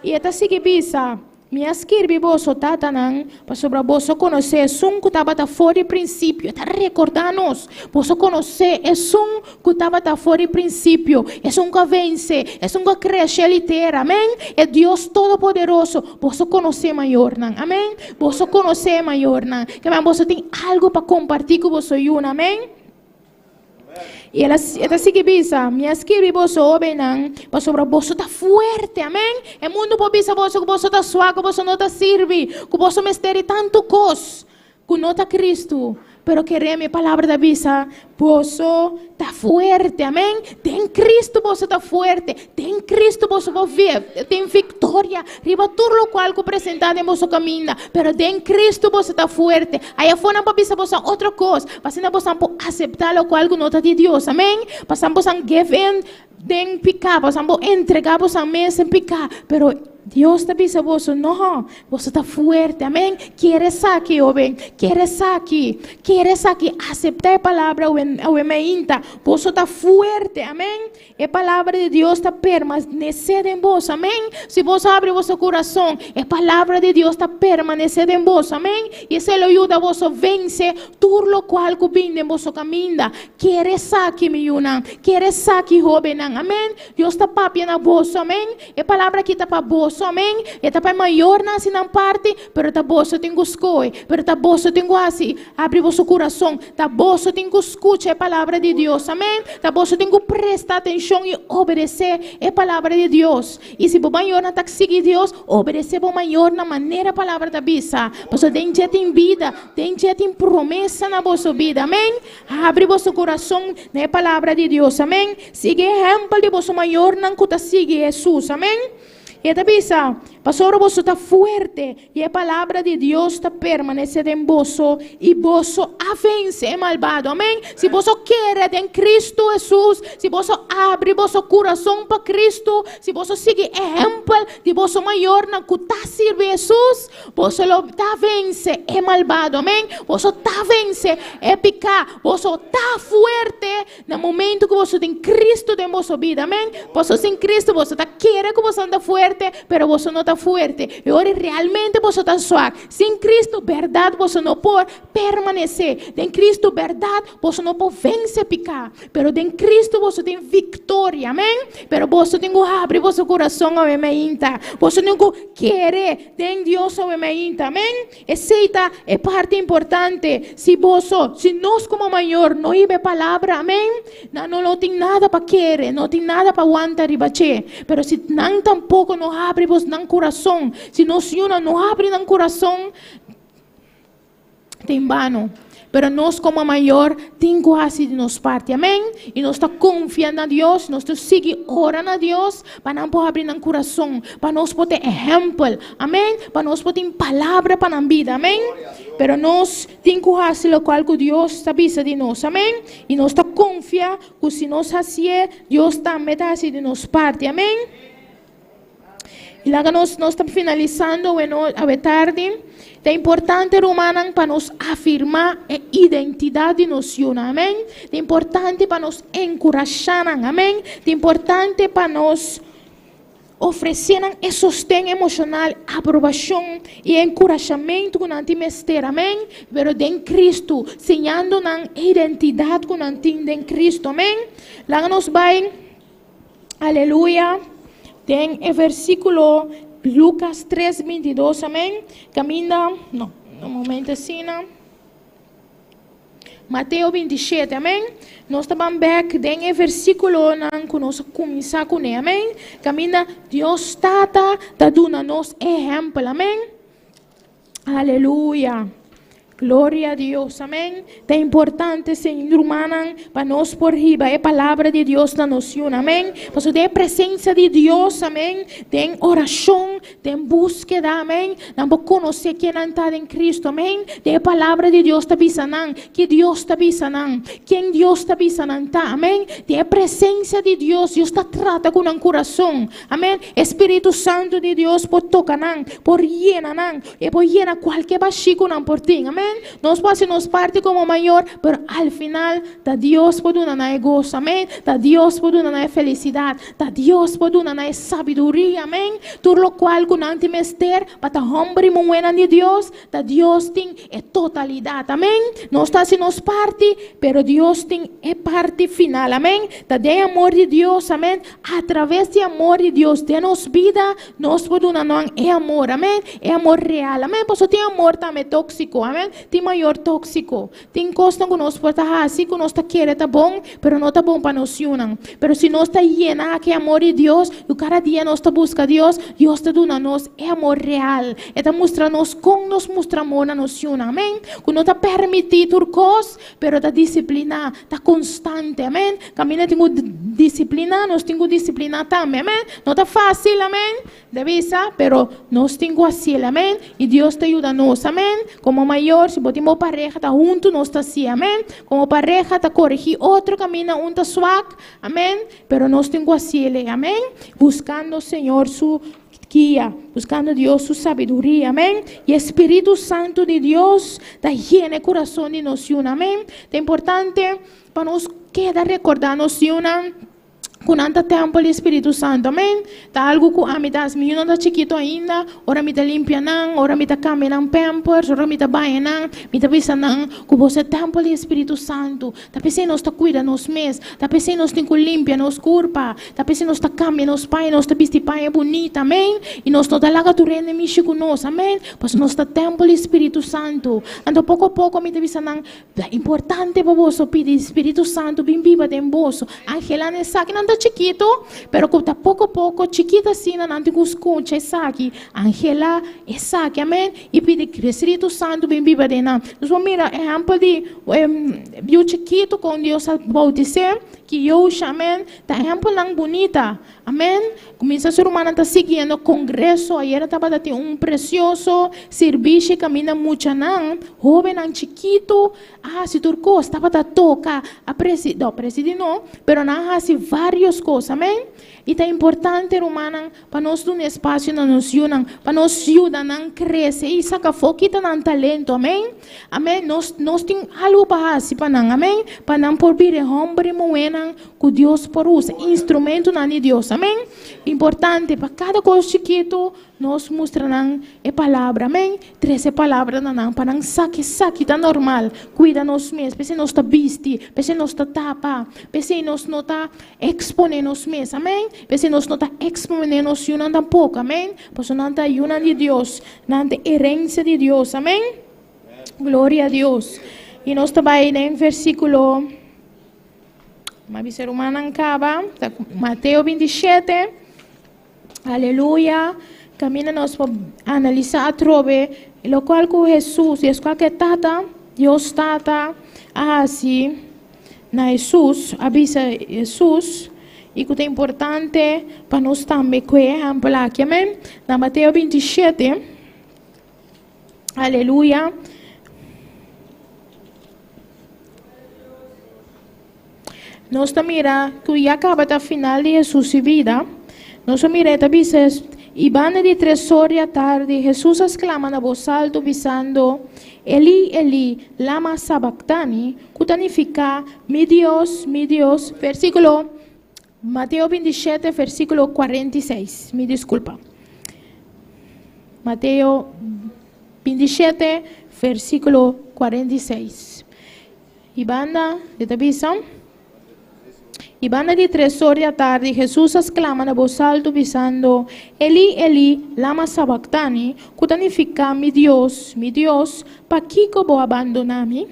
D: E eta sigue bisa. Me escreve você tata não, para sobre você conhecer som que estava fora de princípio, está recordando-nos, você conhecer é som que estava fora de princípio, é som que vence, é som que cresce liteira, amém? É Deus todo-poderoso, você conhecer maior, não, amém? Você conhecer maior, não, que você tem algo para compartilhar com você, amém? E ela sigue bisa, me escreve você homem não, para sobre você tá forte, amém? É mundo para bisa você que você tá suave, que você não tá serve, que você mistério tanto cos, que não tá Cristo. Pero queremos a palavra da bisa, você tá forte, amém? Tem Cristo, você tá forte. Tem Cristo, você vai ver. Tem vitória. Riba tudo o qual que apresentado em você caminha. Pero tem Cristo, você tá forte. Aí fora para bisa você outra coisa. Você não pode aceitar o qual que não tá de Deus, amém? Passamos a give in, tem picar, passamos a entregar você mesmo sem picar. Pero Deus te dice você, não, você está forte, amém? Queres aqui, jovem, queres aqui, aceitar a palavra, o emeinta, você está forte, amém? A palavra de Deus está permanecendo em você, amém? Se você abre o seu coração, a palavra de Deus está permanecendo em você, amém? E se ele ajuda você vencer tudo o qual que vem em você caminho. Queres aqui, minha, queres aqui, jovem, amém? Deus está papiando a você, amém? A palavra aqui está para você. Amém? Eta pai maior na sinang parte, pero ta boso tengo escoe, pero ta boso tengo assim, abre vosso coração, ta boso tengo escucha a palavra de Deus, amém? Ta boso tengo prestar atenção e obedecer a palavra de Deus. E se o maior na tak seguir Deus, obedecer o maior na maneira a palavra da bisa. Você tem dia tem vida, tem dia tem promessa na vossa vida, amém? Abre vosso coração na palavra de Deus, amém? Siga exemplo de vosso maior na que sigue Jesus, amém? E da bisa, Pastor, vos está fuerte y la palabra de Dios está permanece en vos y vos avance el malvado. Amén. Si vos quieres en Cristo Jesús, si vos abre vos corazón para Cristo, si vos sigue ejemplo de vos mayor na que sirve Jesús, vos lo vence el malvado. Amén. Vos vence el pecado. Vos está fuerte en el momento que vos en Cristo de vos vida. Amén. Vos en Cristo, vos quiere que vos anda fuerte, pero vos no está fuerte. Y ahora realmente vos está suave. Sin Cristo, verdad, vos no puede permanecer. En Cristo, verdad, vos no puede vencer pecado. Pero en Cristo vos tem victoria. Amén. Pero vos tem que abrir vos corazón a vermelhinta. Vos tem que querer en Dios a vermelhinta. Amén. Essa é parte importante. Se nós como maior não ibe palavra, amém, não tem nada para querer, não tem nada para aguantar e bater. Pero se não tampouco não abre vos no coração, se nós não abre no coração, tem vano. Pero nós como maior tem quase de nos parte, amém? E nós está confiando em Deus, nós seguimos orando a Deus, para não poder abrir no coração, para nós poder exemplo, amém? Para nós poder palavra para a vida, amém? Pero nós tem quase o qual que Deus está visa de nós, amém? E nós está confiando que se nós assim, Deus também está assim de nos parte, amém? E lá nós estamos finalizando, a tarde. É importante, Romana, para nos afirmar a identidade de nós, amém? É importante para nos encorajar, amém? É importante para nos oferecer e sostém emocional, aprovação e encorajamento com a mestre, amém? Pero em Cristo, ensinando a identidade com a em Cristo, amém? Lá nós vai, aleluia, tem o versículo Lucas 3:22, amém? Camina, não, no momento assim, não. Mateus 27, amém? Nós estamos back, tem o versículo que nós começamos com ele, amém? Camina, Deus está dando-nos exemplo, amém? Aleluia. Glória a Deus, amém? É importante, Senhor, humana, para nós por riba, é a palavra de Deus na noção, amém? Para ter a presença de Deus, amém? Tem oração, tem búsqueda, amém? Não vou conhecer quem está em Cristo, amém? Tem a palavra de Deus está bisando, que Deus está bisando, quem Deus está bisando, amém? Tem a presença de Deus, Deus está trata com um coração, amém? Espírito Santo de Deus por tocar, por llenar, e por llenar qualquer baixo não por ti, amém? Nós podemos parte como maior, pero al final, da Deus por dar gozo, amém? Da Deus por dar felicidade, da Deus por dar sabedoria, amém? Tudo lo qual com antimester, para homem muito de Deus, da Deus tem a totalidade, amém? Não está se nos parte, pero Deus tem a parte final, amém? Da de amor de Deus, amém? Através do amor de Deus, de nos vida, nós podemos dar é amor, amém? É amor real, amém? Por isso tem amor também tóxico, amém? Tem maior tóxico. Tem coisa que nós podemos assim, que nós queremos tá bom, pero não tá bom para nós unam. Pero se nós está llena que amor de Deus, e cada dia nós está busca Deus, Deus está dando a nós é amor real. Está mostrando nós como nós mostramos na nós unam, amém? Que não está permitido coisas, pero está disciplina, está constante, amém? Caminha tem disciplina, nós temos disciplina também, amém? Não está fácil, amém? Devisa, pero nós temos assim, amém? E Deus te ajuda a nós, amém? Como maior, se botamos pareja, está junto, nós está assim, amém? Como pareja, está corrigir outro caminho, está suave, amém? Pero nós temos assim, amém? Buscando, Senhor, su guia, buscando Deus su sabedoria, amém? E Espírito Santo de Deus está lleno o coração de nós, amém? É importante para nós quedar recordando, com tanto tempo o Espírito Santo, amém? Tá algo que a mim das mim não tá chiquito ainda, ora me tá limpiando, ora me tá caminhando pampers, ora me tá banhando, me tá pensando que você tempo o Espírito Santo, tá pensando nós tá cuida nos mês, tá pensando nós tem que limpar nos corpo, tá pensando nós tá caminhando nos pai, nós tá vestir pai bonita, amém? E nós não tá lá que reina mexer com nós, amém? Pois nós tá tempo o Espírito Santo, então pouco a pouco me tá pensando, é importante para você pedir Espírito Santo bem viva de bolso, angela nessa que não está chiquito, pero que está poco a poco, chiquita assim, não tem que escutar essa aqui, Angela, essa aqui, amém? E pedir que o Espírito Santo vem viver de nós. Nós vamos mirar exemplo de o chiquito com Deus bautizar, que eu chamei, tá exemplo não bonita, amém? Começa a ser humano está seguindo o congresso, ayer estava a ter precioso serviço, caminha muito não, jovem não chiquito, se turcou, estava a tocar, a presidente não, pero não há várias coisas, amém? E é importante, humana, para nós dar um espaço na nossa para nós ajudar a crescer e sacar foco e talento, amém? Amém? Nós temos algo para para nós, amém? Para não por vir homem moena que Deus por usa, instrumento na de Deus, amém? Importante, para cada coisa chiquito, nós mostramos a palavra, amém? 13 palavras para não saque tá normal, cuida nós mesmos, para nós está vestir, para nós está tapa, para nós não está exponer nós mesmos, amém? Para nós não está exponer nós não tampouco, amém? Porque não está una de Deus, não está herência de Deus, amém? Glória a Deus. E nós também em versículo, mas ser humano acaba, Mateus 27, aleluia. Camina nós para analisar a trove, o qual com Jesus, e qual que tata, Deus tata, assim, na Jesus, avisa Jesus, e que é importante para nós também, que é exemplo aqui, amém? Na Mateus 27, aleluia. Nós mira que já acaba da final de Jesus vida, nós mira avisa. E banda de 3 horas da tarde, Jesus exclama na voz alta, visando, Eli, Eli, lama sabachthani, que significa, mi Dios, versículo, Mateus 27, versículo 46, me desculpa. Mateus 27, versículo 46. E banda de aviso. E banda de 3 horas da tarde, Jesus exclama na voz alta, visando, Eli, Eli, lama sabachthani, que significa, mi Dios, para que vou abandonar-me?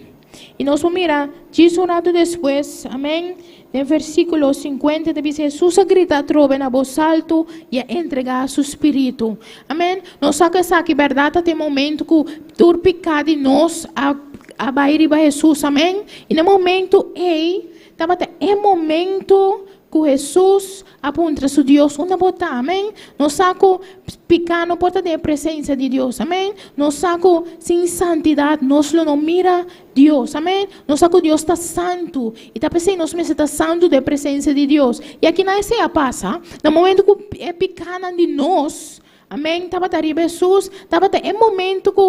D: E nós vamos mirar, 10 horas depois, amém? No versículo 50, diz, Jesus grita trove na voz alta e entrega seu espírito. Amém? Nós sabemos que a verdade tem momento que o pecado de nós a vai a Jesus, amém? E no momento, é momento que Jesus aponta a Deus uma bota, amém? Nós sabemos que pecar não pode ter a presença de Deus, amém? Nós sabemos que sem santidade nós não mira Deus, amém? Nós sabemos que Deus está santo e está pensando nós mesmos está santo da presença de Deus. E aqui não se passa, no momento que é pecar de nós, amém? Estava a Jesus, é momento que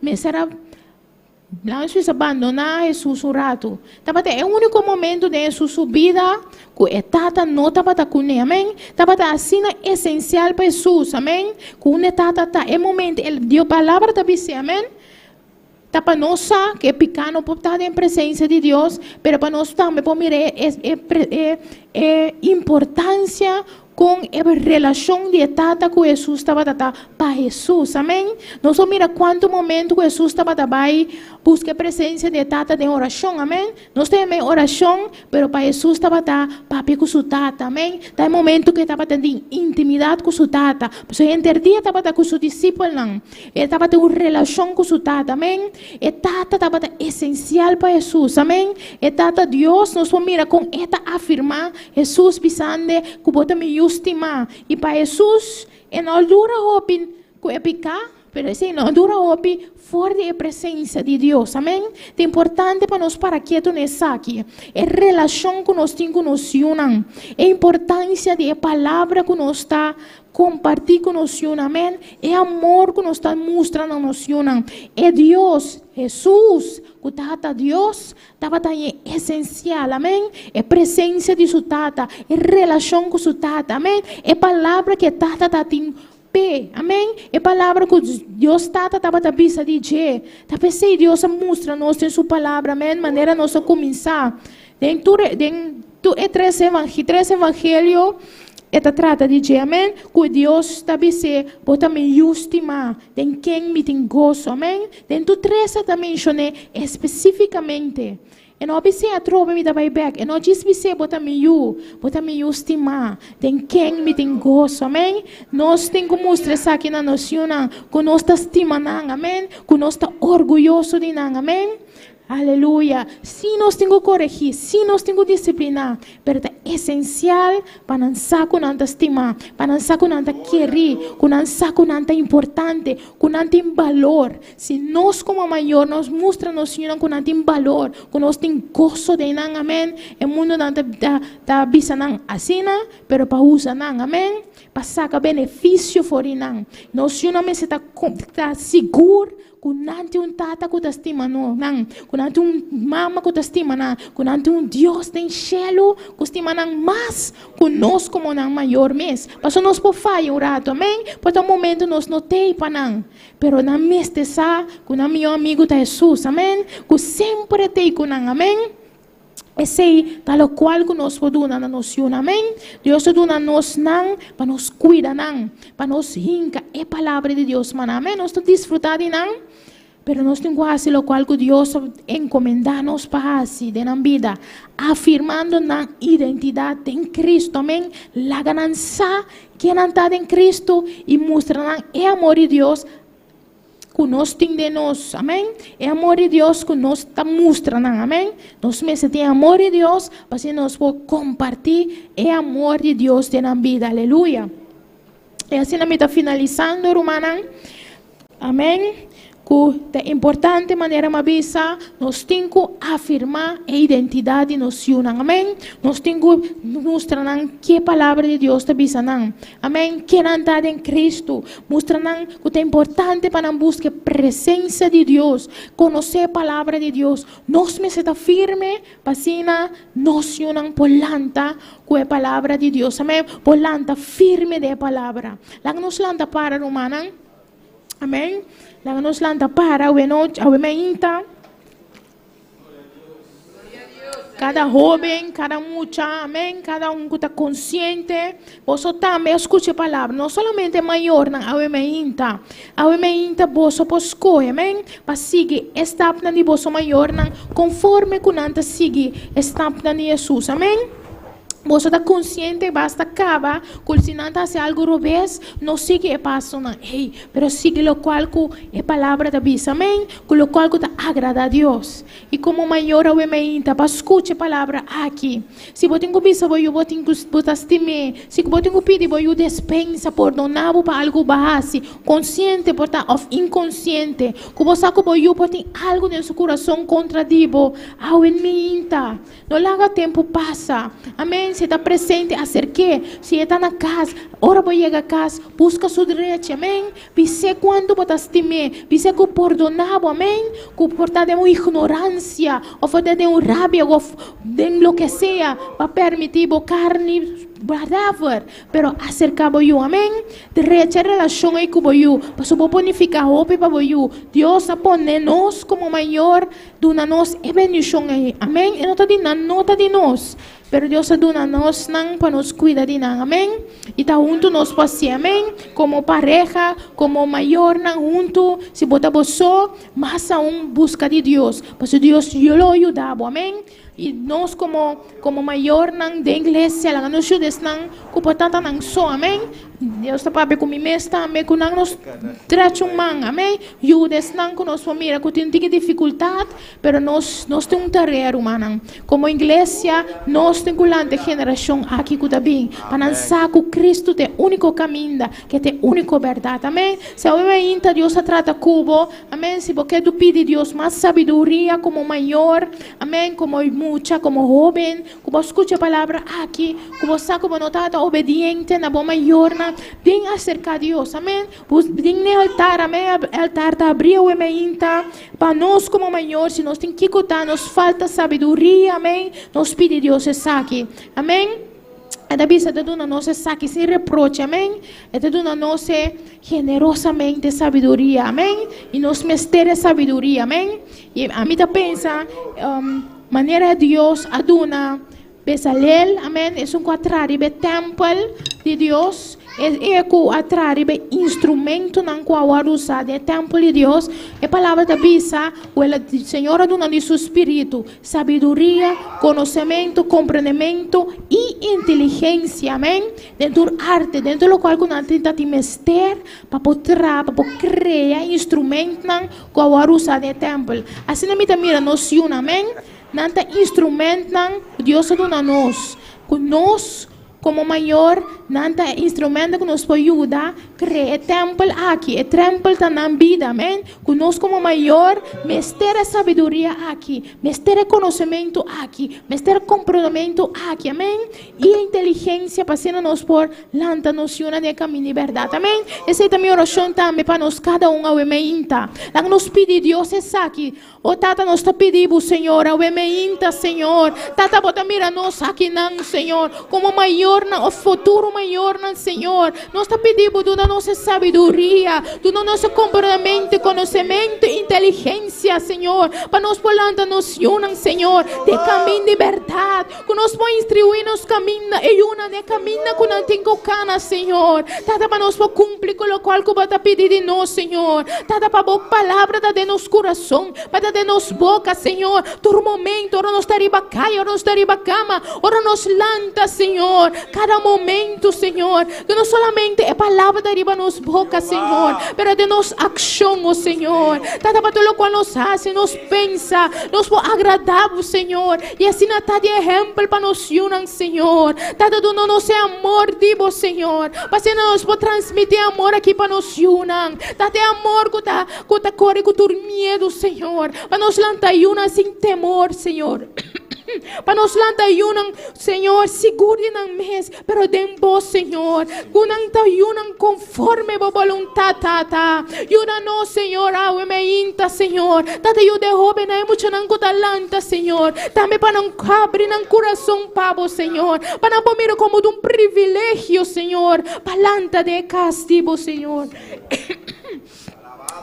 D: me será não se abandonar Jesus um rato. É o único momento de sua vida que a tata não estava com ele, amém? Estava assim essencial para Jesus, amém? Que a tata é momento, ele deu palavra da Bíblia, amém? Para nós que é pecar não pode estar em presença de Deus, mas para nós também podemos ver a importância com a relação de tata que Jesus estava para Jesus, amém? Nós vamos ver quanto momento que Jesus estava buscar a presença de tata de oração, amém? Nós temos oração, mas para Jesus estava papi com sua tata, amém? Tem momento que estava tendo intimidade com sua tata, porque entendia estava com seu discípulo, não? Ele estava tendo uma relação com sua tata, amém? E tata estava essencial para Jesus, amém? E tata Deus, nós vamos ver com esta afirmar Jesus pisando que bota me estimar e para Jesus não dura hopi que é pecar, mas não dura hopi fora da presença de Deus, amém? É importante para nós para quieto nessa aqui, é relação que nós temos com nós, é importância da palavra que nós está compartir com nós, amém? É amor que nós está mostrando nós, é Deus, Jesus, que tata Deus, estava essencial, amém? É presença de sua tata, é relação com sua tata, amém? É palavra que tata tem pé, amém? É palavra que Deus tata estava da vista de Jé. Talvez se Deus mostra nós em sua palavra, amém? Maneira nós começar. Tem três evangelhos Esta trata de dizer, amém? Que Deus está dizendo, bota me estima, tem quem me tem gozo, amém? Dentro três também mencionei especificamente. E não obse a trova me da back. E não diz você bota me estima, tem quem me tem gozo, amém? Nós tem que mostrar aqui na nação, que nós está estimando, amém? Que nós está orgulhoso de nós, amém? Aleluia. Sim, nós temos que corrigir, sim, nós temos que disciplinar, mas é essencial para não saber não estimar, para não saber não querer, para não saber não é importante, que não tem valor. Se nós como maior nos mostramos Senhor que não tem valor, que nós temos gozo de nós, amém? O mundo não está visando assim, mas para usar nós, amém? Para sacar benefício for nós. Nós Senhor está seguro. Kunanti tata que te estima não, kunanti mama que te estima não, kunanti Deus tem cielo que estima não mais conosco como não maior mês. Passou nós por falha rato, amém? Por um momento nós não tem para não, pero na mês de sa, com o meu amigo de Jesus, amém? Que sempre tem com não, amém? Esse tal qual que nós podemos na noção, amém? Deus nos dá nós não para nos cuidar não, para nos hinca é palavra de Deus, mano, amém? Nós estamos desfrutando não. Pero nós temos que fazer o qual que Deus encomenda-nos para fazer na vida, afirmando na identidade em Cristo, amém? A ganância que não está em Cristo e mostrando o amor de Deus que nós temos de nós, amém? É amor de Deus que nós estamos mostrando, amém? Nós mesmos temos amor de Deus, para nós podemos compartilhar o amor de Deus na vida, aleluia. E assim nós estamos finalizando, Romana, amém? Que é importante maneira mabisa, nós temos que afirmar a identidade nossa, amém? Nós temos que mostrar que a palavra de Deus está bisando, amém? Que não está em Cristo, mostrando que é importante para buscar a presença de Deus, conhecer a palavra de Deus. Nós me está firme, para assim nós não polanta com a palavra de Deus, amém? Polanta firme da palavra. Lá nos lanta para romana, amém? Lá nos lanta para o meinta. Cada jovem, cada mucha, amém? Cada que está consciente. Você também escute a palavra. Não somente maior, não, a meinta. A meinta, você pode escolher, amém? Para seguir esta de você maior, não, conforme que não seguir esta de Jesus, amém? Você está consciente, basta acaba, que se não está algo revés, não siga o passo, não. Hey, pero siga o qual que a palavra da bisa, amém? Com o qual que agrada a Deus. E como maior a meinta, para escutar a palavra aqui. Se você tem que bisa, você tem que estimar. Se você tem que pedir, você dispensa, perdonar para algo base, consciente, por estar inconsciente. Que você tem algo no seu coração contra Deus, a meinta. Não larga tempo passa, amém? Se está presente, acerque. Se está na casa, ora para chegar a casa, busca sua direita, amém? Vise quando você estima, vise que perdonar, amém? Que portar de uma ignorância, ou de uma rabia, ou de lo que seja, para permitir a carne, whatever, pero acercava eu, amém? Direita a relação aí com eu, para só bonificar hope para eu. Deus apone nós como maior, dona nós e bendição aí, amém? E não está dizendo nota de nós. Pero Deus dá nós não para nos cuidar de nós, amém? E está junto nós para si, amém? Como pareja, como maior, não junto. Se botamos só, mais aún busca de Deus. Porque Deus eu lo ajudava, amém? E nós como maior não da igreja, lá nos ajuda não, que portanto não só, amém? Deus está para ver com mim mesmo, também que não nos trate man, amém? Ajuda não com nossa família, que tem dificuldade, pero nós temos tarefa humana. Como igreja, nós temos que geração aqui que está bem, para não saber que Cristo é o único caminho, que é a única verdade, amém? Se eu ainda Deus trata cubo, amém? Se você pede Deus mais sabedoria como maior, amém? Como mucha, como jovem, que você escute a palavra aqui, que você como notado obediente na boa maior, vem acerca de Deus, amém? Vem no altar, amém? Altar está abrindo o meinta para nós como maior, se nós temos que contar, nos falta sabedoria, amém? Nos pede Deus essa aqui, amém? E da bisa te dona nós saque sem reproche, amém? E te dona nós generosamente sabedoria, amém? E nós mestre sabedoria, amém? E a mim ta pensa, maneira de Deus aduna Bezalel, amém, é um atrari be templo de Deus, é que atrari be instrumento não qual usar de templo de Deus, é palavra da bisa, o Senhor dona de seu espírito, sabedoria, conhecimento, compreendimento e inteligência, amém, dentro da arte, dentro do qual nós tenta te mester, para poder criar instrumento não qual usar de templo, assim a mim também noção, amém. Nanta instrumento não Deus dona nós, como maior, nanta instrumento que nos pode ajudar criar templo aqui, é templo tá na vida, amém? Conosco como maior, mestre sabedoria aqui, mestre conhecimento aqui, mestre comportamento aqui, amém? E a inteligência para nos por lanta noção de caminho de verdade, amém? Essa é a minha oração também para nós cada um ao emeinta. Lá nos pede Deus é aqui, o tata nos está pedindo, Senhor, ao emeinta, Senhor, tata bota mira nós aqui não, Senhor, como maior o futuro maior, Senhor. Nós está pedindo da nossa sabedoria, do nosso comportamento, conhecimento e inteligência, Senhor. Para nós poder nos unir, Senhor, de caminho de verdade. Que nós podemos instruir nos caminhos e una de caminho que não tem cana, Senhor. Tata para nós cumprir com o qual que vai pedir de nós, Senhor. Tata para a palavra de nosso coração, para de nossa boca, Senhor. Todo momento, ora nós estaremos caia, ora nós estaremos cama, ora nós lanta, Senhor. Cada momento, Senhor, que não solamente é palavra da riba nos boca, Senhor, pero de nos ação, oh Senhor. Tata para tudo o qual nos faz, nos pensa, nos for agradável, Senhor. E assim está de exemplo para nos unir, Senhor. Tata do nosso amor, digo, Senhor. Para nós por transmitir amor aqui para nos unir. Tata amor que tá corre com medo, Senhor. Para nos lançar una sem temor, Senhor. Para nos lançar unam, Senhor, segure não mês, pero dem vos, Senhor, unam ta unam conforme a vontade, tata, una no, Senhor, ao emeinta, Senhor, tata eu derrube na emoção não cotalanta, Senhor, também para não abrir não coração pavo, Senhor, para não pomir como de um privilégio, Senhor, palanta de castigo, Senhor.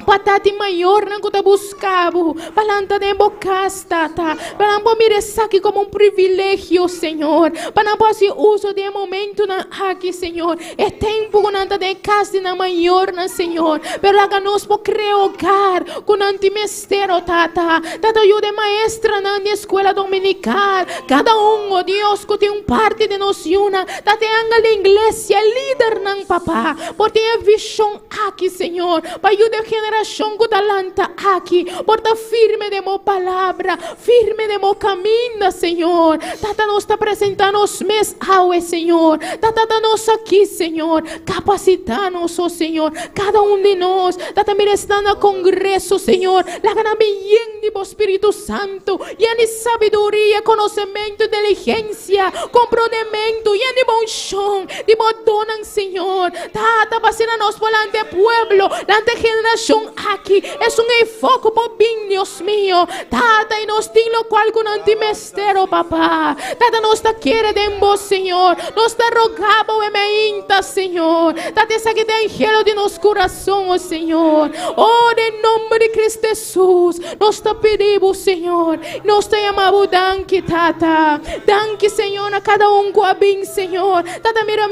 D: Patati maior não que buscavo, palanta de bocasta, para não pomir aqui como privilégio, Senhor, para não fazer uso de momento aqui, Senhor, é tempo que não de casa na maior, Senhor, pero lá nós por creogar com antimestero, tata, eu de maestra na escola dominical, cada oh Deus, que tem parte de nós una, tata anga de igreja, líder não papá, porque é visão aqui, Senhor, para ajudar geração que talanta aqui, porta firme de mo palavra, firme de mo caminho, Senhor. Tata nos está apresentando os meus aue, Senhor. Tata nos aqui, Senhor, capacitando-nos, oh Senhor, cada de nós. Tata mira estando a congresso, Senhor, la gana bem de Espírito Santo, e a sabedoria, conhecimento, inteligência, comprometimento, e a bom chão, de bom dona, Senhor. Tata passando nos por ante pueblo, ante geração aqui, é enfoque por bem, Deus meu. Tata, e nós temos qual com antimestero, papá. Tata, nós está querendo vos, Senhor. Nós está rogando o emeinta, Senhor. Tata, essa que tem gelo de nosso coração, oh Senhor. Oh, em nome de Cristo Jesus, nós está pedindo, Senhor. Nós está chamando, danke, Tata. Danke, Senhor, a cada com a bem, Senhor. Tata, mira,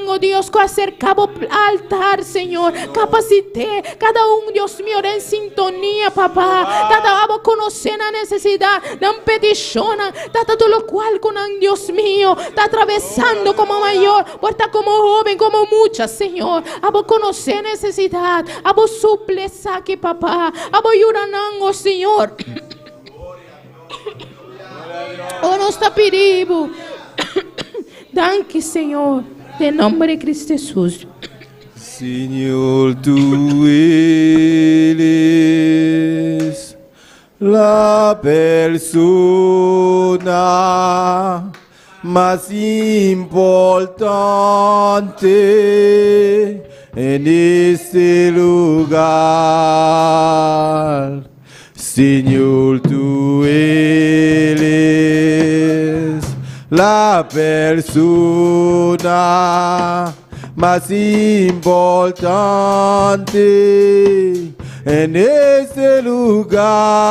D: oh Deus, que acercava ao altar, Senhor. Capacite cada Deus meu, em sintonia, papá. Tata, abo conhecer a necessidade, não peticiona. Tata, tudo qual com Deus meu, está atravessando como maior, porta como jovem, como muitas, Senhor. Abo conhecer a necessidade, abo suple aqui, papá. Abo yuranang, oh Senhor. Oh, nós está pedindo. Danke, Senhor, em nome de Cristo Jesus.
C: Senhor, tu eres la persona más importante en este lugar. Senhor, tu eres la persona más importante en este lugar.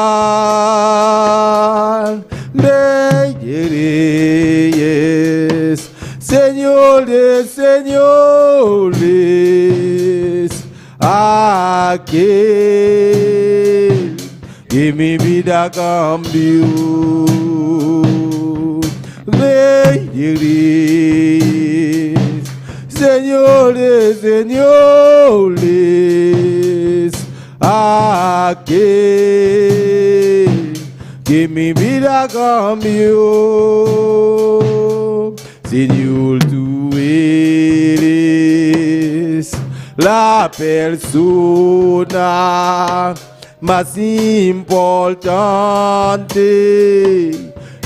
C: aquel que mi vida cambió. Rey de reyes, señores, señores, aquel que mi vida cambió. Señor, tú eres la persona más importante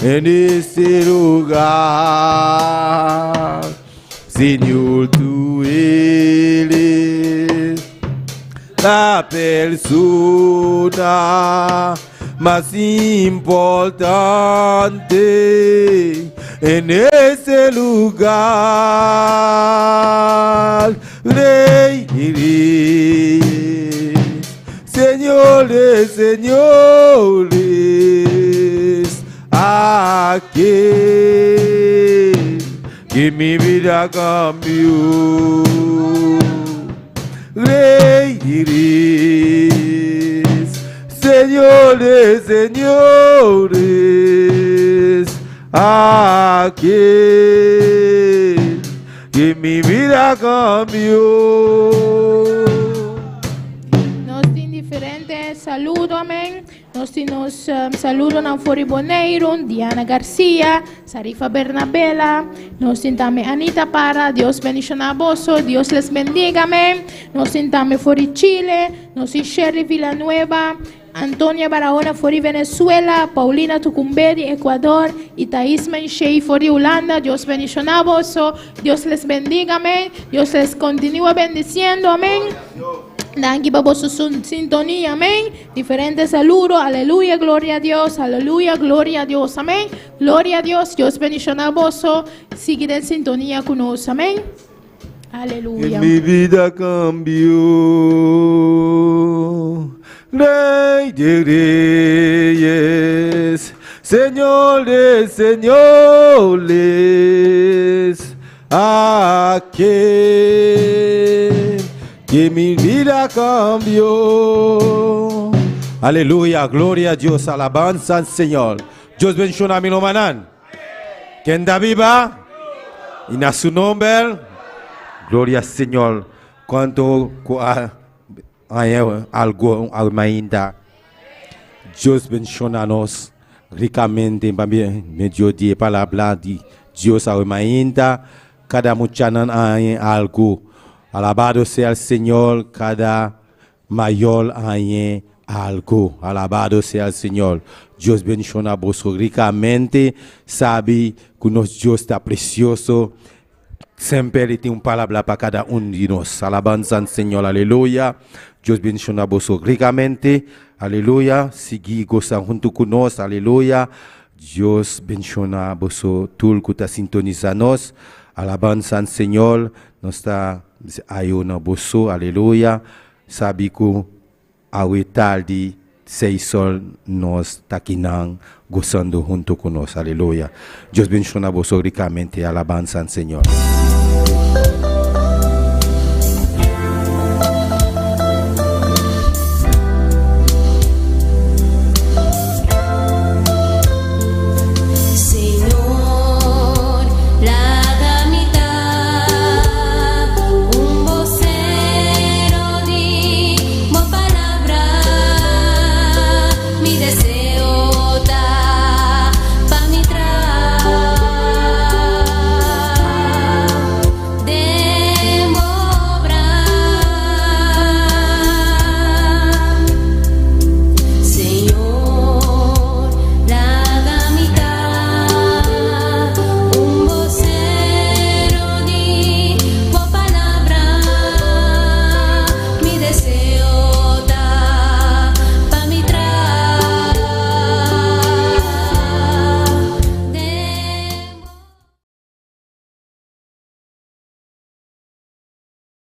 C: en este lugar. Señor, tú eres la persona más importante en este lugar. Rey y reyes, señores, señores, aquel que mi vida cambió. Rey y reyes, señores, señores, aquel que mi vida cambió.
D: Nos indiferente saludo, amén. Nos saludo na Fori Boneiro, Diana Garcia, Sarifa Bernabela, nos sintame Anita Para, Dios bendiga boso, Dios les bendiga, amén. Nos sintame Fori Chile, nos Sherry Villanueva, Antonia Barahona Fori Venezuela, Paulina Tucumberi Ecuador, y Thais Menchei Fori Holanda, Dios bendiga boso, Dios les bendiga, amén. Dios les continúa bendiciendo, amén. Danke por su sintonía, amén. Diferentes saludos, aleluya, gloria a Dios, aleluya, gloria a Dios, amén. Gloria a Dios, Dios bendiga a vos, sigue en sintonía con nosotros, amén. Aleluya.
C: Mi vida cambió, Rey de reyes, señores, señores, aquel que mi vida cambió. Aleluya, gloria a Dios, alabanza al Señor. Dios bendiga a mi hermano. ¿Quién da viva? Y en su nombre, gloria al Señor. Cuanto hay algo ainda, Dios bendiga a nos ricamente, mediodía palabra de Dios ainda. Cada muchacho hay algo. Alabado sea el Señor, cada mayor hay algo. Alabado sea el Señor. Dios bendiga a vos ricamente. Sabe que nuestro Dios está precioso. Siempre tiene una palabra para cada uno de nosotros. Alabanza al Señor. Aleluya. Dios bendiga a vos ricamente. Aleluya. Sigue gozando junto con nosotros. Aleluya. Dios bendiga a vos todo el que está sintonizando. Alabanza al Señor. Nos está ayuna boso, aleluya. Sabe que a tarde 6 horas nos taquinan gozando junto con nosotros, aleluya. Dios bendiga a vos ricamente, alabanza al Señor.